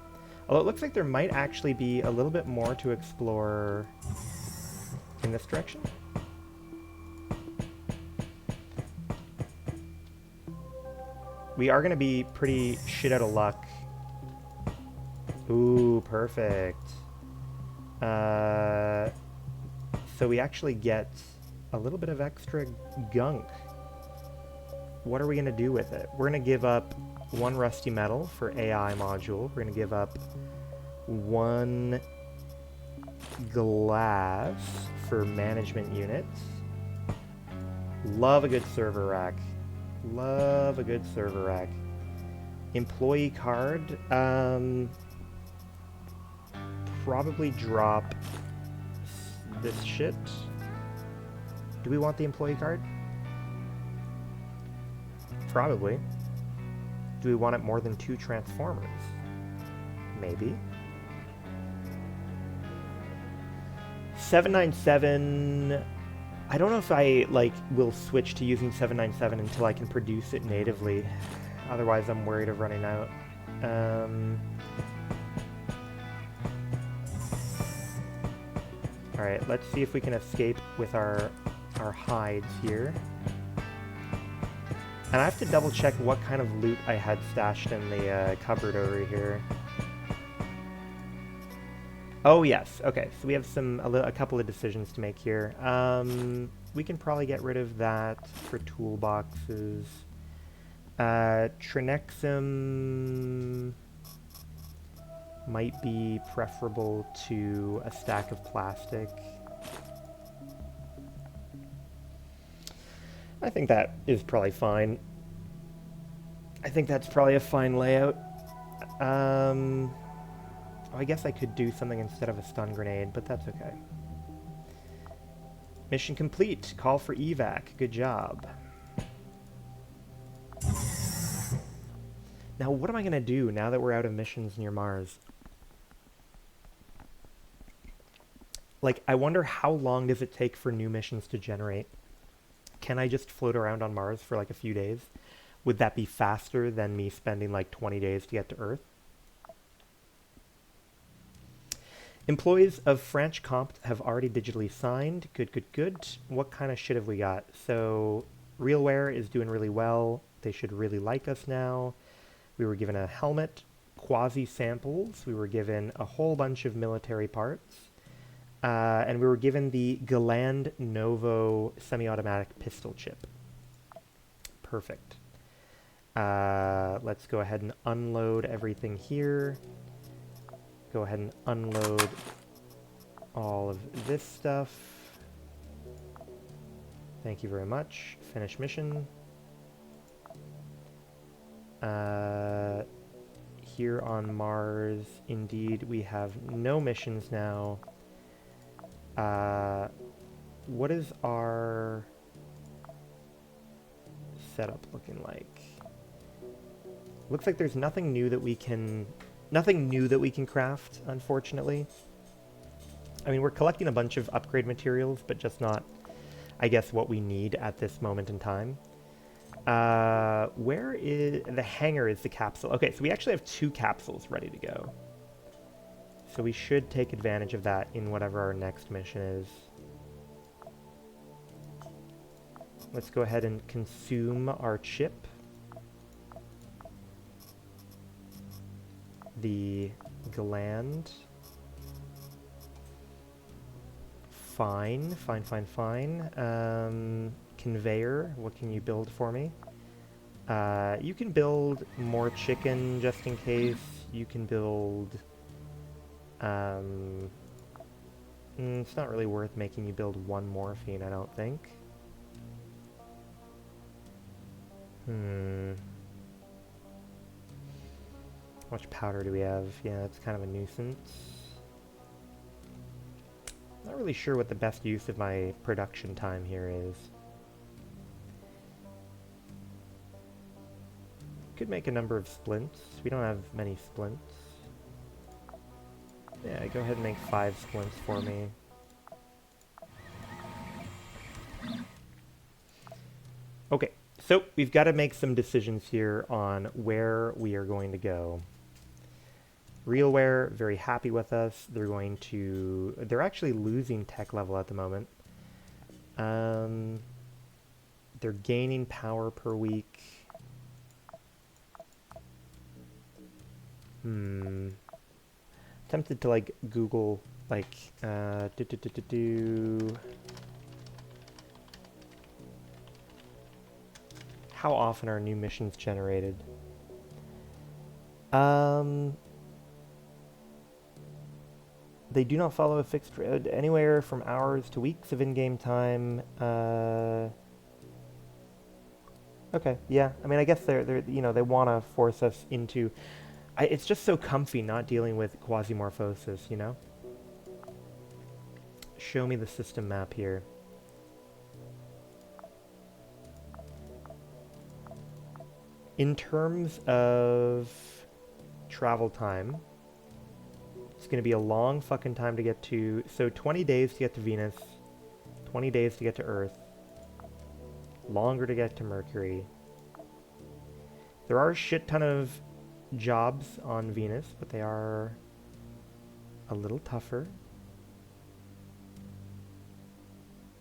Although it looks like there might actually be a little bit more to explore in this direction. We are going to be pretty shit out of luck. Ooh, perfect. So we actually get a little bit of extra gunk. What are we going to do with it? We're going to give up 1 rusty metal for AI module. We're going to give up 1 glass for management units. Love a good server rack. Love a good server rack. Employee card. Probably drop this shit. Do we want the employee card? Probably. Do we want it more than 2 transformers? Maybe. 797... I don't know if I, like, will switch to using 797 until I can produce it natively. Otherwise, I'm worried of running out. Alright, let's see if we can escape with our hides here. And I have to double check what kind of loot I had stashed in the cupboard over here. Oh yes, okay, so we have a couple of decisions to make here. We can probably get rid of that for toolboxes. Trinexum might be preferable to a stack of plastic. I think that is probably fine. I think that's probably a fine layout. Oh, I guess I could do something instead of a stun grenade, but that's okay. Mission complete. Call for evac. Good job. Now, what am I going to do now that we're out of missions near Mars? Like, I wonder how long does it take for new missions to generate? Can I just float around on Mars for like a few days? Would that be faster than me spending like 20 days to get to Earth? Employees of French Compt have already digitally signed. Good, good, good. What kind of shit have we got? So, Realware is doing really well. They should really like us now. We were given a helmet, quasi samples. We were given a whole bunch of military parts. And we were given the Galand Novo semi-automatic pistol chip. Perfect. Let's go ahead and unload everything here. Go ahead and unload all of this stuff. Thank you very much. Finish mission. Here on Mars, indeed, we have no missions now. What is our setup looking like? Looks like there's nothing new that we can craft, unfortunately. I mean, we're collecting a bunch of upgrade materials, but just not, I guess, what we need at this moment in time. Where is the hangar? Is the capsule? Okay, so we actually have 2 capsules ready to go. So we should take advantage of that in whatever our next mission is. Let's go ahead and consume our chip. The gland. Fine, fine, fine, fine. Conveyor, what can you build for me? You can build more chicken just in case. You can build... it's not really worth making you build 1 morphine, I don't think. How much powder do we have? Yeah, it's kind of a nuisance. Not really sure what the best use of my production time here is. Could make a number of splints. We don't have many splints. Yeah, go ahead and make 5 splints for me. Okay, so we've got to make some decisions here on where we are going to go. Realware, very happy with us. They're actually losing tech level at the moment. They're gaining power per week. Hmm. Tempted to like Google like how often are new missions generated? Um, they do not follow a fixed anywhere from hours to weeks of in-game time. Okay, yeah. I mean, I guess they're you know they want to force us into. It's just so comfy not dealing with quasimorphosis, you know. Show me the system map here. In terms of travel time, it's going to be a long fucking time to get to. So 20 days to get to Venus, 20 days to get to Earth, longer to get to Mercury. There are a shit ton of jobs on Venus, but they are a little tougher.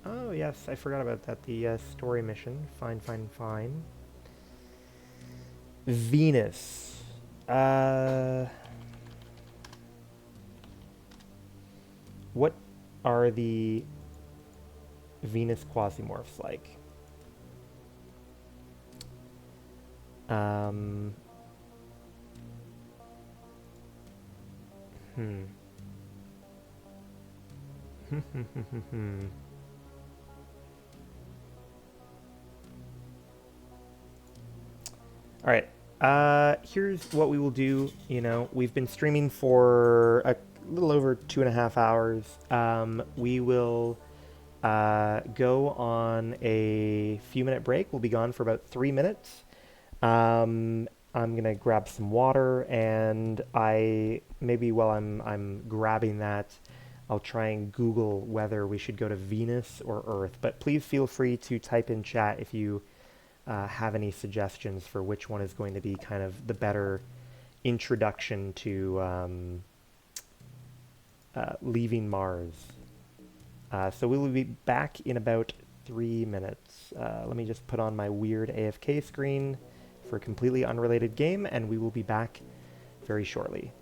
Oh, yes, I forgot about that. The story mission. Fine, fine, fine. Venus. What are the Venus quasimorphs like? Um, hmm. All right. Here's what we will do. You know, we've been streaming for a little over 2.5 hours. We will go on a few minute break. We'll be gone for about 3 minutes. I'm gonna grab some water, and I maybe while I'm grabbing that, I'll try and Google whether we should go to Venus or Earth. But please feel free to type in chat if you have any suggestions for which one is going to be kind of the better introduction to leaving Mars. So we will be back in about 3 minutes. Let me just put on my weird AFK screen for a completely unrelated game, and we will be back very shortly.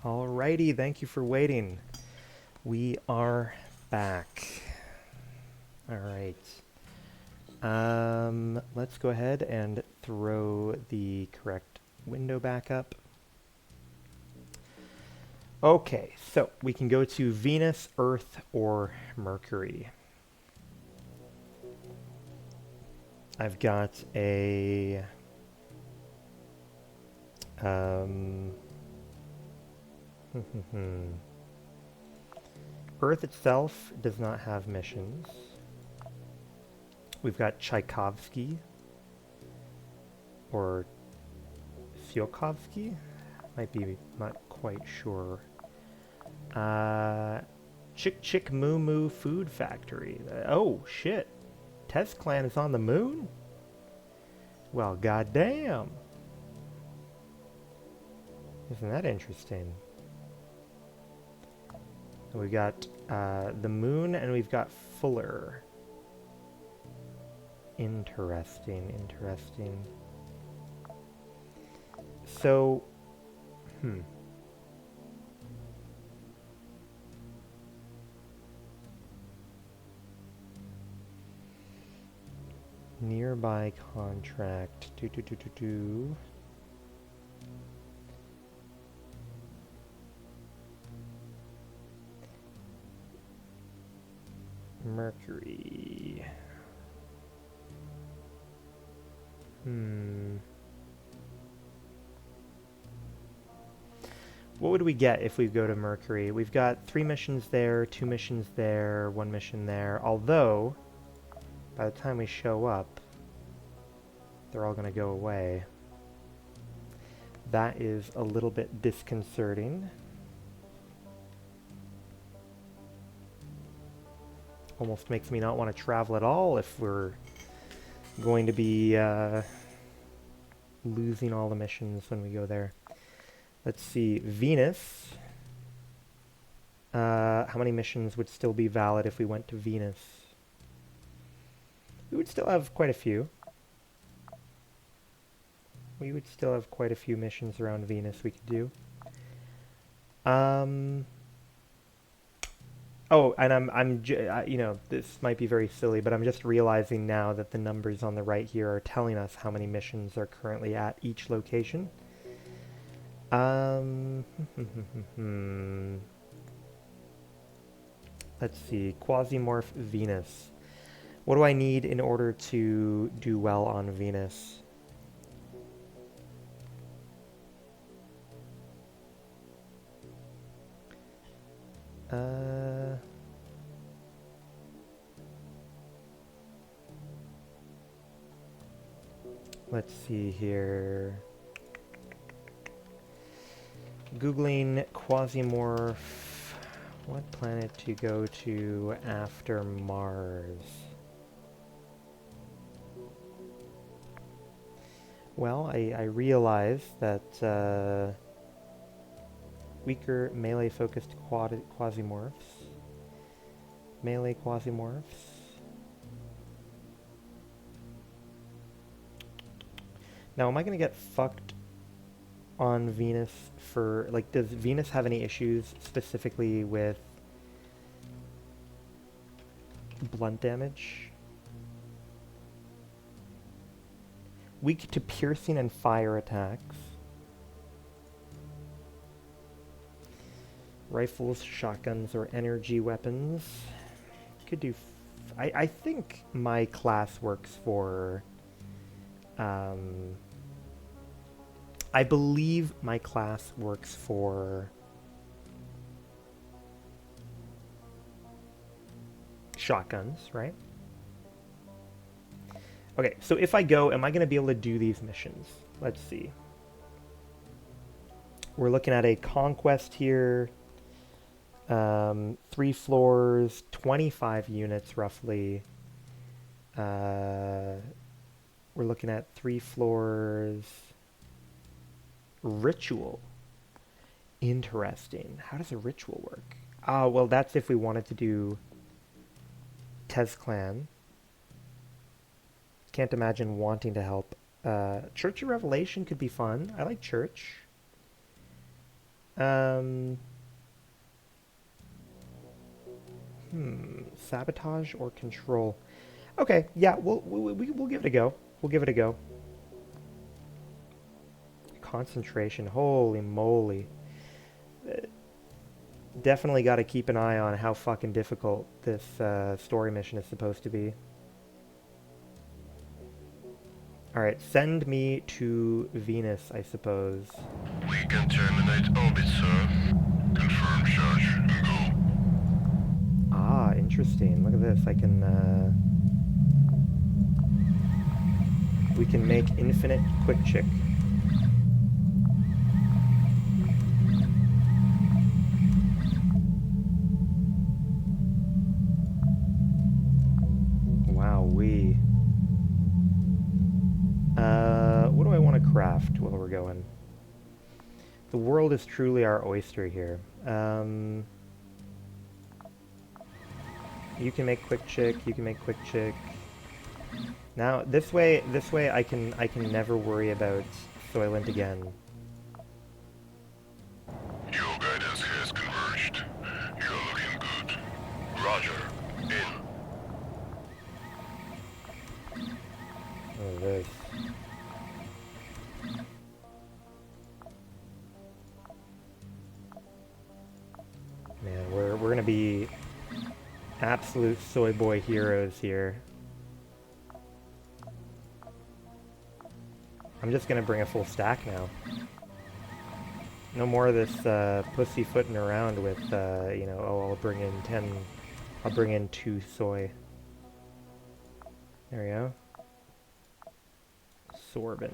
Alrighty, thank you for waiting. We are back. Alright. Let's go ahead and throw the correct window back up. Okay, so we can go to Venus, Earth, or Mercury. I've got a Earth itself does not have missions. We've got Tchaikovsky or Tsiolkovsky. Might be not quite sure. Chick Chick Moo Moo Food Factory. Oh shit. Test Clan is on the moon? Well, goddamn. Isn't that interesting? We got the moon, and we've got Fuller. Interesting, interesting. So, Nearby contract. Mercury. What would we get if we go to Mercury? We've got 3 missions there, 2 missions there, 1 mission there. Although, by the time we show up, they're all going to go away. That is a little bit disconcerting. Almost makes me not want to travel at all if we're going to be losing all the missions when we go there. Let's see, Venus. How many missions would still be valid if we went to Venus? We would still have quite a few. We would still have quite a few missions around Venus we could do. Oh, and you know, this might be very silly, but I'm just realizing now that the numbers on the right here are telling us how many missions are currently at each location. Let's see, Quasimorph Venus. What do I need in order to do well on Venus? Let's see here. Googling Quasimorph. What planet to go to after Mars? Well, I realize that Weaker melee-focused Quasimorphs. Melee Quasimorphs. Now, am I going to get fucked on Venus for... Like, does Venus have any issues specifically with blunt damage? Weak to piercing and fire attacks. Rifles, shotguns, or energy weapons. Could do... I think my class works for... I believe my class works for... shotguns, right? Okay, so if I go, am I going to be able to do these missions? Let's see. We're looking at a conquest here. 3 floors, 25 units roughly. We're looking at 3 floors. Ritual. Interesting. How does a ritual work? Ah, well, that's if we wanted to do Clan. Can't imagine wanting to help. Church of Revelation could be fun. I like church. Sabotage or control. Okay, yeah, we'll give it a go. We'll give it a go. Concentration. Holy moly. Definitely got to keep an eye on how fucking difficult this story mission is supposed to be. Alright, send me to Venus, I suppose. We can terminate orbit, sir. Confirm charge and go. Ah, interesting. Look at this. I can, we can make infinite quick chick. Wowee. What do I want to craft while we're going? The world is truly our oyster here. You can make quick chick, you can make quick chick. Now, this way I can never worry about Soylent again. Your guidance has converged. You're looking good. Roger. In. Oh, this. Man, we're gonna be absolute soy boy heroes here. I'm just gonna bring a full stack now. No more of this pussyfooting around with, you know, oh, I'll bring in 10, I'll bring in 2 soy. There we go. Sorbent.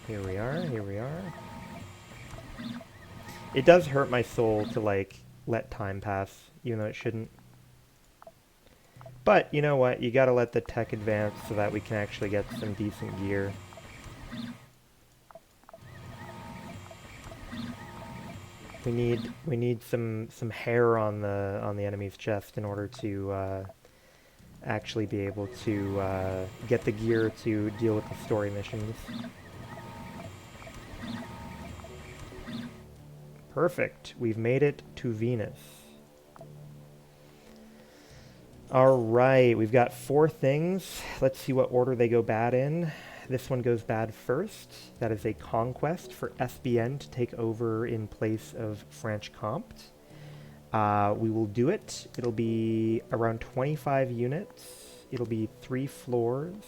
Here we are, here we are. It does hurt my soul to, like, let time pass, even though it shouldn't. But, you know what, you gotta let the tech advance so that we can actually get some decent gear. We need some hair on the enemy's chest in order to actually be able to get the gear to deal with the story missions. Perfect. We've made it to Venus. Alright, we've got 4 things. Let's see what order they go bad in. This one goes bad first. That is a conquest for SBN to take over in place of Franche Comte. We will do it. It'll be around 25 units. It'll be 3 floors.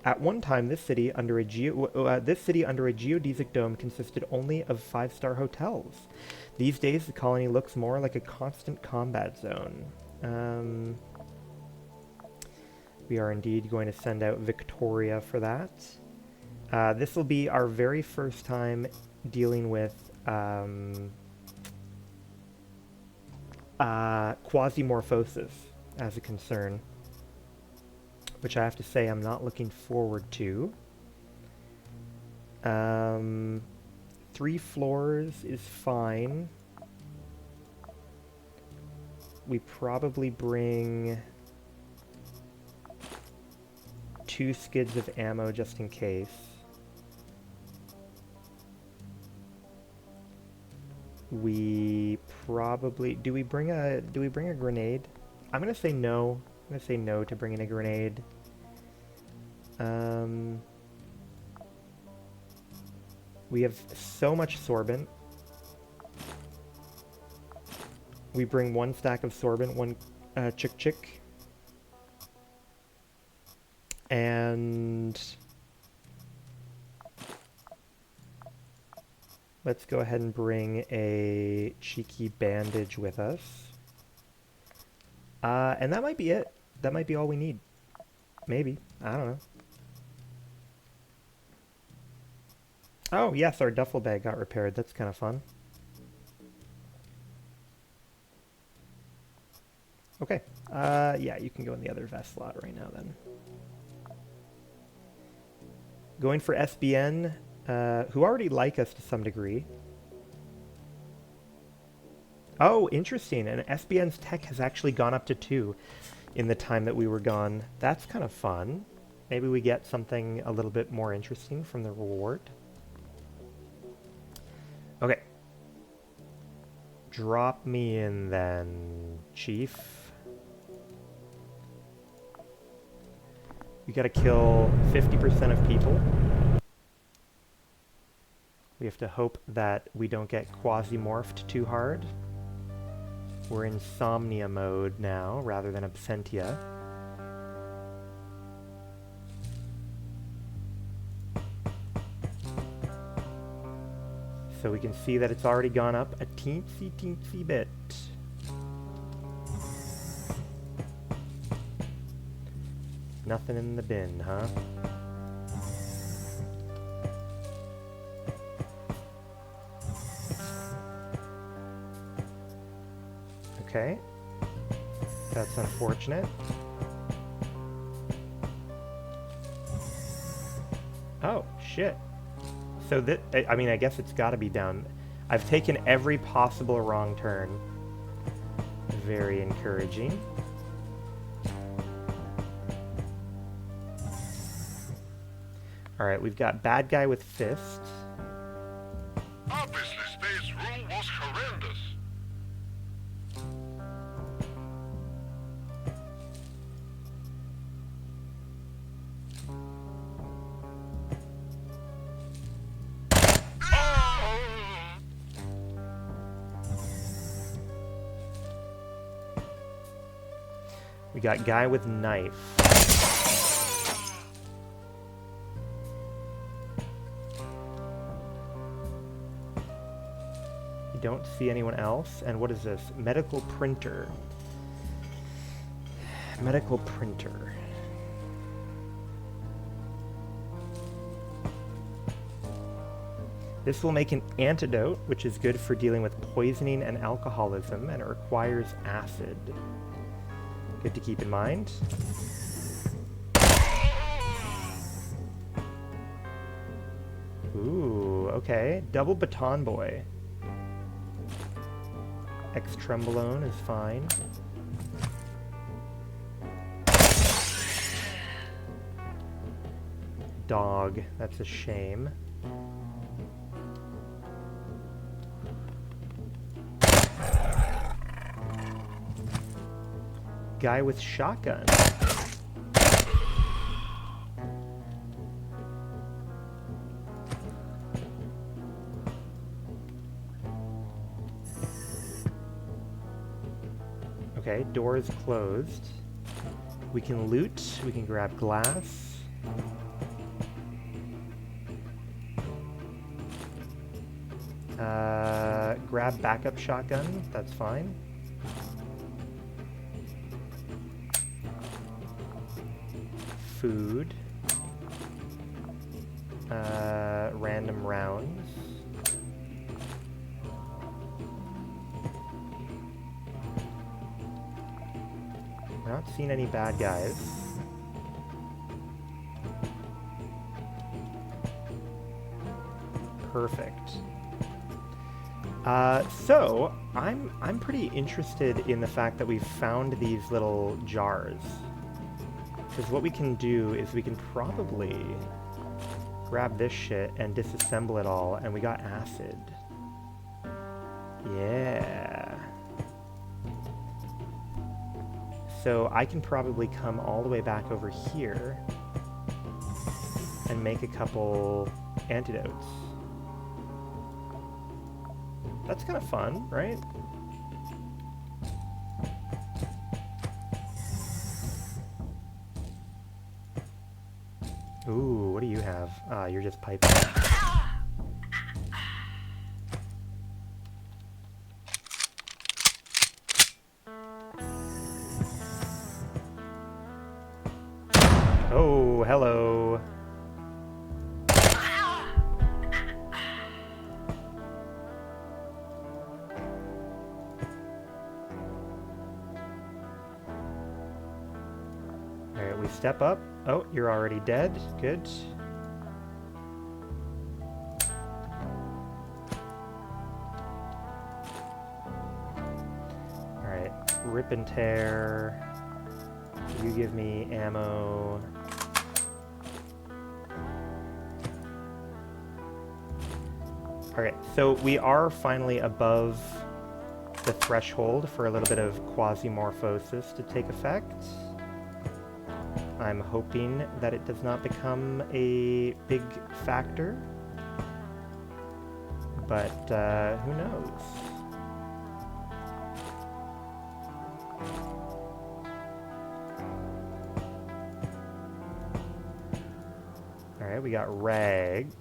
At one time, this city under a geodesic dome consisted only of 5-star hotels. These days, the colony looks more like a constant combat zone. We are indeed going to send out Victoria for that. This will be our very first time dealing with quasimorphosis as a concern. which I have to say I'm not looking forward to. 3 floors is fine. We probably bring 2 skids of ammo just in case. We probably... Do we bring a grenade? I'm gonna say no. I'm gonna say no to bringing a grenade. We have so much sorbent. We bring 1 stack of sorbent, 1 chick. And let's go ahead and bring a cheeky bandage with us. And that might be it. That might be all we need. Maybe. I don't know. Oh, yes, our duffel bag got repaired. That's kind of fun. Okay. Yeah, you can go in the other vest slot right now, then. Going for SBN, who already like us to some degree. Oh, interesting. And SBN's tech has actually gone up to 2 in the time that we were gone. That's kind of fun. Maybe we get something a little bit more interesting from the reward. Okay. Drop me in then, Chief. We gotta kill 50% of people. We have to hope that we don't get Quasimorphed too hard. We're in Insomnia mode now, rather than Absentia. So we can see that it's already gone up a teensy bit. Nothing in the bin, huh? Okay. That's unfortunate. Oh, shit. So that, I mean, I guess it's got to be down. I've taken every possible wrong turn. Very encouraging. Alright, we've got bad guy with fist. Obviously, Spade's room was horrendous. We got guy with knife. You don't see anyone else. And what is this? Medical printer. Medical printer. This will make an antidote, which is good for dealing with poisoning and alcoholism, and it requires acid. Good to keep in mind. Ooh, okay. Double baton boy. X-trembolone is fine. Dog. That's a shame. Guy with shotgun. Okay, door is closed. We can loot. We can grab glass. Grab backup shotgun. That's fine. Food. Random rounds. We're not seeing any bad guys. Perfect. So I'm pretty interested in the fact that we've found these little jars. Because what we can do is we can probably grab this shit and disassemble it all, and we got acid. Yeah. So I can probably come all the way back over here and make a couple antidotes. That's kind of fun, right? Ooh, what do you have? Ah, you're just piping. Oh, hello. Alright, we step up. Oh, you're already dead. Good. Alright, rip and tear. You give me ammo. Okay, so we are finally above the threshold for a little bit of quasimorphosis to take effect. I'm hoping that it does not become a big factor, but who knows? Alright, we got rags.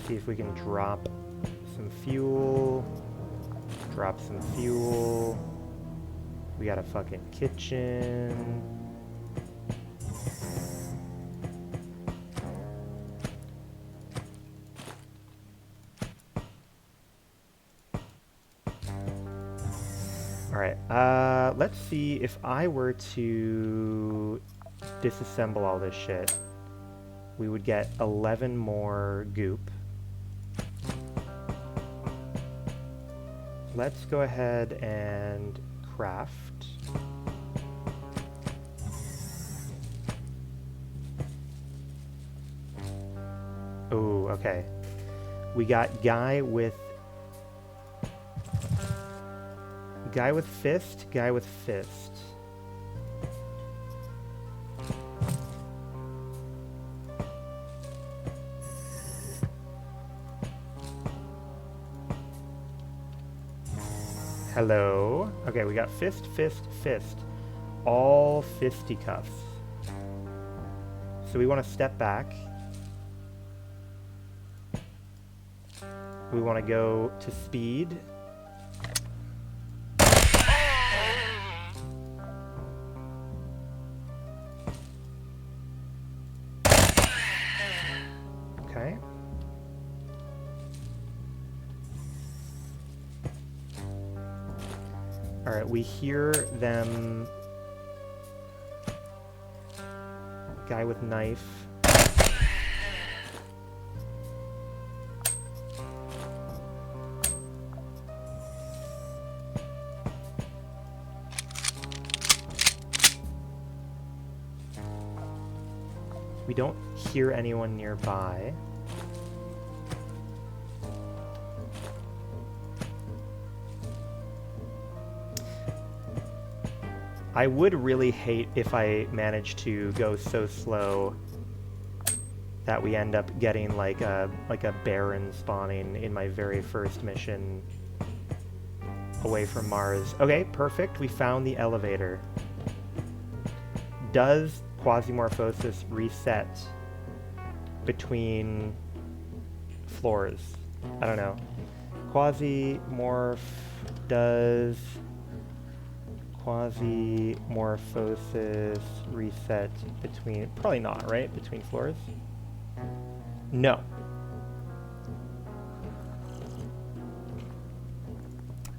See if we can drop some fuel. Drop some fuel. We got a fucking kitchen. Alright, let's see if I were to disassemble all this shit. We would get 11 more goop. Let's go ahead and craft. Oh, okay. We got guy with fist, guy with fist. Hello. Okay, we got fist, fist, fist. All fisticuffs. So we want to step back. We want to go to speed. Okay. Alright, we hear them. Guy with knife. We don't hear anyone nearby. I would really hate if I managed to go so slow that we end up getting like a Baron spawning in my very first mission away from Mars. Okay, perfect. We found the elevator. Does Quasimorphosis reset between floors? I don't know. Quasimorph does Quasimorphosis reset between... Probably not, right? Between floors? No.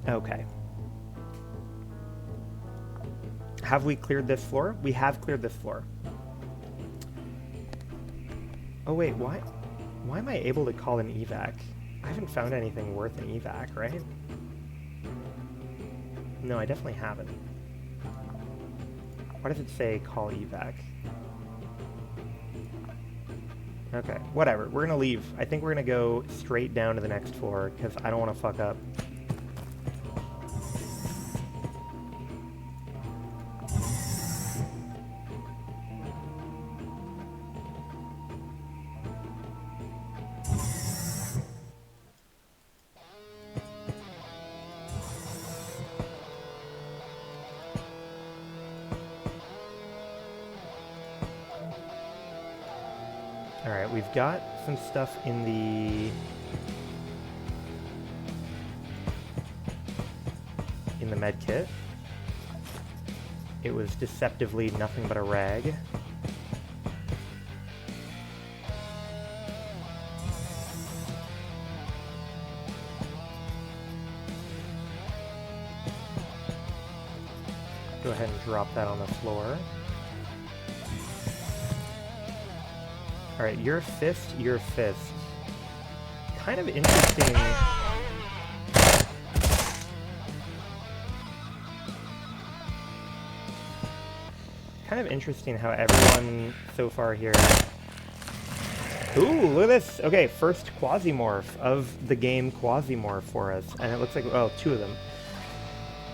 Okay. Have we cleared this floor? We have cleared this floor. Oh wait, why am I able to call an evac? I haven't found anything worth an evac, right? No, I definitely haven't. Why does it say call evac? Okay, whatever. We're gonna leave. I think we're gonna go straight down to the next floor, because I don't want to fuck up. Alright, we've got some stuff in the med kit. It was deceptively nothing but a rag. Go ahead and drop that on the floor. Alright, your fist. Kind of interesting. Kind of interesting how everyone so far here... Ooh, look at this! Okay, first Quasimorph of the game Quasimorph for us. And it looks like, well, two of them.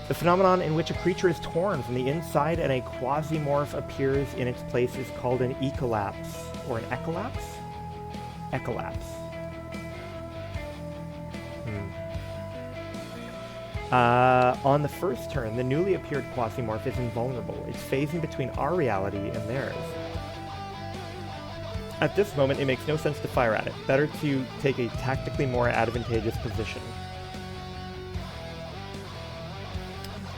The phenomenon in which a creature is torn from the inside and a Quasimorph appears in its place is called an ecolapse. Or an echolapse? Echolapse. On the first turn, the newly appeared Quasimorph is invulnerable. It's phasing between our reality and theirs. At this moment, it makes no sense to fire at it. Better to take a tactically more advantageous position.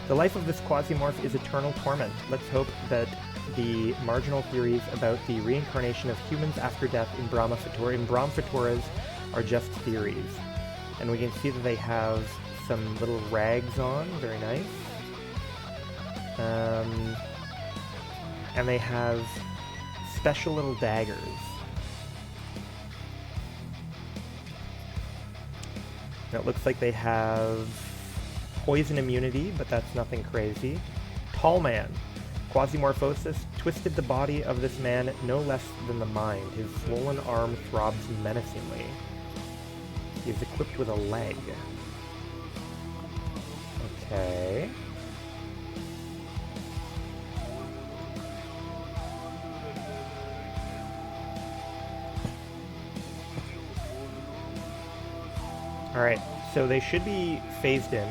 The life of this Quasimorph is eternal torment. Let's hope that the marginal theories about the reincarnation of humans after death in Brahmafaturas are just theories. And we can see that they have some little rags on, very nice. And they have special little daggers. And it looks like they have poison immunity, but that's nothing crazy. Tall man. Quasimorphosis twisted the body of this man no less than the mind. His swollen arm throbs menacingly. He is equipped with a leg. Okay. Alright, so they should be phased in.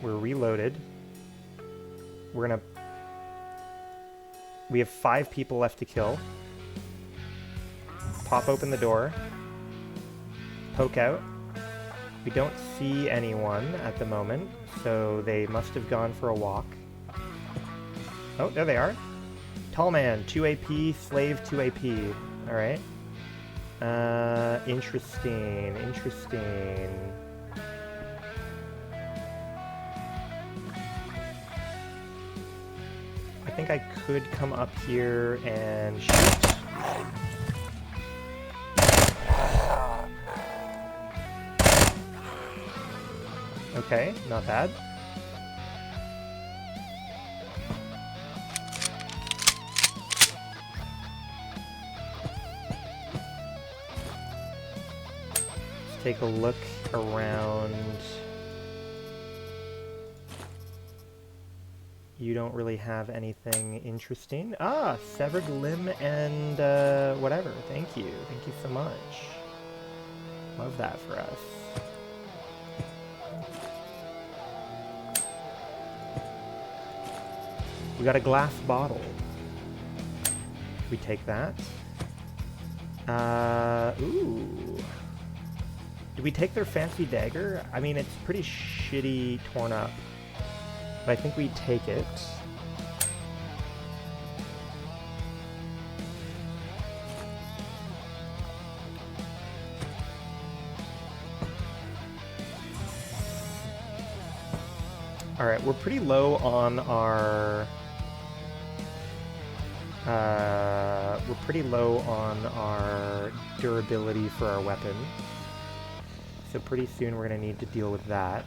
We're reloaded. We have 5 people left to kill. Pop open the door. Poke out. We don't see anyone at the moment, so they must have gone for a walk. Oh, there they are. Tall man, 2 AP, slave 2 AP. Alright. Interesting. I think I could come up here and shoot. Okay, not bad. Let's take a look around. You don't really have anything interesting. Ah, severed limb and whatever. Thank you. Thank you so much. Love that for us. We got a glass bottle. We take that. Ooh. Did we take their fancy dagger? I mean, it's pretty shitty torn up. But I think we take it. Alright, we're pretty low on our... we're pretty low on our durability for our weapon. So pretty soon we're going to need to deal with that.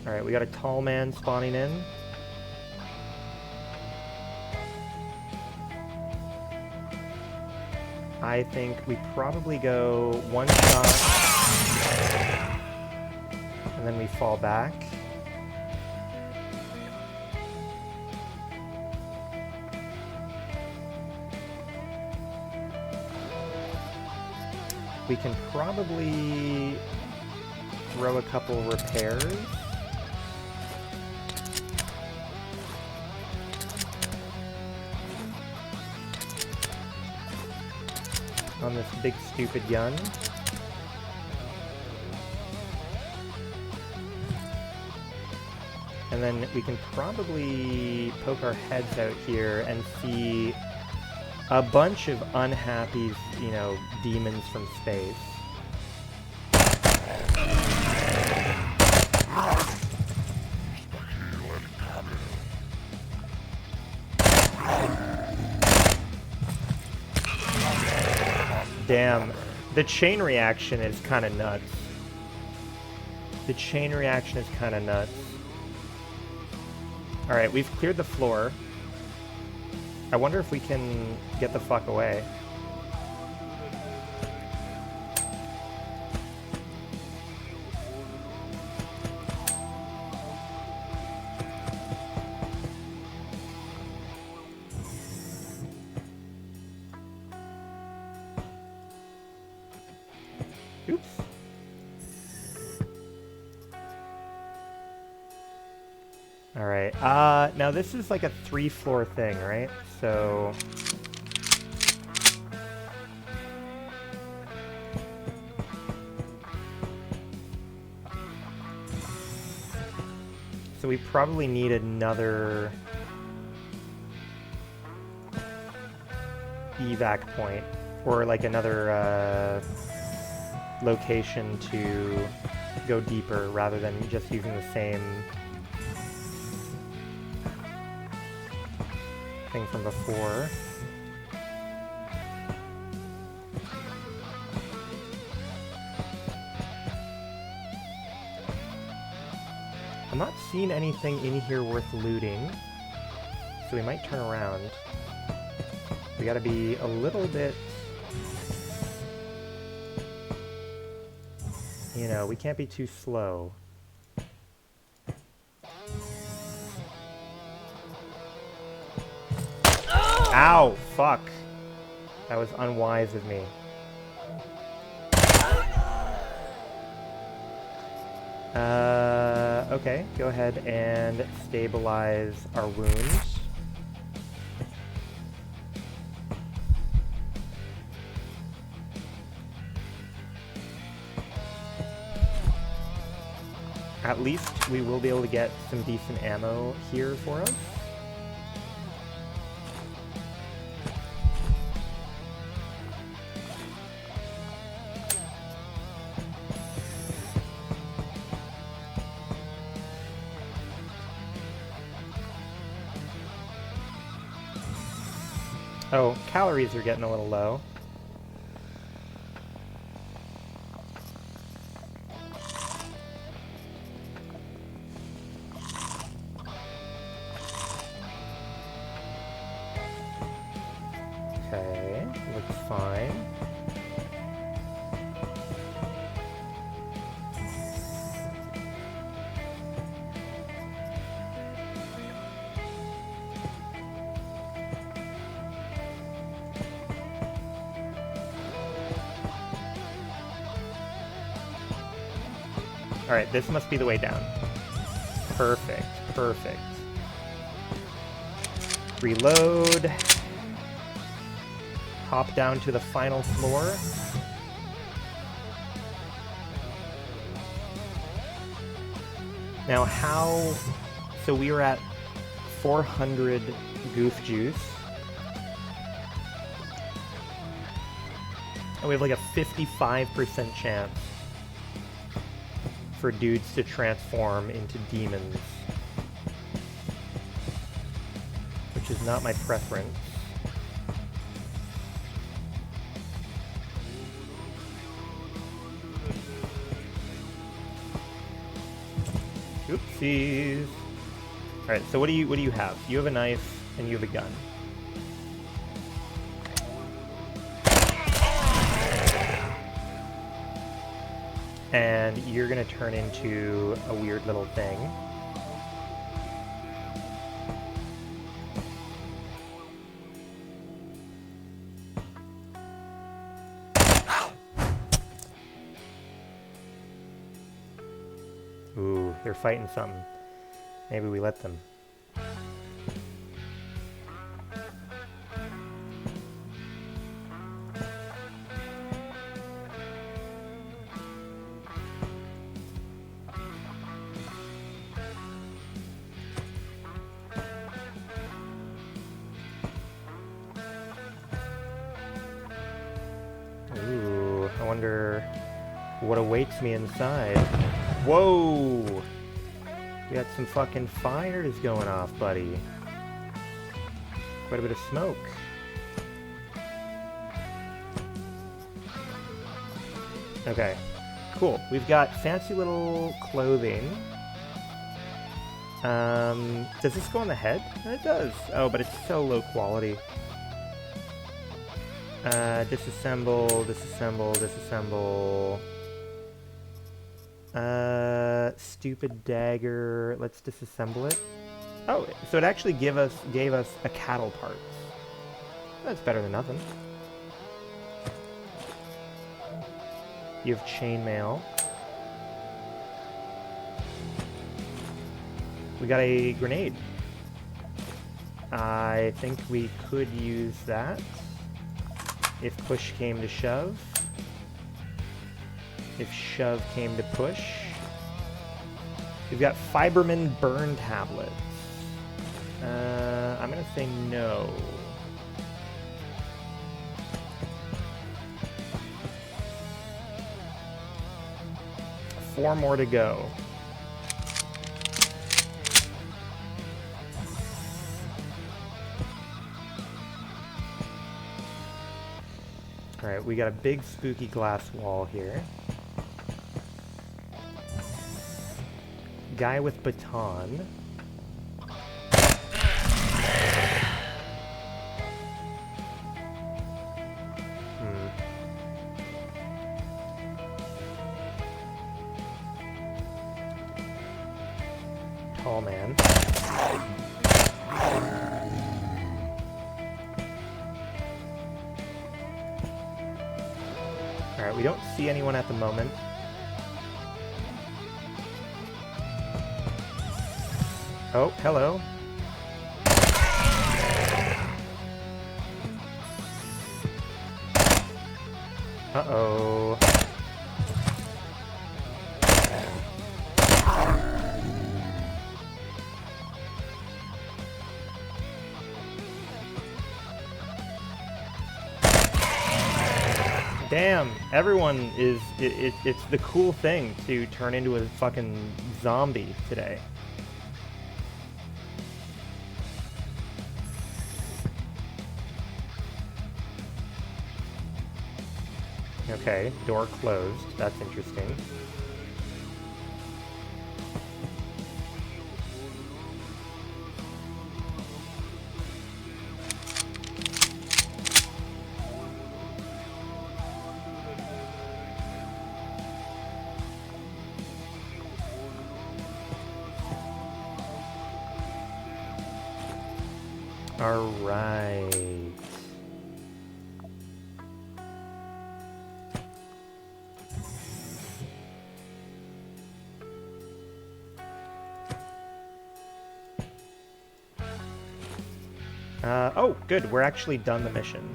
Alright, we got a tall man spawning in. I think we probably go one shot, and then we fall back. We can probably throw a couple repairs. On this big stupid gun. And then we can probably poke our heads out here and see a bunch of unhappy, you know, demons from space. Damn, the chain reaction is kind of nuts. The chain reaction is kind of nuts. Alright, we've cleared the floor. I wonder if we can get the fuck away. Oops. Alright, now this is like a 3-floor thing, right? So... So we probably need another... evac point, or like another, location to go deeper rather than just using the same thing from before. I'm not seeing anything in here worth looting, so we might turn around. We gotta be a little bit... You know, we can't be too slow. Ow! Fuck! That was unwise of me. Okay, go ahead and stabilize our wounds. At least we will be able to get some decent ammo here for us. Oh, calories are getting a little low. Okay, looks fine. Alright, this must be the way down. Perfect, perfect. Reload. Hop down to the final floor. Now how... So we were at 400 goof juice. And we have like a 55% chance for dudes to transform into demons. Which is not my preference. Oopsies. Alright, so what do you have? You have a knife and you have a gun. And you're gonna turn into a weird little thing. Ooh, they're fighting something. Maybe we let them. Ooh, I wonder what awaits me inside. Whoa! We got some fucking fires going off, buddy. Quite a bit of smoke. Okay, cool. We've got fancy little clothing. Does this go on the head? It does. Oh, but it's so low quality. Disassemble, disassemble, disassemble. Stupid dagger. Let's disassemble it. Oh, so it actually gave us a cattle parts. That's better than nothing. You have chainmail. We got a grenade. I think we could use that if push came to shove. If shove came to push. We've got Fiberman burn tablets. I'm gonna say no. Four more to go. Alright, we got a big spooky glass wall here. Guy with baton. Tall man. Alright, we don't see anyone at the moment. Oh, hello. Uh-oh. Damn, everyone is... It's the cool thing to turn into a fucking zombie today. Okay, door closed. That's interesting. All right. Oh, good. We're actually done the mission.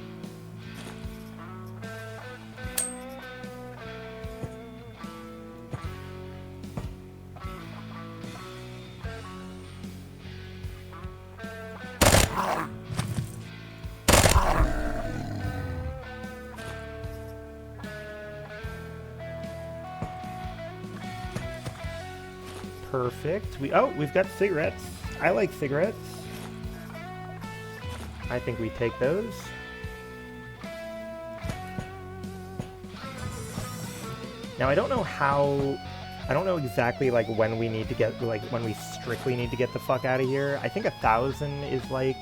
Perfect. We've got cigarettes. I like cigarettes. I think we take those. Now I don't know exactly like when we need to get, like when we strictly need to get the fuck out of here. I think 1,000 is like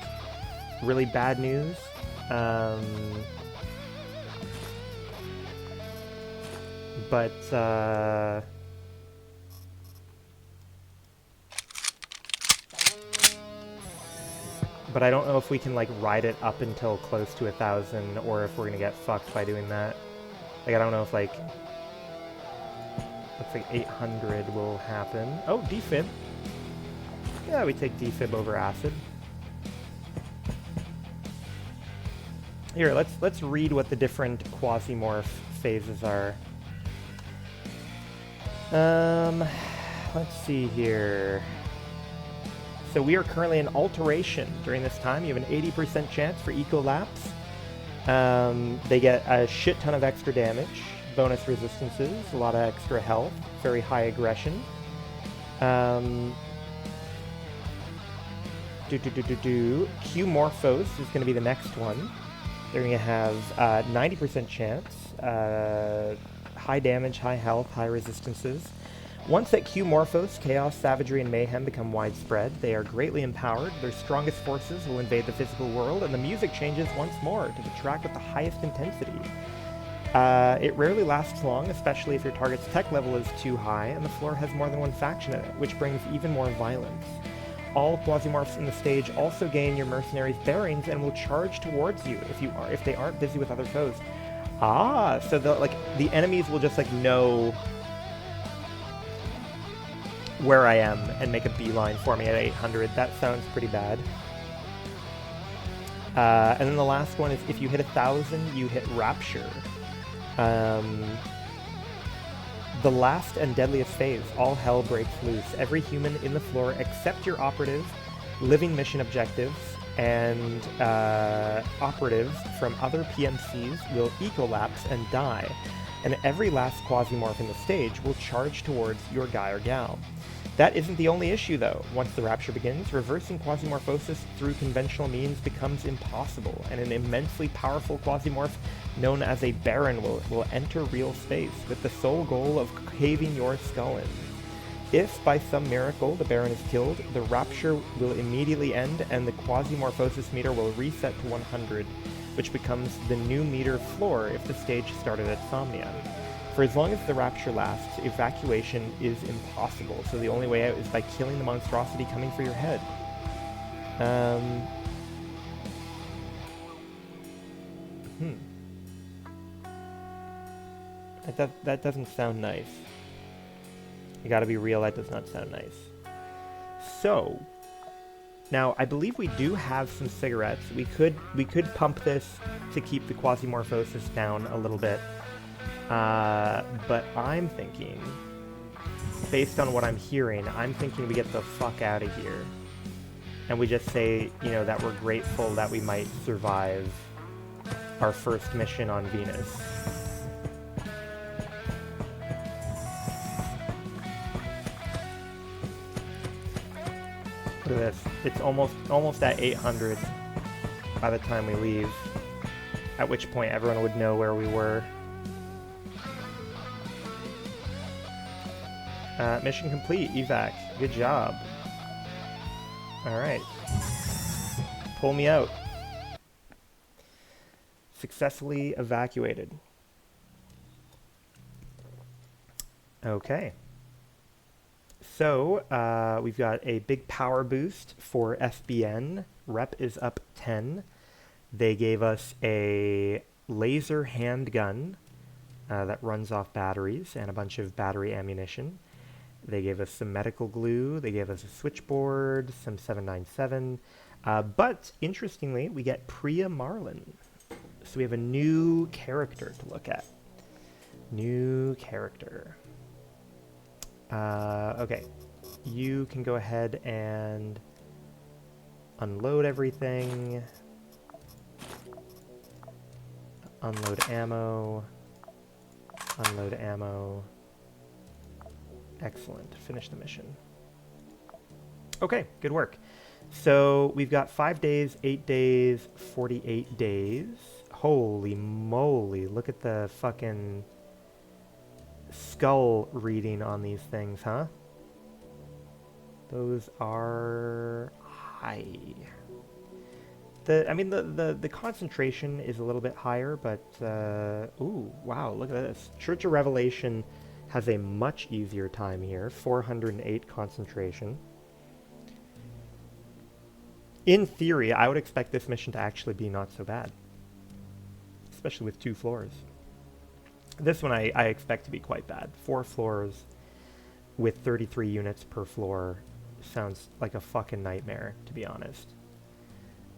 really bad news. But I don't know if we can like ride it up until close to 1,000 or if we're gonna get fucked by doing that. Like I don't know if like, looks like 800 will happen. Oh, defib. Yeah, we take defib over acid. Here, let's read what the different Quasimorph phases are. Let's see here. So we are currently in alteration. During this time, you have an 80% chance for eco-lapse. They get a shit ton of extra damage, bonus resistances, a lot of extra health, very high aggression. Q-Morphos is going to be the next one. They're going to have 90% chance, high damage, high health, high resistances. Once that Q-Morphos, Chaos, Savagery, and Mayhem become widespread, they are greatly empowered, their strongest forces will invade the physical world, and the music changes once more to the track with the highest intensity. It rarely lasts long, especially if your target's tech level is too high, and the floor has more than one faction in it, which brings even more violence. All Quasimorphs in the stage also gain your mercenaries' bearings and will charge towards you if they aren't busy with other foes. Ah, so the enemies will just like know where I am and make a beeline for me at 800. That sounds pretty bad. And then the last one is if you hit 1,000, you hit Rapture. The last and deadliest phase, all hell breaks loose. Every human in the floor except your operative, living mission objectives, and operatives from other PMCs will ecolapse and die. And every last Quasimorph in the stage will charge towards your guy or gal. That isn't the only issue, though. Once the Rapture begins, reversing Quasimorphosis through conventional means becomes impossible, and an immensely powerful Quasimorph known as a Baron will enter real space, with the sole goal of caving your skull in. If, by some miracle, the Baron is killed, the Rapture will immediately end, and the Quasimorphosis meter will reset to 100, which becomes the new meter floor if the stage started at Somnia. For as long as the Rapture lasts, evacuation is impossible, so the only way out is by killing the monstrosity coming for your head. That doesn't sound nice. I gotta be real, that does not sound nice. So, now I believe we do have some cigarettes. We could pump this to keep the Quasimorphosis down a little bit. But I'm thinking, based on what I'm hearing, I'm thinking we get the fuck out of here. And we just say, you know, that we're grateful that we might survive our first mission on Venus. Look at this. It's almost at 800 by the time we leave. At which point everyone would know where we were. Mission complete, evac. Good job. Alright. Pull me out. Successfully evacuated. Okay. So, we've got a big power boost for FBN. Rep is up 10. They gave us a laser handgun that runs off batteries and a bunch of battery ammunition. They gave us some medical glue, they gave us a switchboard, some 797, but interestingly, we get Priya Marlin. So we have a new character to look at. New character. Okay, you can go ahead and unload everything. Unload ammo. Unload ammo. Excellent. Finish the mission. Okay, good work. So we've got 5 days, 8 days, 48 days. Holy moly, look at the fucking skull reading on these things, huh? Those are high. The concentration is a little bit higher, but ooh, wow, look at this. Church of Revelation has a much easier time here, 408 concentration. In theory, I would expect this mission to actually be not so bad, especially with 2 floors. This one I expect to be quite bad. 4 floors with 33 units per floor sounds like a fucking nightmare, to be honest.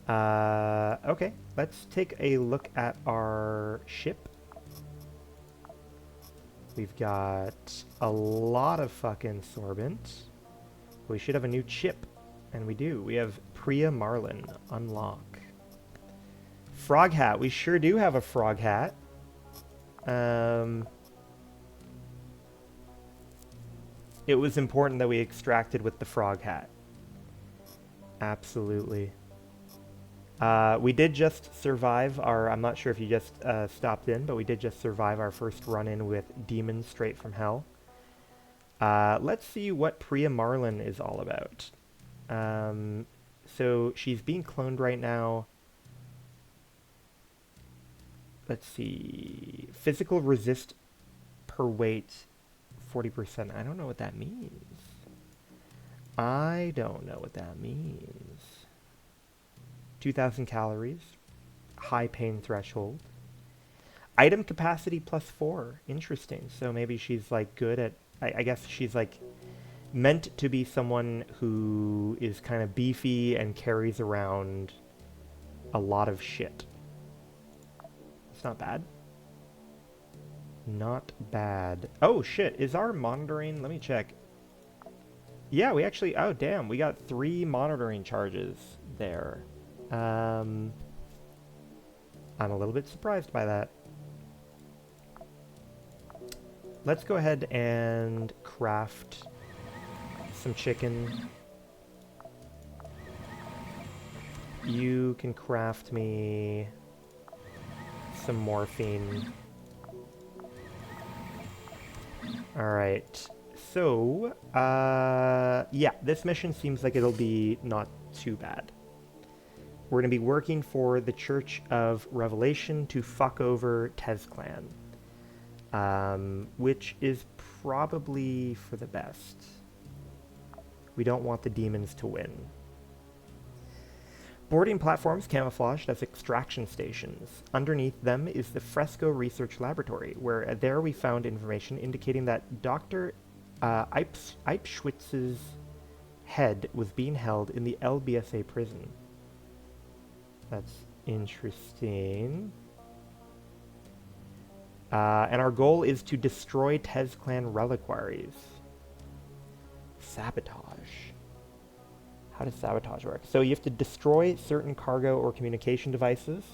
Okay, let's take a look at our ship. We've got a lot of fucking sorbent. We should have a new chip, and we do. We have Priya Marlin, unlock. Frog hat, we sure do have a frog hat. It was important that we extracted with the frog hat. Absolutely. We did just survive our, I'm not sure if you just stopped in, but we did just survive our first run-in with demons straight from hell. Let's see what Priya Marlin is all about. So she's being cloned right now. Let's see. Physical resist per weight, 40%. I don't know what that means. I don't know what that means. 2,000 calories. High pain threshold. Item capacity +4. Interesting. So maybe she's like good at... I guess she's like meant to be someone who is kind of beefy and carries around a lot of shit. It's not bad. Not bad. Oh shit, is our monitoring... Let me check. Yeah, we actually... Oh damn, we got 3 monitoring charges there. I'm a little bit surprised by that. Let's go ahead and craft some chicken. You can craft me some morphine. Alright, so, yeah, this mission seems like it'll be not too bad. We're going to be working for the Church of Revelation to fuck over TezClan, which is probably for the best. We don't want the demons to win. Boarding platforms camouflaged as extraction stations. Underneath them is the Fresco Research Laboratory, where there we found information indicating that Dr. Eipschwitz's head was being held in the LBSA prison. That's interesting. And our goal is to destroy TezClan reliquaries. Sabotage. How does sabotage work? So you have to destroy certain cargo or communication devices.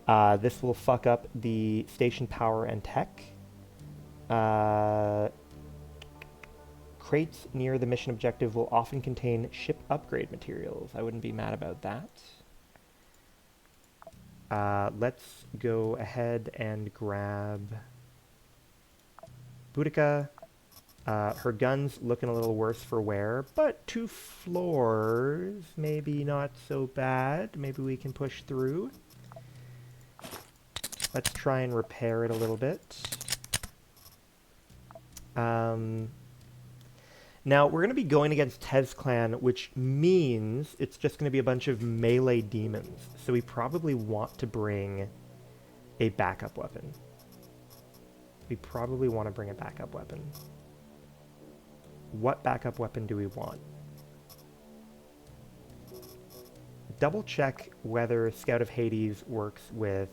This will fuck up the station power and tech. Crates near the mission objective will often contain ship upgrade materials. I wouldn't be mad about that. Let's go ahead and grab Boudica. Her gun's looking a little worse for wear, but 2 floors, maybe not so bad. Maybe we can push through. Let's try and repair it a little bit. Now, we're going to be going against TezClan, which means it's just going to be a bunch of melee demons. So we probably want to bring a backup weapon. We probably want to bring a backup weapon. What backup weapon do we want? Double check whether Scout of Hades works with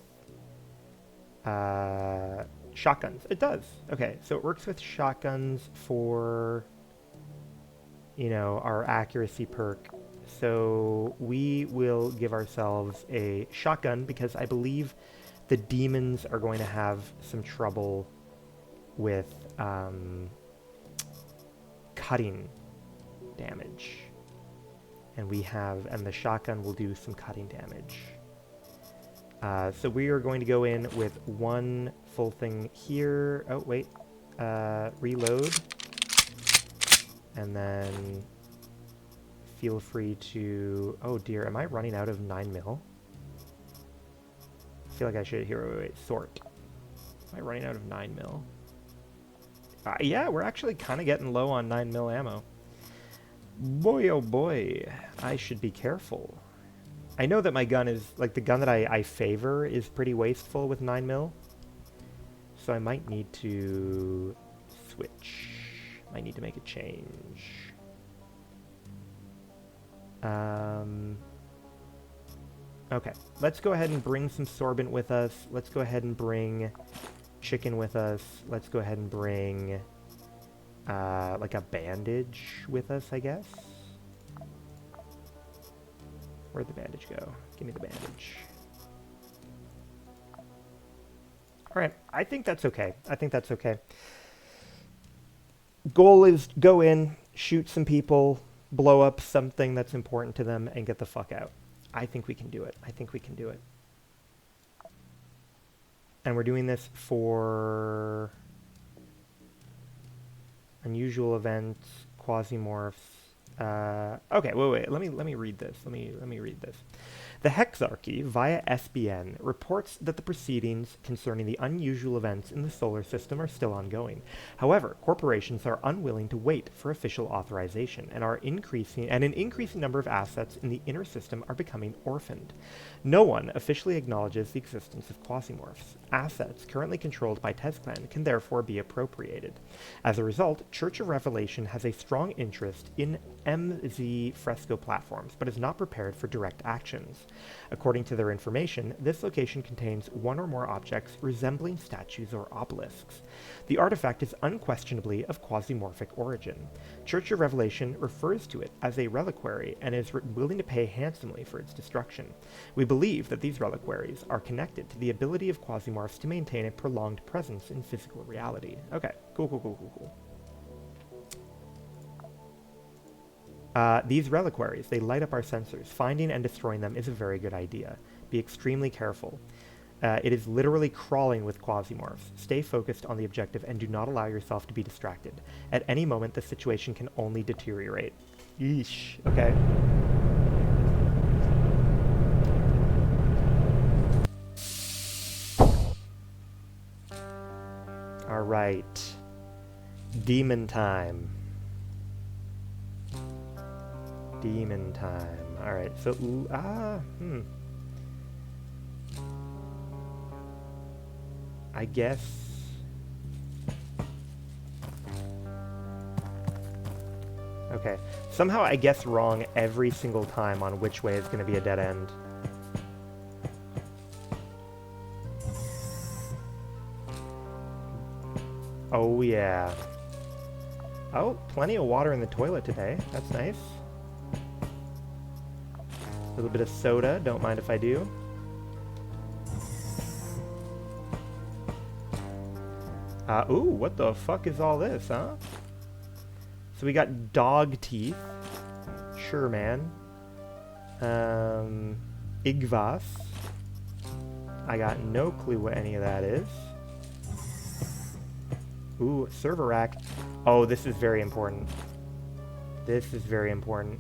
shotguns. It does. Okay, so it works with shotguns for, you know, our accuracy perk. So we will give ourselves a shotgun because I believe the demons are going to have some trouble with cutting damage. And the shotgun will do some cutting damage. So we are going to go in with one full thing here. Oh, wait. Reload. And then feel free to... Oh dear, am I running out of 9mm? I feel like I should... Here, wait. Sort. Am I running out of 9mm? Yeah, we're actually kind of getting low on 9mm ammo. Boy, oh boy. I should be careful. I know that my gun is... Like, the gun that I favor is pretty wasteful with 9mm. So I might need to switch. Might need to make a change. Okay, let's go ahead and bring some sorbent with us. Let's go ahead and bring chicken with us. Let's go ahead and bring, like a bandage with us, I guess. Where'd the bandage go? Give me the bandage. Alright, I think that's okay. I think that's okay. Goal is go in, shoot some people, blow up something that's important to them, and get the fuck out. I think we can do it. I think we can do it. And we're doing this for unusual events, Quasimorphs. Okay, wait. Let me read this. Let me read this. The Hexarchy, via SBN, reports that the proceedings concerning the unusual events in the solar system are still ongoing. However, corporations are unwilling to wait for official authorization, and an increasing number of assets in the inner system are becoming orphaned. No one officially acknowledges the existence of Quasimorphs. Assets currently controlled by Tezclan can therefore be appropriated. As a result, Church of Revelation has a strong interest in MZ fresco platforms, but is not prepared for direct actions. According to their information, this location contains one or more objects resembling statues or obelisks. The artifact is unquestionably of quasimorphic origin. Church of Revelation refers to it as a reliquary and is willing to pay handsomely for its destruction. We believe that these reliquaries are connected to the ability of quasimorphs to maintain a prolonged presence in physical reality. Okay, cool. These reliquaries, they light up our sensors. Finding and destroying them is a very good idea. Be extremely careful. It is literally crawling with quasimorphs. Stay focused on the objective and do not allow yourself to be distracted. At any moment, the situation can only deteriorate. Yeesh. Okay. Alright. Demon time. Demon time. Alright, so... I guess... Okay. Somehow I guess wrong every single time on which way is going to be a dead end. Oh, yeah. Oh, plenty of water in the toilet today. That's nice. A little bit of soda. Don't mind if I do. Ooh, what the fuck is all this, huh? So we got dog teeth. Sure, man. Igvas. I got no clue what any of that is. Ooh, server rack. Oh, this is very important. This is very important.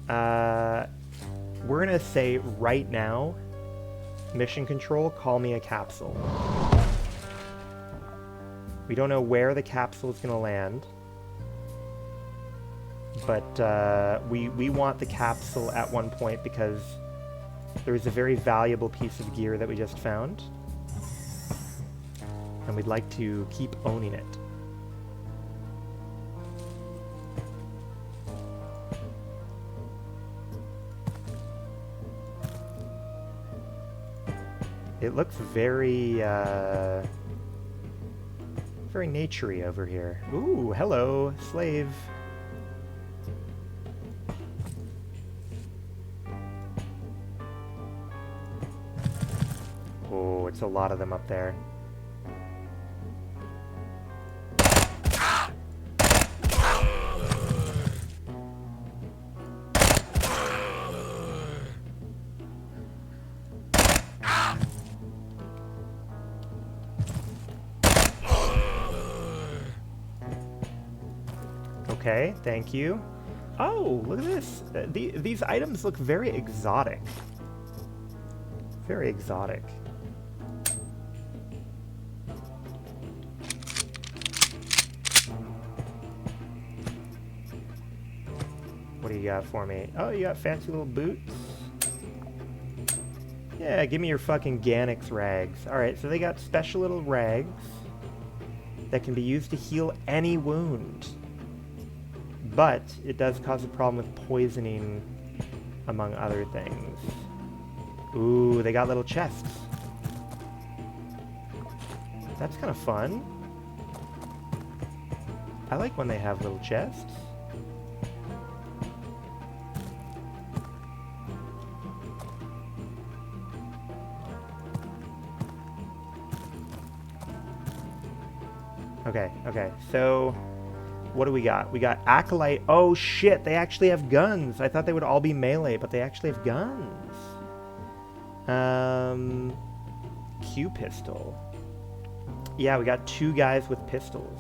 We're gonna say right now, mission control, call me a capsule. We don't know where the capsule is gonna land, but we want the capsule at one point because there is a very valuable piece of gear that we just found, and we'd like to keep owning it. It looks very, very naturey over here. Ooh, hello, slave. Oh, it's a lot of them up there. Okay, thank you. Oh, look at this. These items look very exotic. Very exotic. What do you got for me? Oh, you got fancy little boots? Yeah, give me your fucking Ganix rags. Alright, so they got special little rags that can be used to heal any wound. But it does cause a problem with poisoning, among other things. Ooh, they got little chests. That's kind of fun. I like when they have little chests. Okay, so what do we got? We got Acolyte. Oh shit, they actually have guns. I thought they would all be melee, but they actually have guns. Q pistol. Yeah, we got 2 guys with pistols.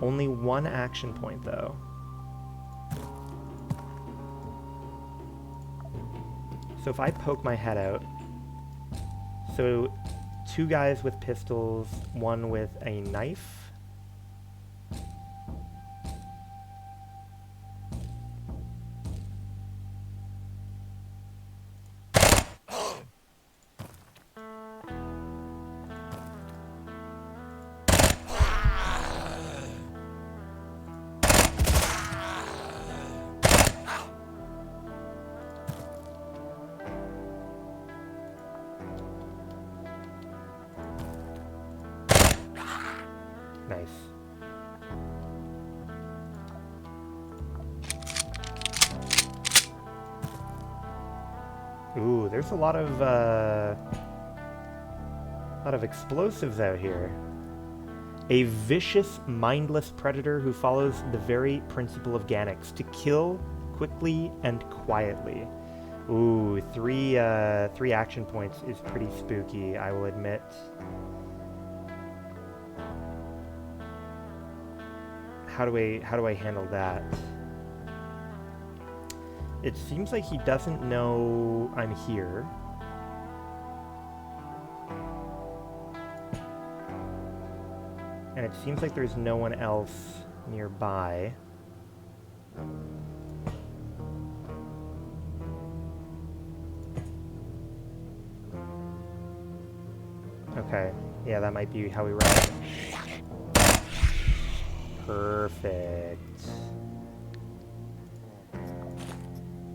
Only 1 action point though. So if I poke my head out, so 2 guys with pistols, 1 with a knife. Nice. Ooh, there's a lot of explosives out here. A vicious, mindless predator who follows the very principle of Ganix, to kill quickly and quietly. Ooh, 3 action points is pretty spooky, I will admit. How do I handle that? It seems like he doesn't know I'm here. And it seems like there's no one else nearby. Okay, yeah, that might be how we run it. Perfect.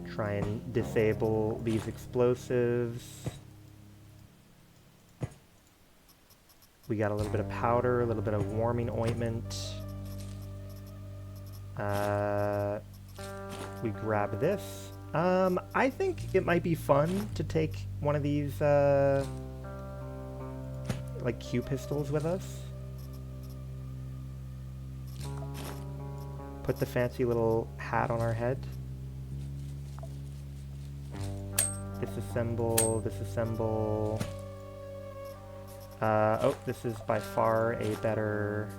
Try and disable these explosives. We got a little bit of powder, a little bit of warming ointment. We grab this. I think it might be fun to take one of these, like, Q pistols with us. Put the fancy little hat on our head. Disassemble, disassemble. Oh, this is by far a better...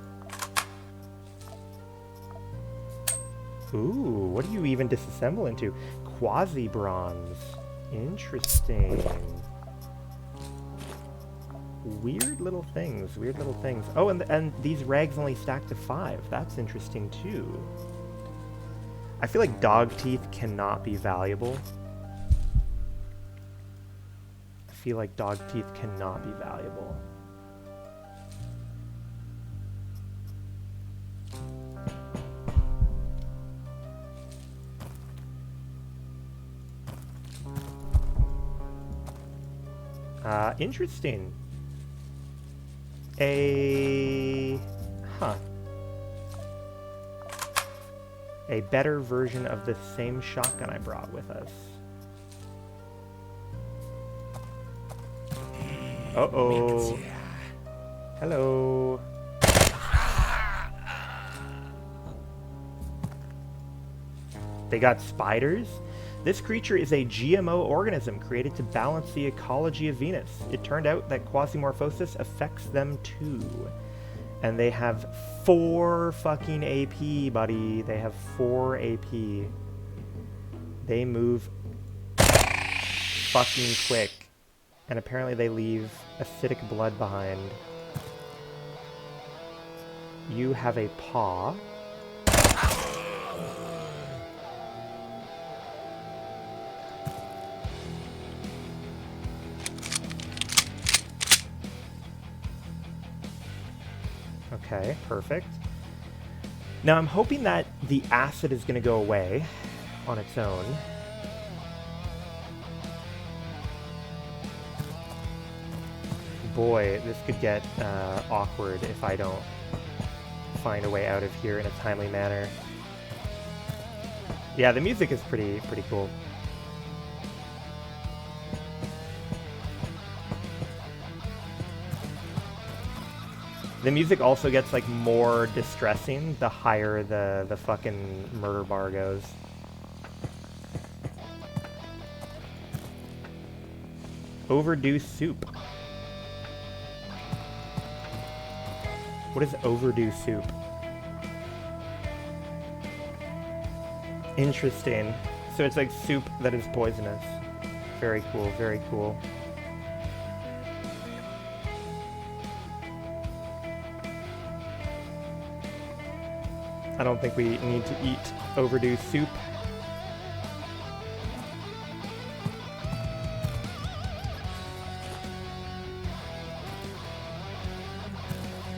Ooh, what do you even disassemble into? Quasi-bronze. Interesting. Weird little things, weird little things. Oh, and these rags only stack to 5. That's interesting, too. I feel like dog teeth cannot be valuable. I feel like dog teeth cannot be valuable. Interesting. Huh. A better version of the same shotgun I brought with us. Uh-oh. Hello. They got spiders? This creature is a GMO organism created to balance the ecology of Venus. It turned out that quasimorphosis affects them too. And they have 4 fucking AP, buddy. They have 4 AP. They move fucking quick. And apparently they leave acidic blood behind. You have a paw. Okay, perfect. Now I'm hoping that the acid is going to go away on its own. Boy, this could get awkward if I don't find a way out of here in a timely manner. Yeah, the music is pretty cool. The music also gets like more distressing the higher the fucking murder bar goes. Overdue soup. What is overdue soup? Interesting. So it's like soup that is poisonous. Very cool, very cool. I don't think we need to eat overdue soup.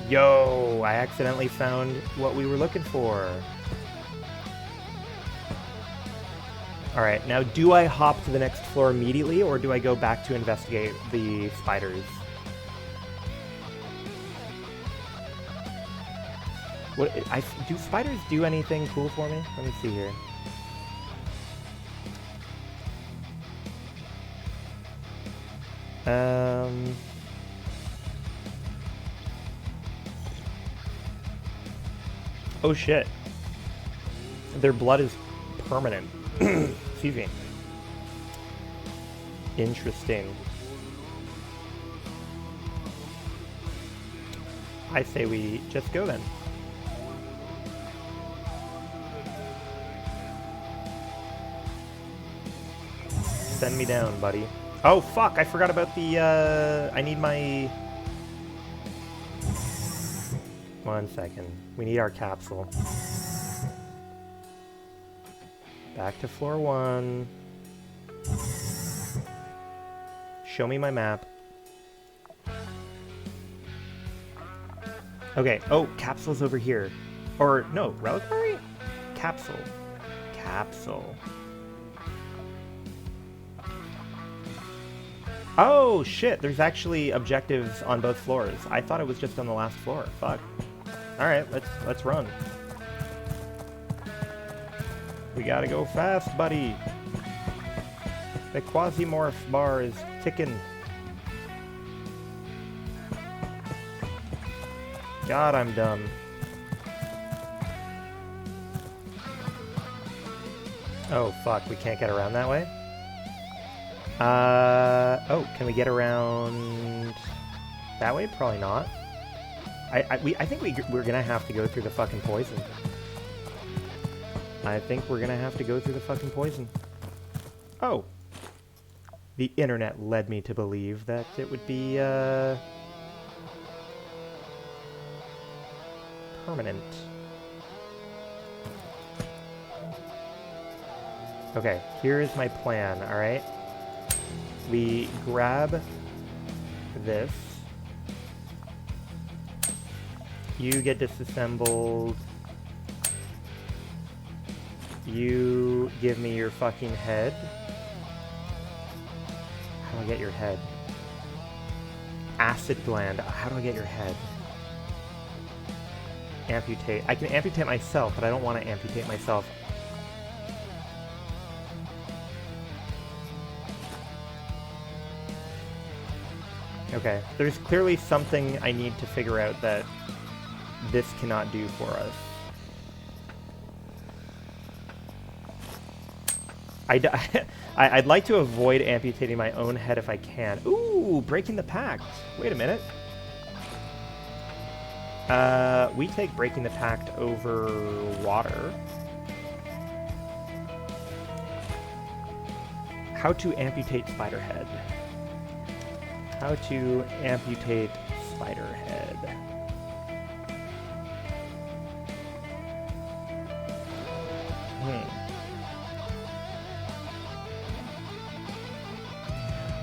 Yo, I accidentally found what we were looking for. Alright, now do I hop to the next floor immediately, or do I go back to investigate the spiders? Do spiders do anything cool for me? Let me see here. Oh shit. Their blood is permanent. Excuse me. Interesting. I say we just go then. Send me down, buddy. Oh, fuck! I forgot about the, I need my... 1 second. We need our capsule. Back to floor 1. Show me my map. Okay. Oh, capsule's over here. Or, no, reliquary? Capsule. Capsule. Oh, shit. There's actually objectives on both floors. I thought it was just on the last floor. Fuck. Alright, let's run. We gotta go fast, buddy. The Quasimorph bar is ticking. God, I'm dumb. Oh, fuck. We can't get around that way? Oh, can we get around that way? Probably not. I think we're gonna have to go through the fucking poison. I think we're gonna have to go through the fucking poison. Oh. The internet led me to believe that it would be, permanent. Okay, here is my plan, alright? We grab this. You get disassembled. You give me your fucking head. How do I get your head? Acid gland. How do I get your head? Amputate. I can amputate myself, but I don't want to amputate myself. Okay, there's clearly something I need to figure out that this cannot do for us. I'd like to avoid amputating my own head if I can. Ooh, breaking the pact. Wait a minute. We take breaking the pact over water. How to amputate Spiderhead. How to amputate Spiderhead.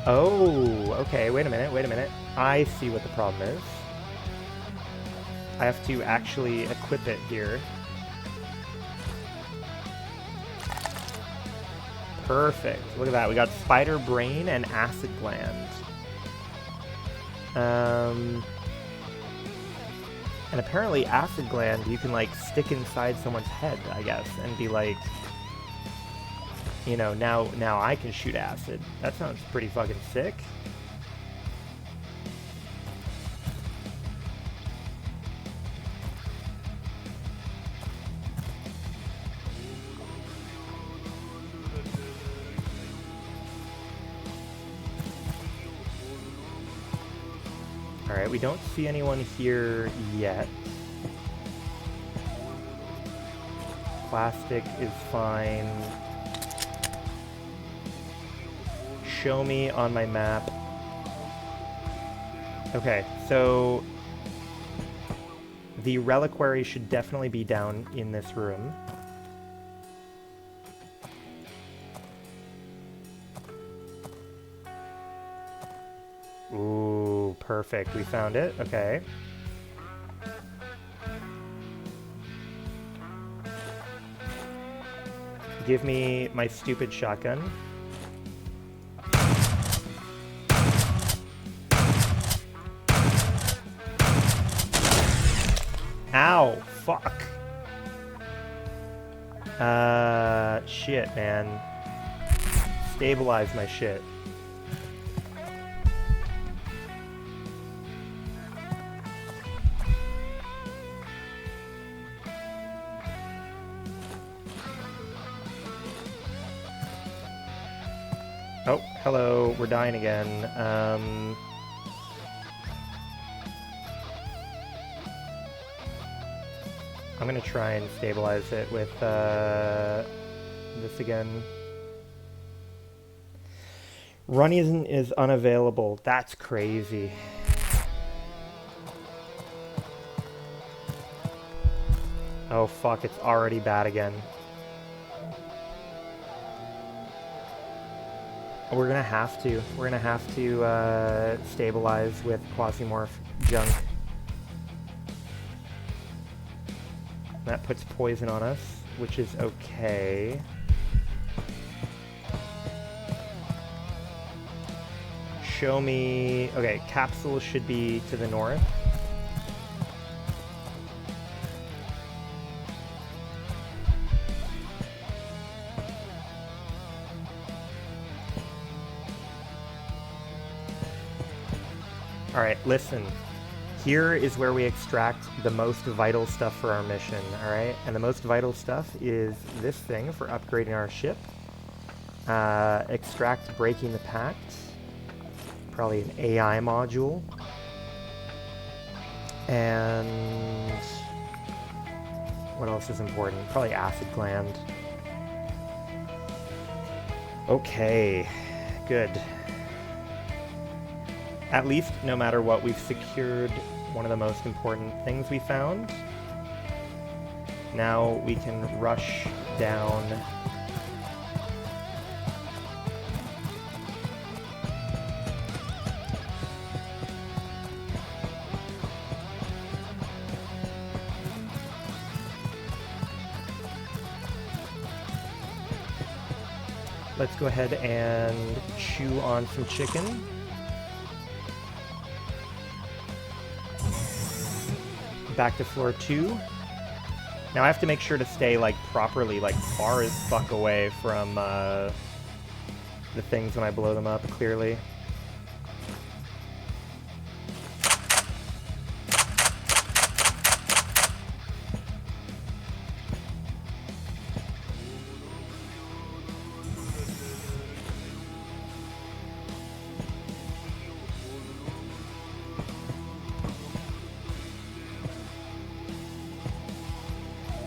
Oh, okay, wait a minute. I see what the problem is. I have to actually equip it here. Perfect. Look at that. We got Spider Brain and Acid Gland. And apparently Acid Gland you can, like, stick inside someone's head, I guess, and be like, you know, now I can shoot acid. That sounds pretty fucking sick. Alright, we don't see anyone here yet. Plastic is fine. Show me on my map. Okay, so the reliquary should definitely be down in this room. Ooh, perfect. We found it. Okay. Give me my stupid shotgun. Ow! Fuck! Shit, man. Stabilize my shit. Oh, hello. We're dying again. I'm gonna try and stabilize it with this again. Running is unavailable. That's crazy. Oh fuck, it's already bad again. We're gonna have to. We're gonna have to stabilize with Quasimorph junk. That puts poison on us, which is okay. Show me... Okay, capsule should be to the north. Alright, listen. Here is where we extract the most vital stuff for our mission, alright? And the most vital stuff is this thing for upgrading our ship. Extract Breaking the Pact. Probably an AI module. And... what else is important? Probably Acid Gland. Okay, good. At least, no matter what, we've secured one of the most important things we found. Now we can rush down. Let's go ahead and chew on some chicken. Back to floor 2. Now I have to make sure to stay, like, properly, like, far as fuck away from the things when I blow them up, clearly.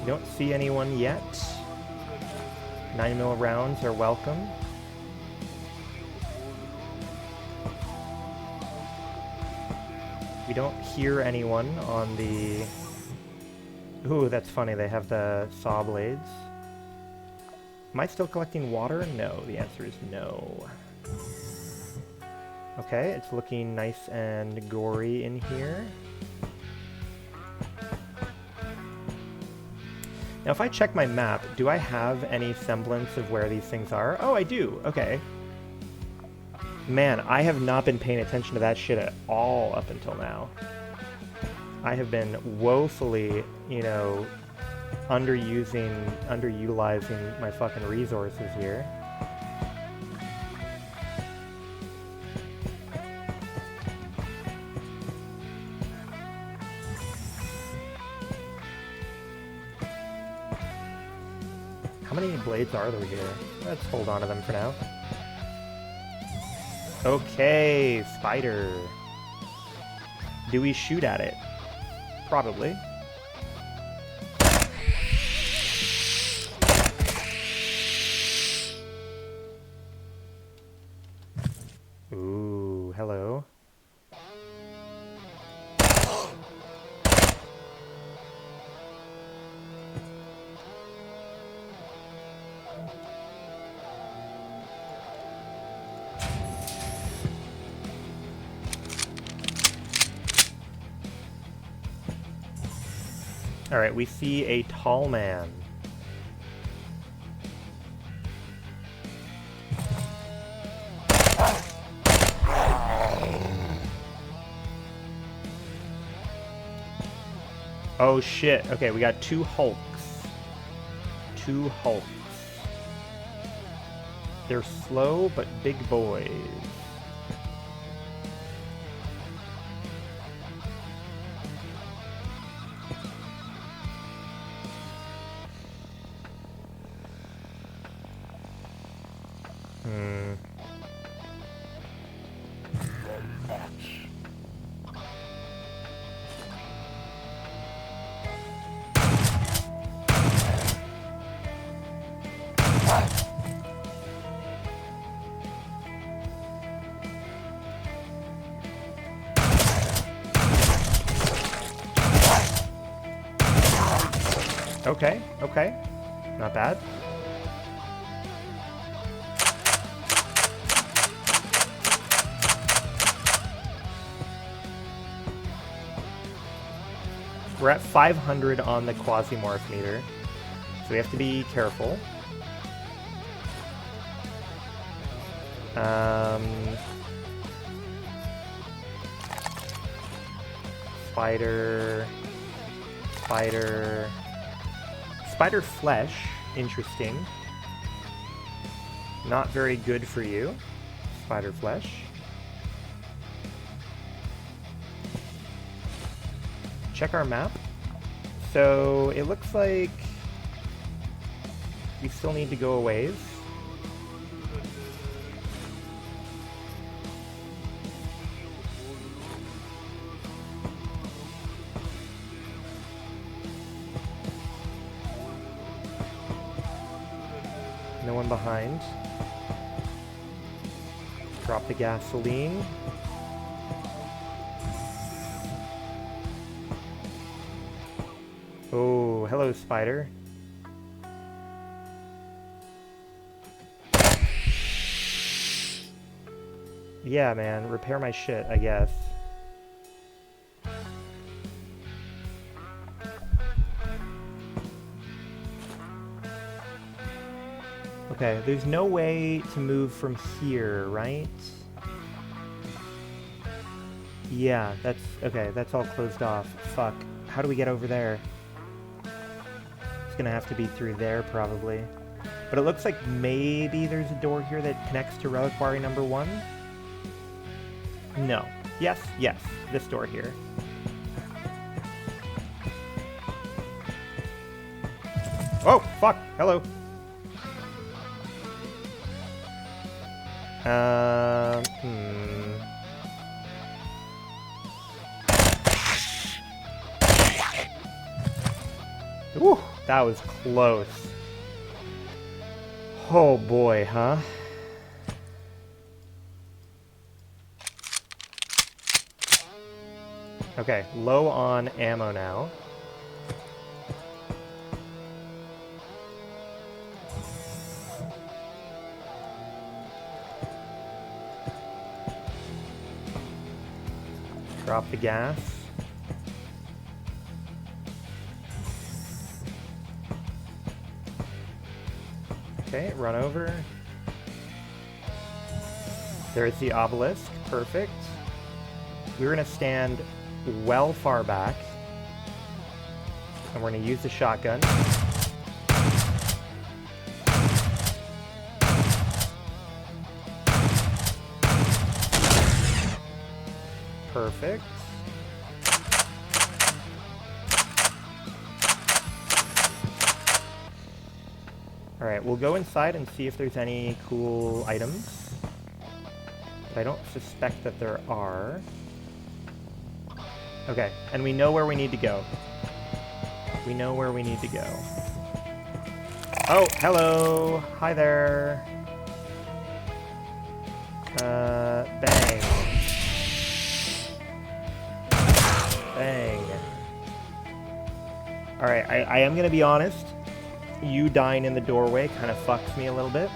You don't see anyone yet. 9mm rounds are welcome. We don't hear anyone on the... Ooh, that's funny. They have the saw blades. Am I still collecting water? No. The answer is no. Okay, it's looking nice and gory in here. Now, if I check my map, do I have any semblance of where these things are? Oh, I do. Okay. Man, I have not been paying attention to that shit at all up until now. I have been woefully, you know, underutilizing my fucking resources here. How many blades are there here? Let's hold on to them for now. Okay, spider. Do we shoot at it? Probably. Ooh, hello. Alright, we see a tall man. Oh shit. Okay, we got two Hulks. Two Hulks. They're slow, but big boys. Okay, okay. Not bad. We're at 500 on the Quasimorph meter, so we have to be careful. Spider flesh, interesting. Not very good for you, spider flesh. Check our map. So it looks like we still need to go a ways. No one behind. Drop the gasoline. Oh, hello, spider. Yeah, man, repair my shit, I guess. Okay, there's no way to move from here, right? Yeah, that's... okay, that's all closed off. Fuck. How do we get over there? It's gonna have to be through there, probably. But it looks like maybe there's a door here that connects to reliquary number 1? No. Yes, yes. This door here. Oh, fuck! Hello! Ooh! That was close. Oh boy, huh? Okay, low on ammo now. Drop the gas. Okay, run over. There's the obelisk. Perfect. We're going to stand well far back. And we're going to use the shotgun. Perfect. Alright, we'll go inside and see if there's any cool items. But I don't suspect that there are. Okay, and we know where we need to go. We know where we need to go. Oh, hello! Hi there! Bang. Bang. Alright, I am gonna be honest. You dying in the doorway kind of fucks me a little bit.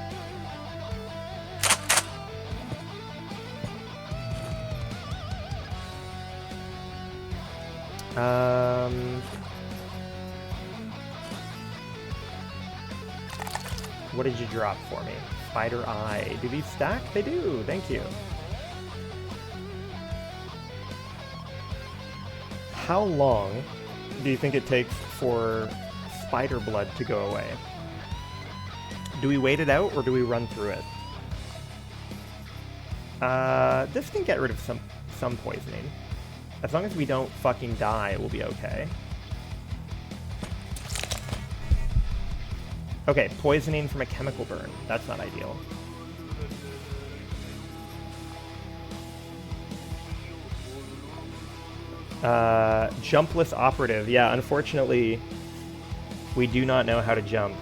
What did you drop for me? Spider eye. Do these stack? They do. Thank you. How long do you think it takes for spider blood to go away? Do we wait it out or do we run through it? This can get rid of some poisoning. As long as we don't fucking die, we'll be okay. Okay, poisoning from a chemical burn. That's not ideal. Jumpless operative. Yeah, unfortunately, we do not know how to jump.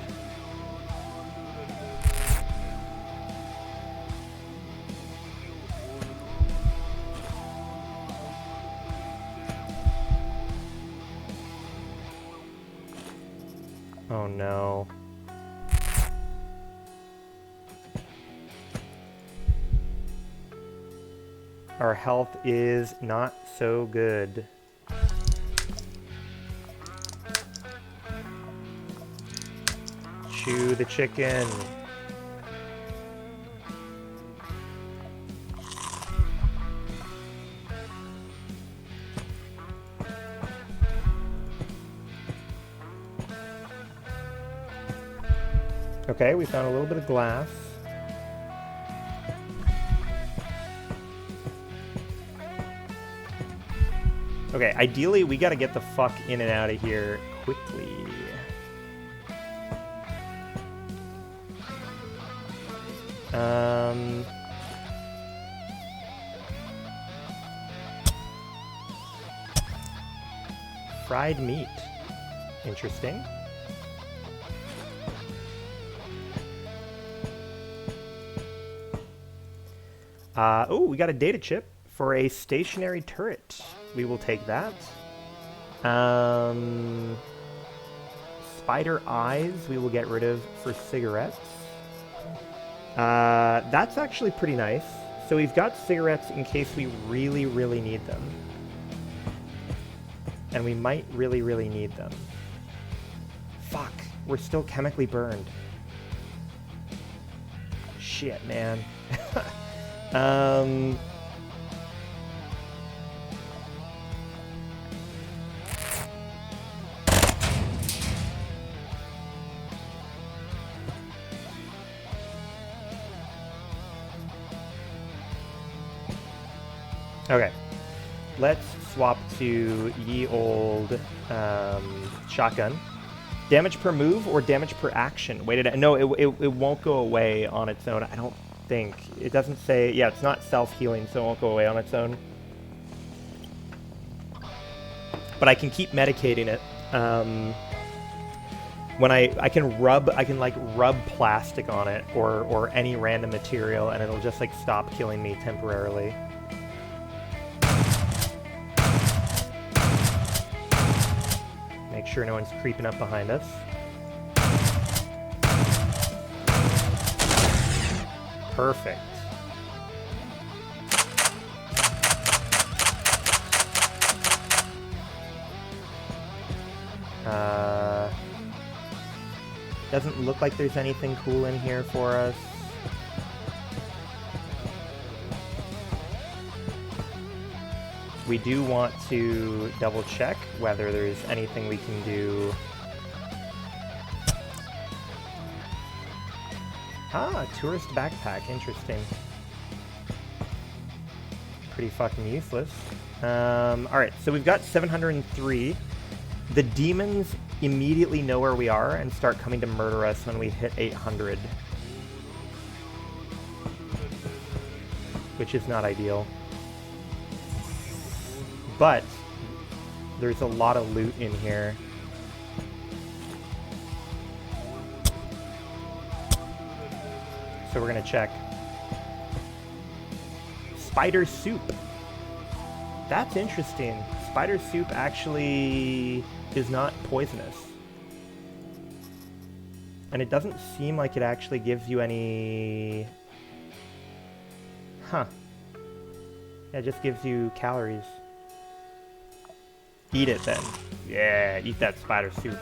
Oh no. Our health is not so good. Chew the chicken. Okay, we found a little bit of glass. Okay, ideally, we gotta get the fuck in and out of here quickly. Fried meat. Interesting. Oh, we got a data chip for a stationary turret. We will take that. Spider eyes we will get rid of for cigarettes. That's actually pretty nice. So we've got cigarettes in case we really, really need them. And we might really, really need them. Fuck, we're still chemically burned. Shit, man. Okay, let's swap to ye old shotgun. Damage per move or damage per action? Wait, no, it won't go away on its own. I don't think. It doesn't say. Yeah, it's not self-healing, so it won't go away on its own. But I can keep medicating it. When I can like rub plastic on it or any random material, and it'll just like stop killing me temporarily. Make sure no one's creeping up behind us. Perfect. Doesn't look like there's anything cool in here for us. We do want to double check whether there's anything we can do. Ah, tourist backpack, interesting. Pretty fucking useless. Alright, so we've got 703. The demons immediately know where we are and start coming to murder us when we hit 800. Which is not ideal. But there's a lot of loot in here. So we're gonna check. Spider soup. That's interesting. Spider soup actually is not poisonous. And it doesn't seem like it actually gives you any... Huh. Yeah, it just gives you calories. Eat it then. Yeah, eat that spider soup.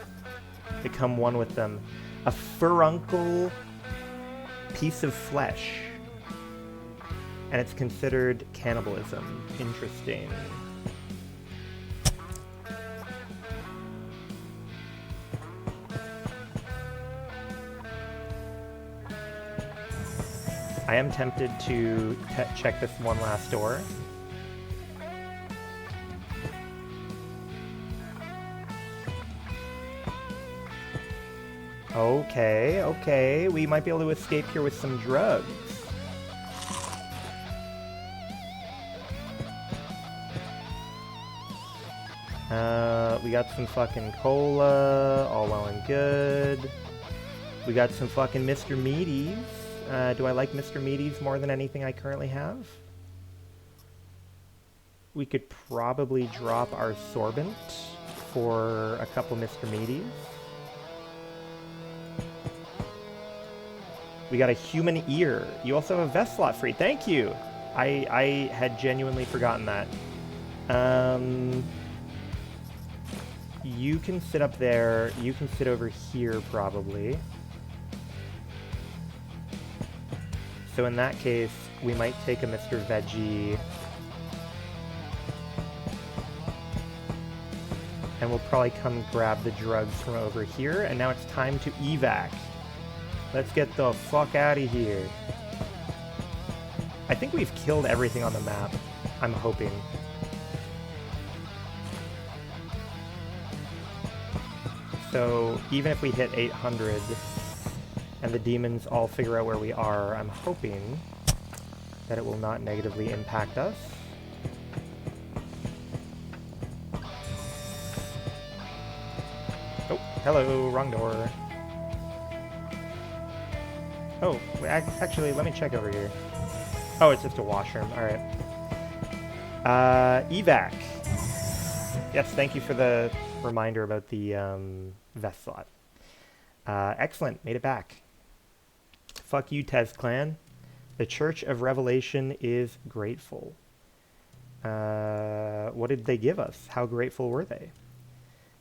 Become one with them. A furuncle piece of flesh. And it's considered cannibalism. Interesting. I am tempted to check this one last door. Okay, okay. We might be able to escape here with some drugs. We got some fucking cola, all well and good. We got some fucking Mr. Meaties. Do I like Mr. Meaties more than anything I currently have? We could probably drop our sorbent for a couple Mr. Meaties. We got a human ear. You also have a vest slot free. Thank you. I had genuinely forgotten that. You can sit up there. You can sit over here probably. So in that case, we might take a Mr. Veggie. And we'll probably come grab the drugs from over here. And now it's time to evac. Let's get the fuck out of here. I think we've killed everything on the map. I'm hoping. So even if we hit 800 and the demons all figure out where we are, I'm hoping that it will not negatively impact us. Oh, hello, wrong door. Oh, actually, let me check over here. Oh, it's just a washroom. All right. Evac. Yes, thank you for the reminder about the vest slot. Excellent, made it back. Fuck you, Tez Clan. The Church of Revelation is grateful. What did they give us? How grateful were they?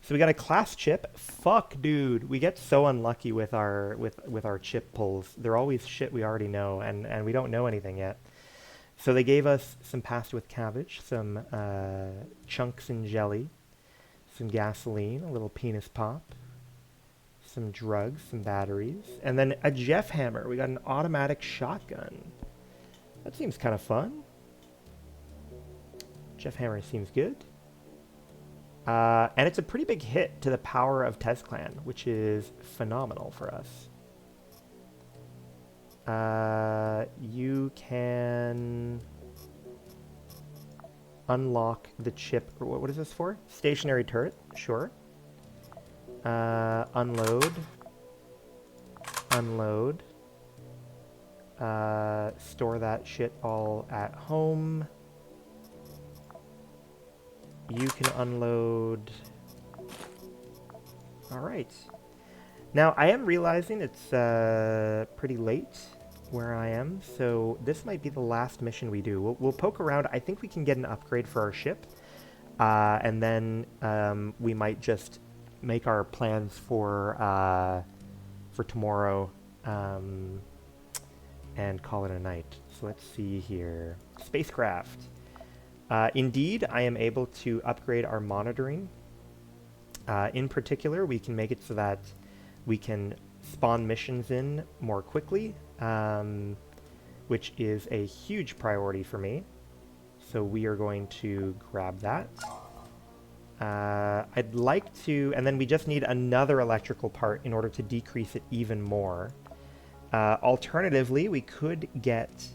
So we got a class chip. Fuck, dude. We get so unlucky with our chip pulls. They're always shit we already know, and we don't know anything yet. So they gave us some pasta with cabbage, some chunks and jelly, some gasoline, a little penis pop, some drugs, some batteries, and then a Jeff hammer. We got an automatic shotgun. That seems kind of fun. Jeff hammer seems good. And it's a pretty big hit to the power of Tez Clan, which is phenomenal for us. You can unlock the chip. What is this for? Stationary turret, sure. Unload. Unload. Store that shit all at home. You can unload. Alright. Now, I am realizing it's pretty late where I am, so this might be the last mission we do. We'll poke around. I think we can get an upgrade for our ship, and then we might just make our plans for tomorrow and call it a night. So let's see here. Spacecraft. Indeed, I am able to upgrade our monitoring. In particular, we can make it so that we can spawn missions in more quickly, which is a huge priority for me. So we are going to grab that. I'd like to, and then we just need another electrical part in order to decrease it even more. Alternatively, we could get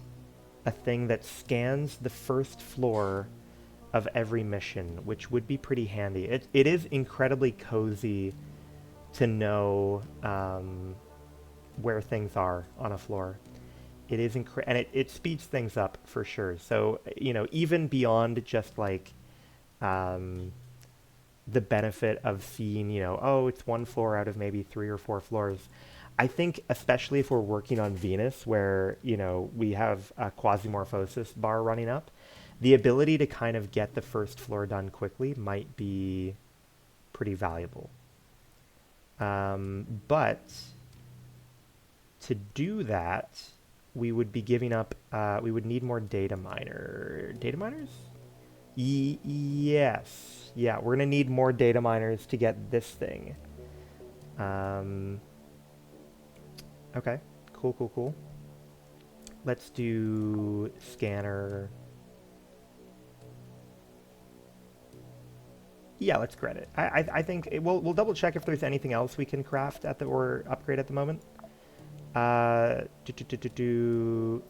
a thing that scans the first floor of every mission, which would be pretty handy. It is incredibly cozy to know where things are on a floor. It is and it speeds things up for sure. So, you know, even beyond just like the benefit of seeing, you know, oh, it's one floor out of maybe 3 or 4 floors. I think especially if we're working on Venus where, you know, we have a Quasimorphosis bar running up, the ability to kind of get the first floor done quickly might be pretty valuable. But to do that, we would be giving up, we would need more data miners? Yes. Yeah, we're going to need more data miners to get this thing. Okay, cool. Let's do scanner. Yeah, let's credit. I think we'll double check if there's anything else we can craft at the or upgrade at the moment.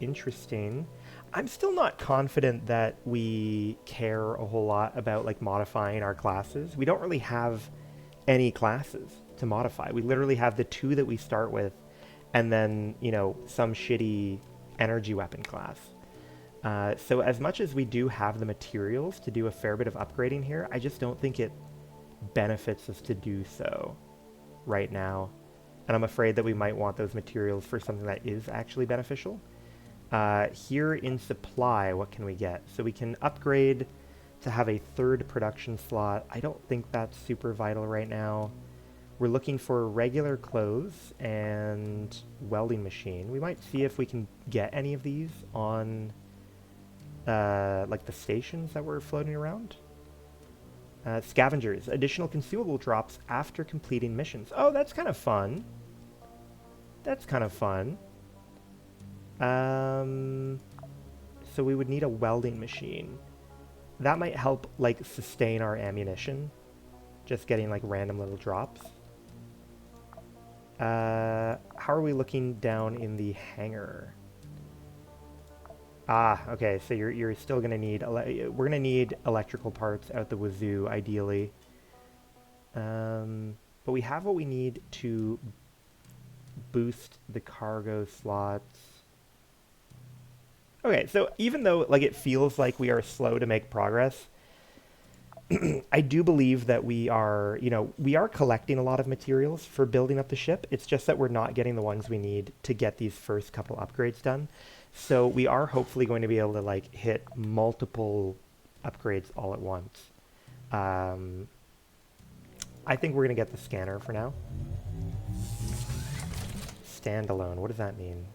Interesting. I'm still not confident that we care a whole lot about like modifying our classes. We don't really have any classes to modify. We literally have the 2 that we start with, and then, you know, some shitty energy weapon class. So as much as we do have the materials to do a fair bit of upgrading here, I just don't think it benefits us to do so right now. And I'm afraid that we might want those materials for something that is actually beneficial. Here in supply, what can we get? So we can upgrade to have a 3rd production slot. I don't think that's super vital right now. We're looking for regular clothes and welding machine. We might see if we can get any of these on like the stations that were floating around. Scavengers, additional consumable drops after completing missions. Oh, that's kind of fun. So we would need a welding machine. That might help like sustain our ammunition. Just getting like random little drops. How are we looking down in the hangar? Ah, okay, so you're still gonna need, we're gonna need electrical parts out the wazoo, ideally. But we have what we need to boost the cargo slots. Okay, so even though like it feels like we are slow to make progress, I do believe that we are, you know, we are collecting a lot of materials for building up the ship. It's just that we're not getting the ones we need to get these first couple upgrades done. So we are hopefully going to be able to like hit multiple upgrades all at once. I think we're going to get the scanner for now. Standalone. What does that mean?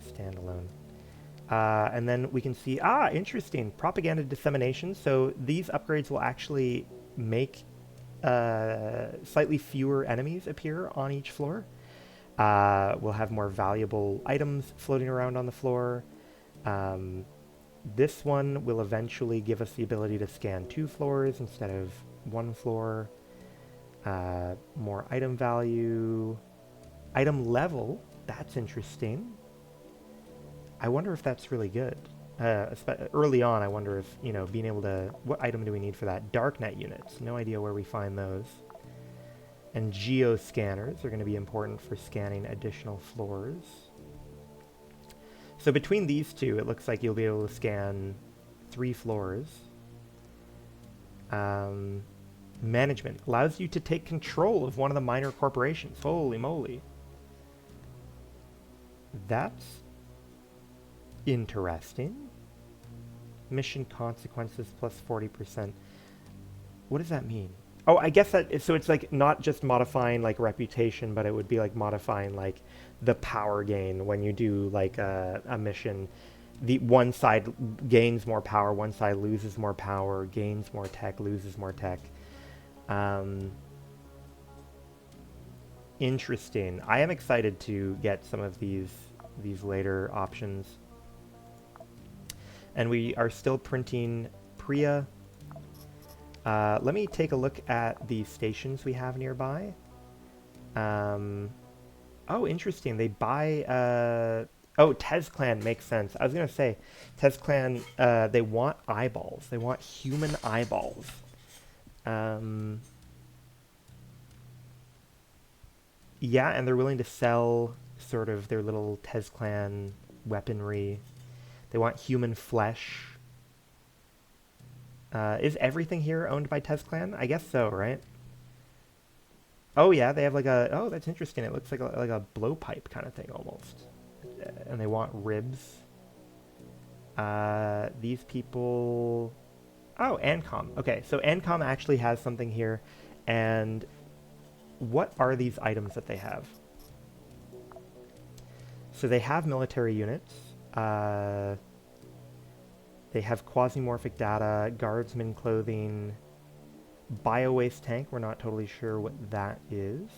Standalone. And then we can see, interesting, propaganda dissemination. So these upgrades will actually make slightly fewer enemies appear on each floor. We'll have more valuable items floating around on the floor. This one will eventually give us the ability to scan 2 floors instead of 1 floor. More item value. Item level, that's interesting. I wonder if that's really good. Early on, I wonder if, you know, being able to... What item do we need for that? Darknet units. No idea where we find those. And geoscanners are going to be important for scanning additional floors. So between these two, it looks like you'll be able to scan 3 floors. Management allows you to take control of one of the minor corporations. Holy moly. That's interesting. Mission consequences plus 40%. What does that mean? Oh, I guess that, so it's like not just modifying like reputation, but it would be like modifying like the power gain when you do like a mission. The one side gains more power, one side loses more power, gains more tech, loses more tech. Interesting. I am excited to get some of these later options. And we are still printing Priya. Let me take a look at the stations we have nearby. Oh, interesting. They buy... oh, TezClan makes sense. I was going to say, TezClan, they want eyeballs. They want human eyeballs. Yeah, and they're willing to sell sort of their little TezClan weaponry. They want human flesh. Is everything here owned by TezClan? I guess so, right? Oh yeah, they have like a... Oh, that's interesting. It looks like a blowpipe kind of thing almost. And they want ribs. These people... Oh, Ancom. Okay, so Ancom actually has something here. And what are these items that they have? So they have military units. They have quasimorphic data, guardsman clothing, bio-waste tank. We're not totally sure what that is.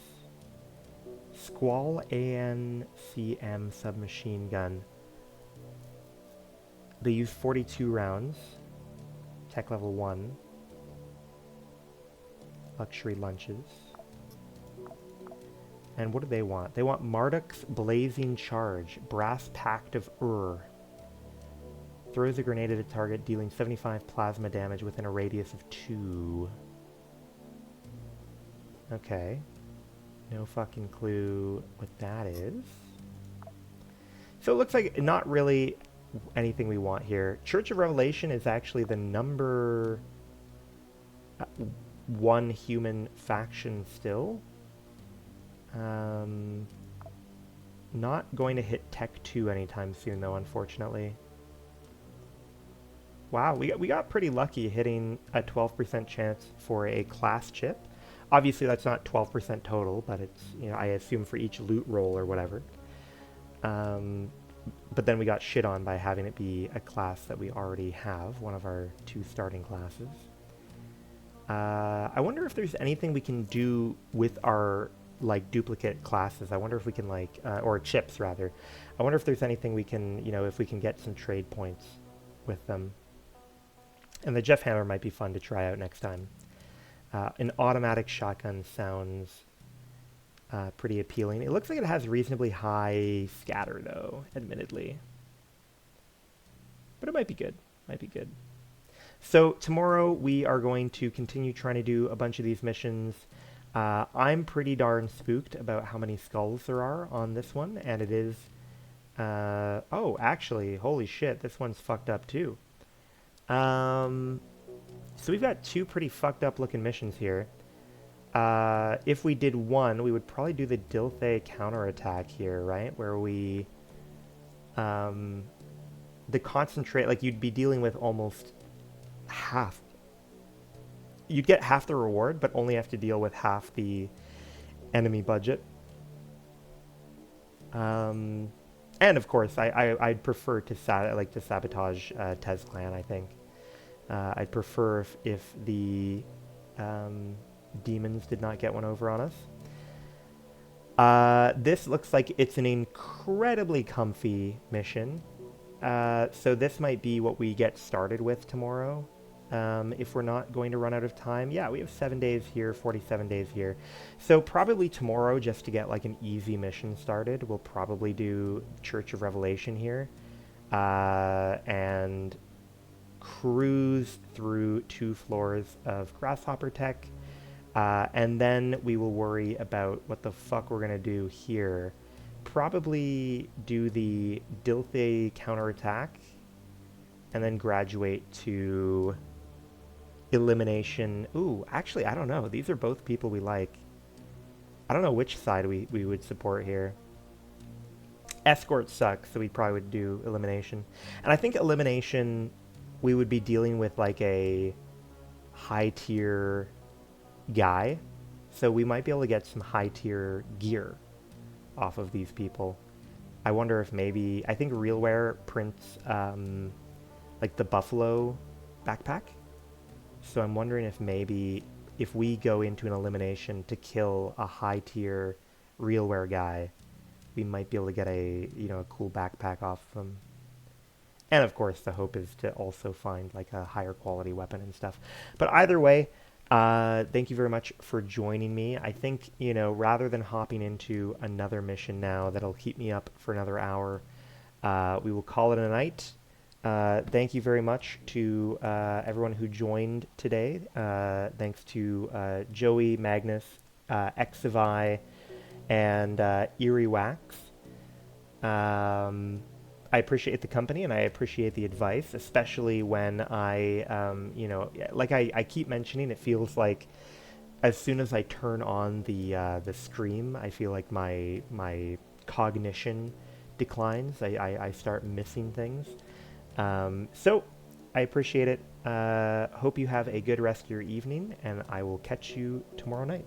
Squall ANCM submachine gun. They use 42 rounds. Tech level 1. Luxury lunches. And what do they want? They want Marduk's Blazing Charge. Brass Pact of Throws a grenade at a target, dealing 75 plasma damage within a radius of 2. Okay. No fucking clue what that is. So it looks like not really anything we want here. Church of Revelation is actually the number 1 human faction still. Not going to hit Tech 2 anytime soon, though, unfortunately. Wow, we got pretty lucky hitting a 12% chance for a class chip. Obviously, that's not 12% total, but it's, you know, I assume for each loot roll or whatever. But then we got shit on by having it be a class that we already have, one of our 2 starting classes. I wonder if there's anything we can do with our, like, duplicate classes. I wonder if we can, like, or chips, rather. I wonder if there's anything we can, you know, if we can get some trade points with them. And the Jeff Hammer might be fun to try out next time. An automatic shotgun sounds pretty appealing. It looks like it has reasonably high scatter, though, admittedly. But it might be good. Might be good. So tomorrow we are going to continue trying to do a bunch of these missions. I'm pretty darn spooked about how many skulls there are on this one, and it is... oh, actually, holy shit, this one's fucked up too. So we've got 2 pretty fucked up looking missions here. If we did one, we would probably do the Dilthay counterattack here, right? Where we... the concentrate, like, you'd be dealing with almost half. You'd get half the reward, but only have to deal with half the enemy budget. And of course, I'd prefer to sabotage TezClan, I think. I'd prefer if the demons did not get one over on us. This looks like it's an incredibly comfy mission. So this might be what we get started with tomorrow. If we're not going to run out of time. Yeah, we have 7 days here, 47 days here. So probably tomorrow, just to get like an easy mission started, we'll probably do Church of Revelation here. And cruise through 2 floors of Grasshopper Tech. And then we will worry about what the fuck we're going to do here. Probably do the Dilthay counterattack and then graduate to elimination. Ooh, actually, I don't know. These are both people we like. I don't know which side we would support here. Escort sucks, so we probably would do elimination. And I think elimination, we would be dealing with like a high tier guy. So we might be able to get some high tier gear off of these people. I wonder if maybe, I think RealWear prints like the Buffalo backpack. So I'm wondering if maybe if we go into an elimination to kill a high tier RealWear guy, we might be able to get a, you know, a cool backpack off of them. And of course, the hope is to also find like a higher quality weapon and stuff. But either way, thank you very much for joining me. I think, you know, rather than hopping into another mission now that'll keep me up for another hour, we will call it a night. Thank you very much to everyone who joined today. Thanks to Joey, Magnus, Exivi, and Eerie Wax. I appreciate the company and I appreciate the advice, especially when you know, like I keep mentioning, it feels like as soon as I turn on the stream, I feel like my cognition declines. I start missing things. So I appreciate it. Hope you have a good rest of your evening, and I will catch you tomorrow night.